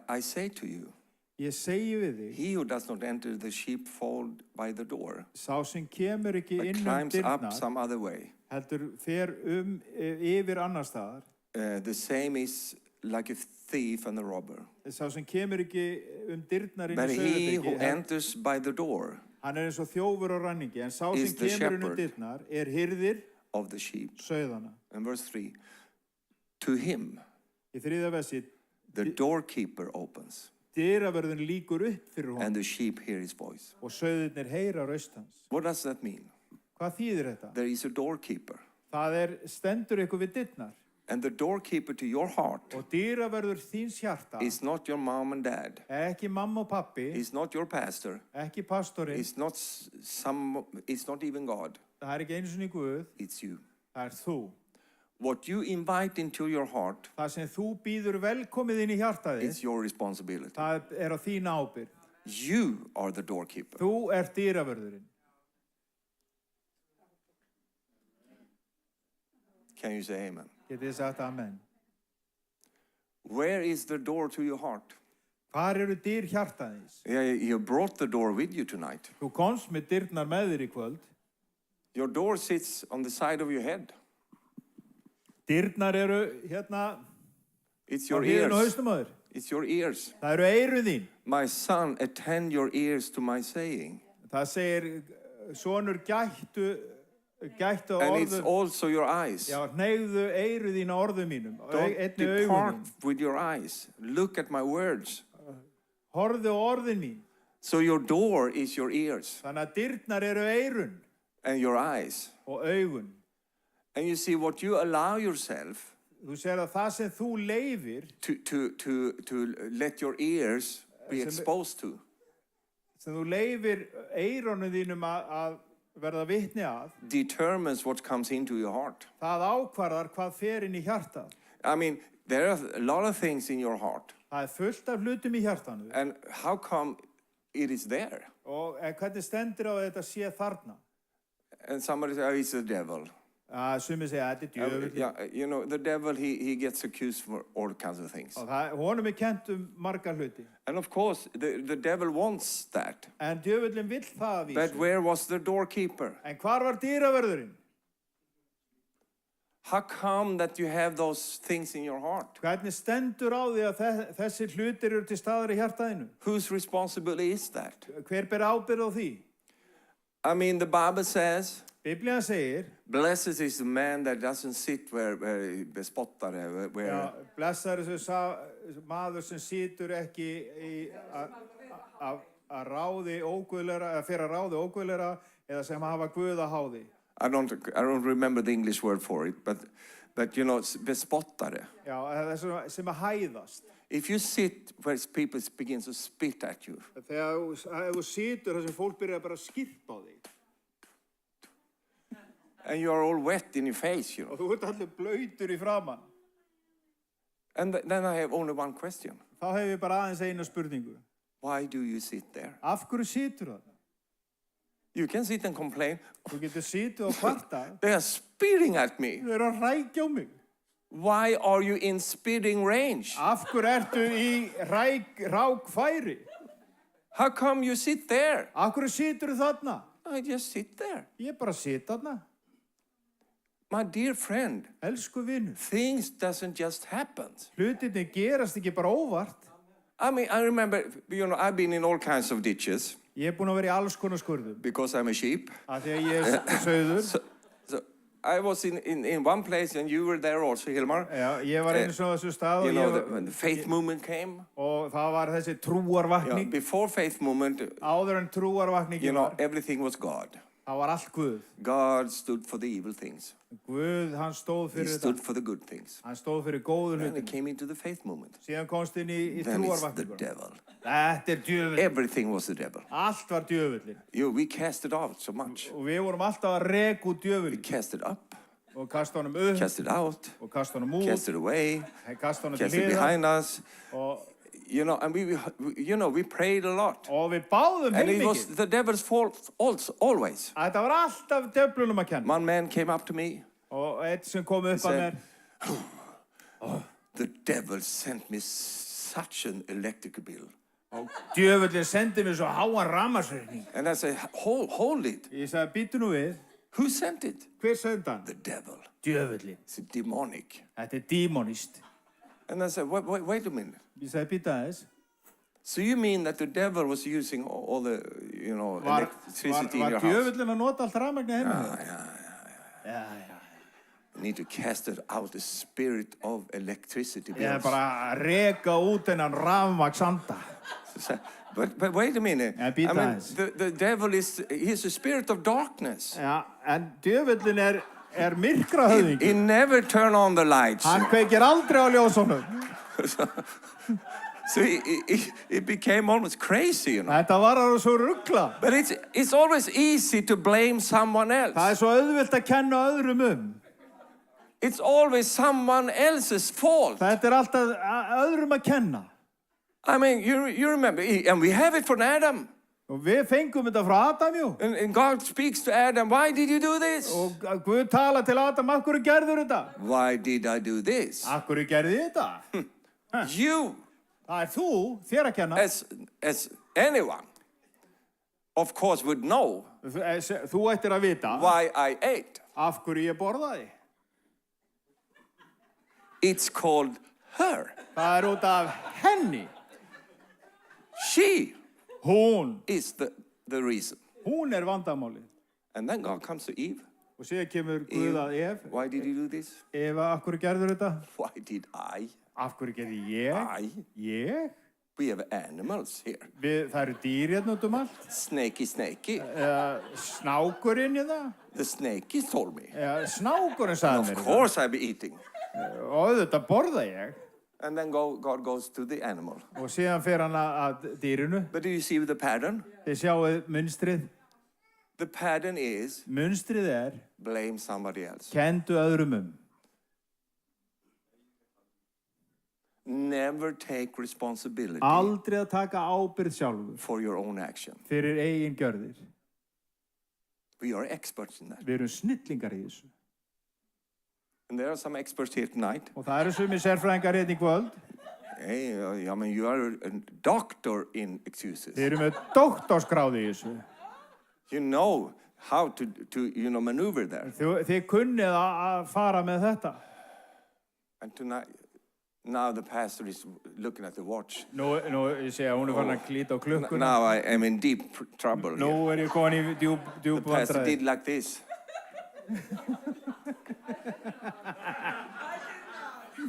I say to you, ég segi við þig, he who does not enter the sheepfold by the door, sá sem kemur ekki but inn climbs up dyrnar, some other way, heldur fer yfir annar staðar, the same is like a thief and a robber. sá sem kemur ekki dyrnar inn But í he who sauðabyrgi, enters by the door hann er eins og þjófur og ranningi, en sá is sem the kemur inn shepherd. dyrnar hirðir of the sheep. sauðana. In verse 3, to him Í þriðja versi, the doorkeeper opens. dyravörðun líkur upp fyrir honum and the sheep hear his voice. og sauðirnir heyra raust hans. What does that mean? Hvað þýðir þetta? There is a doorkeeper. Það stendur ykkur við dyrnar And the doorkeeper to your heart og dyravörður þíns hjarta is not your mom and dad. ekki mamma og pappi, It's not your pastor. ekki pastorinn, It's not it's not even God. það ekki einu sinni Guð, It's you. það þú. What you invite into your heart, Það sem þú býður velkomið inn í hjartaðið, it's your responsibility. það á þín ábyrgð. You are the doorkeeper. Þú ert dyravörðurinn. Can you say amen? Getið þið sagt amen. Where is the door to your heart? Hvar eru dyr hjartaðins? Yeah, you brought the door with you tonight. Þú komst með dyrnar með þér í kvöld. Your door sits on the side of your head. Dyrnar eru hérna It's á your hliðinu á ears. hausnum á þér. It's your ears. Það eru eyru þín. My son, attend your ears to my saying. Það segir, sonur gættu And it's orðum. also your eyes. Já, hneigðu eyru þín á orðum mínum. Don't Einnig depart augun þín. with your eyes. Look at my words. Horfðu á orðin mín. So your door is your ears Þannig að dyrnar eru eyrun and your eyes. og augun. And you see what you allow yourself Þú sér að það sem þú leifir, to let your ears be Sem- exposed to sem þú leifir eyrunum þínum að verða vitni að, determines what comes into your heart. það ákvarðar hvað fer inn í hjartað. I mean, there are a lot of things in your heart. Það er fullt af hlutum í hjartanu. And how come it is there? Og hvernig stendur á að þetta sé þarna? And somebody says, oh, it's the devil. Sumir segja, þetta er djöfull. Yeah, you know, the devil, he gets accused for all kinds of things. Og honum er kennt marga hluti. And of course, the devil wants that. En djöfullin vill það að But vísu. where was the doorkeeper? En hvar var dyravörðurinn? How come that you have those things in your heart? Hvernig stendur á því að þessi hlutir eru til staðar í hjartaðinu? Whose responsibility is that? Hver ber ábyrgð á því? I mean, the Bible says, Biblían segir, blessed is the man that doesn't sit where bespottare, where já, blessar þessu maður sem situr ekki að ráði óguðleira, eða fyrir að ráði óguðleira, eða sem hafa Guð að háði. I don't remember the English word for it, but you know, bespottare. Já, eða sem að hæðast. If you sit where people begin to spit at you, Þegar þú situr þar sem fólk byrja bara að skipta á þig. and you are all wet in your face, you know. Og þú ert allir blöytur í framann. And then I have only one question. Þá hef ég bara aðeins eina spurningu. Why do you sit there? Af hverju situr það? You can sit and complain. Þú getur sitið og kvarta. They are spitting at me. Þú eru að rækja á mig. Why are you in spitting range? Af hverju ertu í rákfæri? How come you sit there? Af hverju situr þú þarna? I just sit there. Ég bara sit þarna. My dear friend, Elsku vinur. things doesn't just happen. Hlutirnir gerast ekki bara óvart. I mean, I remember, you know, I've been in all kinds of ditches Ég búinn að vera í alls konar skurðum. because I'm a sheep. Af því að ég sauður. So I was in one place and you were there also, Hilmar. Já, ég var einu svona þessu stað You og, know, when the faith movement came. og það var þessi You know, trúarvakning. before faith movement, Áður en you trúarvakningin know, var, everything was God. það var allt Guð. God stood for the evil things. Guð, hann stóð He fyrir stood þetta. for the good things. Hann stóð fyrir góðu Then it hlutin. came into the faith movement. Síðan komst inn í Then it's the trúarvakningur. devil. Þetta er djöfull. Everything was the devil. Allt var djöfullin. We cast it out so much. Og við vorum alltaf að reka út We djöfullin. cast it up, Og kasta honum upp cast it out, og kasta honum út. cast it away, Kasta honum til cast it hliðar. behind us. Og, You know, and we prayed a lot. og við báðum And it was heilmikið. the devil's fault also, always. Þetta var alltaf djöflunum að kenna. One man came up to me, Og eitt sem kom upp að said, mér. the devil sent me such an electric bill. Djöfullin sendi mér svo háan rafmagnsreikning. And I said, hold it. Ég sagði, býttu nú við. Who sent it? Hver sendi hann? The devil. Djöfullin. It's demonic. Þetta er dímonist. And I said, wait a minute. Ég sagði, býttu aðeins. So you mean that the devil was using all the, you know, Var electricity in your house? djöfullin að nota allt rafmagni heima? Já. You need to cast it out, the spirit of electricity. Ég er bills. bara að reka út hennan rafmagsanda. But wait a minute. Ja, býta I mean, aðeins. the devil he's a spirit of darkness. Já, en djöfullin er myrkra He höfðingi. never turn on the lights. Hann kveikir aldrei á ljósunum. So he became almost crazy, you know. Þetta var alveg svo ruggla. But it's always easy to blame someone Það else. er svo auðvilt að kenna öðrum It's always someone else's fault. Þetta er alltaf öðrum að kenna. I mean, you remember, and we have it from Adam. Og við fengum þetta frá Adam, jú. And God speaks to Adam, why did you do this? Og Guð tala til Adam, af hverju gerður þetta? Why did I do this? Af hverju gerði ég þetta? You, Það er þú, þér að kenna. as anyone, of course, would know Þú ættir að vita why I ate. af hverju ég borðaði. It's called her. Það er út af henni. She Hún is the reason. Hún er vandamálið. And then God comes to Eve. Og síðan kemur Guð að Eve, why did you do this? Eva, af hverju gerður þetta? Why did I? Af hverju gerði ég? Ég? We have animals here. Það eru dýr hérna út allt. Snakey. Snákurinn í það. The snakey told me. Snákurinn sagði Of mér course I'll be eating. Og þetta borða ég. And then God goes to the animal. Og síðan fer hann að dýrinu. But do you see the pattern? Þið sjáu munstrið. The pattern is Munstrið er blame somebody else. kendu öðrum Never take responsibility Aldrei að taka ábyrgð sjálfur for your own action. fyrir eigin gjörðir. We are experts in that. Við erum snillingar í þessu. And there are some experts here tonight. Og það eru sumir sérfræðingar hérna í kvöld. Hey, I mean, you are a doctor in excuses. Þið eru með doktorskráði í þessu. You know how to maneuver there. Þið kunnið að fara með þetta. And tonight, now the pastor is looking at the watch. Nú ég sé að hún er farin að klíta á klukkuna. Now I am in deep trouble here. Nú er ég komin í djúp The pastor vandræði. did like this.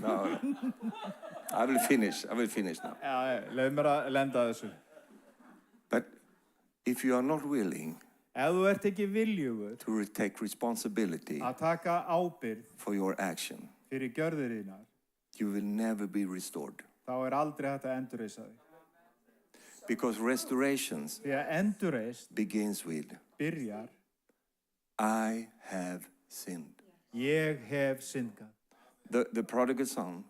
No. I will finish now. Já, leið mér að lenda þessu. But if you are not willing Ef þú ert ekki viljugur to take responsibility að taka ábyrgð for your action, fyrir gjörðir þínar, you will never be restored. þá er aldrei hægt að endurreisa þig. Because restorations Því að endurreist begins with, byrjar, I have sinned. ég hef syndgað. The prodigal son,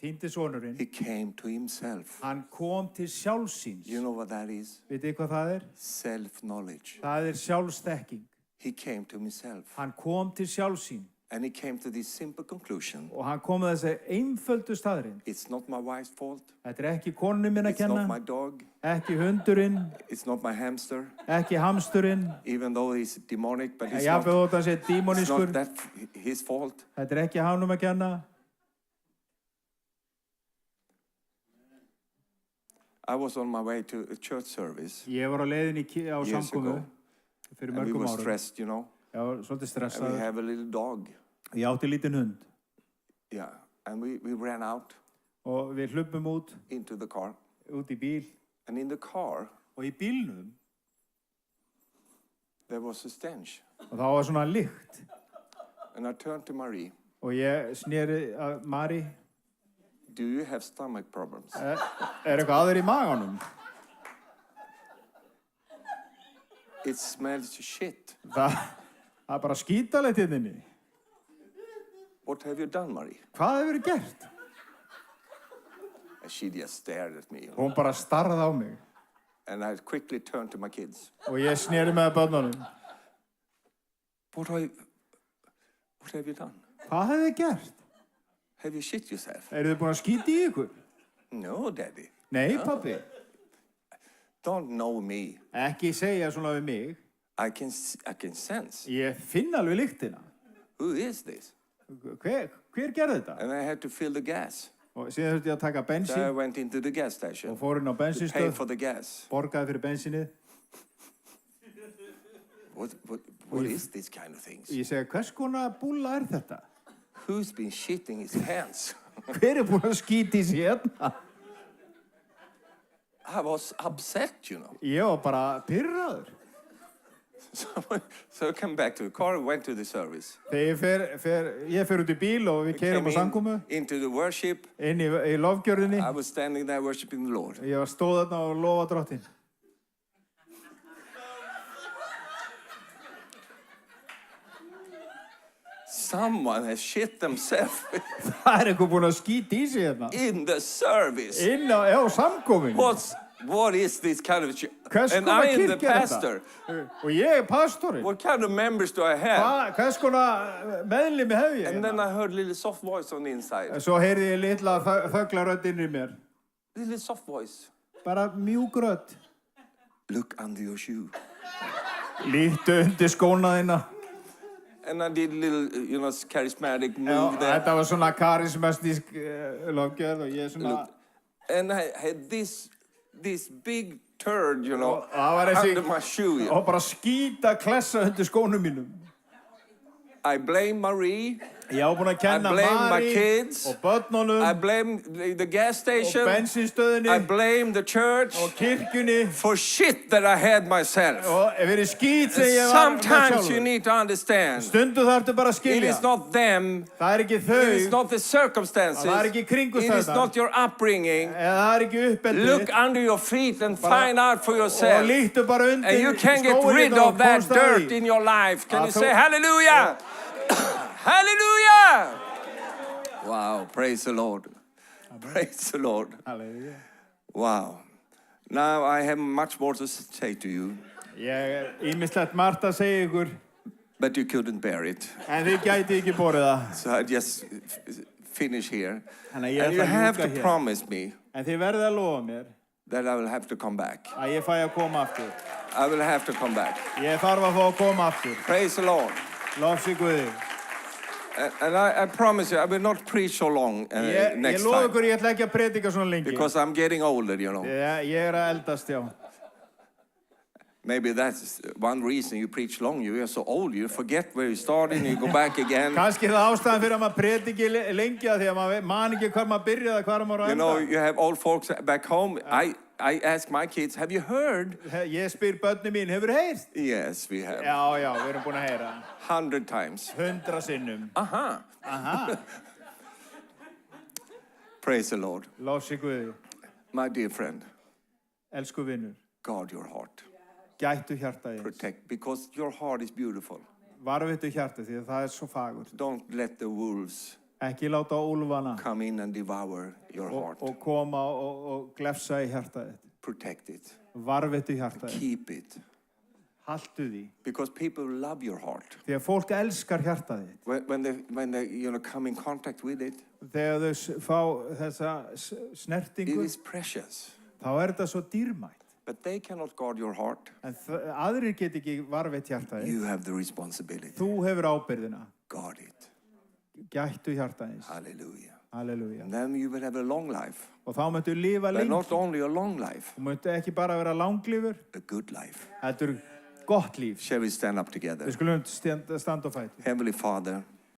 Týndi sonurinn, he came to himself. hann kom til sjálfsíns. You know what that is? Vitið þið hvað það er? Self-knowledge. Það er sjálfsþekking. He came to himself. Hann kom til sjálfsín And he came to this simple conclusion. og hann kom með þessi einföldu staðrind. It's not my wife's fault. Þetta er ekki konunni minn að It's not my kenna, dog. ekki hundurinn, It's not my hamster. ekki hamsturinn, Even though he's demonic, but it's jafnvel þótt hann sé it's dímonískur. not that his fault. Þetta er ekki hánum að kenna. I was on my way to a church service Ég var á leiðinni á years samkomu ago. fyrir and we mörgum were árum. stressed, you know. Ég var svolítið And we stressaður. have a little dog. Ég átti lítinn hund Yeah. And we ran out og við hlupum út into the car. í bíl And in the car, og í bílnum there was a stench. og það var svona lykt And I turned to Marie. og ég sneri að Mari, Do you have stomach problems? er eitthvað aður í maganum? It smells shit. Það er bara skítalegt hérna inni. What have you done, Marie? Hvað hefur þið gert? And she just stared at me. You know. Hún bara starði á mig And I quickly turned to my kids. og ég sneri með börnunum. What have you done? Hvað hefur þið gert? Have you shit yourself? Eru þið búin að skíta í ykkur? No, Daddy. Nei, pabbi. Don't know me. Ekki segja svona við mig. I can sense. Ég finn alveg lyktina. Who is this? Hver gerði þetta? And I had to fill the gas. Og síðan þurfti ég að taka So I bensín went into the gas station og fór inn á to pay bensínstöð, for the gas. borgaði fyrir bensínið. What is this kind of things? Ég segi, hvers konar búlla er þetta? Who's been shitting his pants? Hver er búin að skíta í sig hérna? I was upset, you know. Ég var bara pirraður. So I came back to the car, went to the service. Þegar ég fer út í bíl og við keyrum á samkomu, into the worship. inn í lofgjörðinni. I was standing there worshiping the Lord. Ég var stóð þarna og lofa Drottinn. Someone has shit themselves Það eitthvað búinn að skýta í sig hérna. in the service. Inn á samkomunni. What is this kind of Hvers and konar I am the kirkja er pastor. þetta? Og ég pastorinn. What kind of members do I have? Hvers konar meðlimi hef ég And then hérna? I heard a little soft voice on the inside. Svo heyrði ég litla þöglarödd inn í mér. Little soft voice. Bara mjúk rödd. Look under your shoe. Líttu undir skóna þína. And I did a little, charismatic Já, move there. þetta var svona karismatísk lofgjörð og ég svona... And I had this big turd, Og það var þessi... under my shoe. Og bara skýta klessa undir skónum mínum. I blame Marie. Ég var búinn að kenna I blame my Mari kids. og börnunum I blame the gas og station. bensinstöðinni I blame the church og kirkjunni for shit that I had myself. og verið skýt sem ég var með Sometimes you sjálfur. need to understand. Stundu þarftu bara að It skilja. is not them. Það ekki It is þau, not the circumstances. það er ekki It is kringumstæðurnar, not your upbringing. eða það er ekki uppeldið Look under your feet and find out for og yourself. líttu bara undir And you can get skóinn rid og of that komst að dirt því. in your life. Can you Að say þú- hallelujah? Hallelujah! Wow, praise the Lord. Praise the Lord. Halleluja. Wow. Now I have much more to say to you, Ég ímislegt margt að segja ykkur, but you couldn't bear it. en þið gæti ekki borið það. So I just finish here. Þannig að ég And you ætla að have to ljúka hér. promise me En þið verðið að lofa mér that I will have to come back. að ég fæ að koma aftur. I will have to come back. Ég þarf að fá að koma aftur. Praise the Lord. Lofsi Guði. And I promise you, I will not preach so long Ég next lofa time. ykkur, ég ætla ekki að predika svona lengi. Because I'm getting older, you know. Ég að eldast, já. Maybe that's one reason you preach long. You are so old, you forget where you started and you go back again. Kannski er það ástæðan fyrir að maður prediki lengi að því að maður man ekki hvar maður byrjaði, hvar maður á You know, enda. you have old folks back home. I ask my kids, have you heard? Ég spyr börnum mín, hefur heyrt? Yes, we have. Já, við erum búin að heyra. 100 times. 100 sinnum. Aha. Aha, Praise the Lord. lofsi Guði. My dear friend, Elsku vinnur, guard your heart. gættu hjartaðins. Protect, because your heart is beautiful. Varðvittu hjartað því að það er svo fagur. Don't let the wolves Ekki láta úlfana come in and devour your heart. og koma og glefsa í hjartaðið. Protect it. Varðvittu hjartaðið. Keep it. Haltu því. Because people love your heart. Því að fólk elskar hjartaðið. When they come in contact with it, Þegar þau fá þessa it snertingu, is precious. þá er þetta svo dýrmætt. But they cannot guard your heart. En aðrir get ekki varðveitt hjartaðið. You have the responsibility. Þú hefur ábyrgðina. Guard it. Gættu hjartaðins. Hallelujah. Halleluja. And then you will have a long life. Og þá möntu lifa But lengi. not only a long life, Þú möntu ekki bara vera langlífur, a good life. þetta er gott líf. Shall we stand up together? Við skulum standa á fæti. Heavenly Father,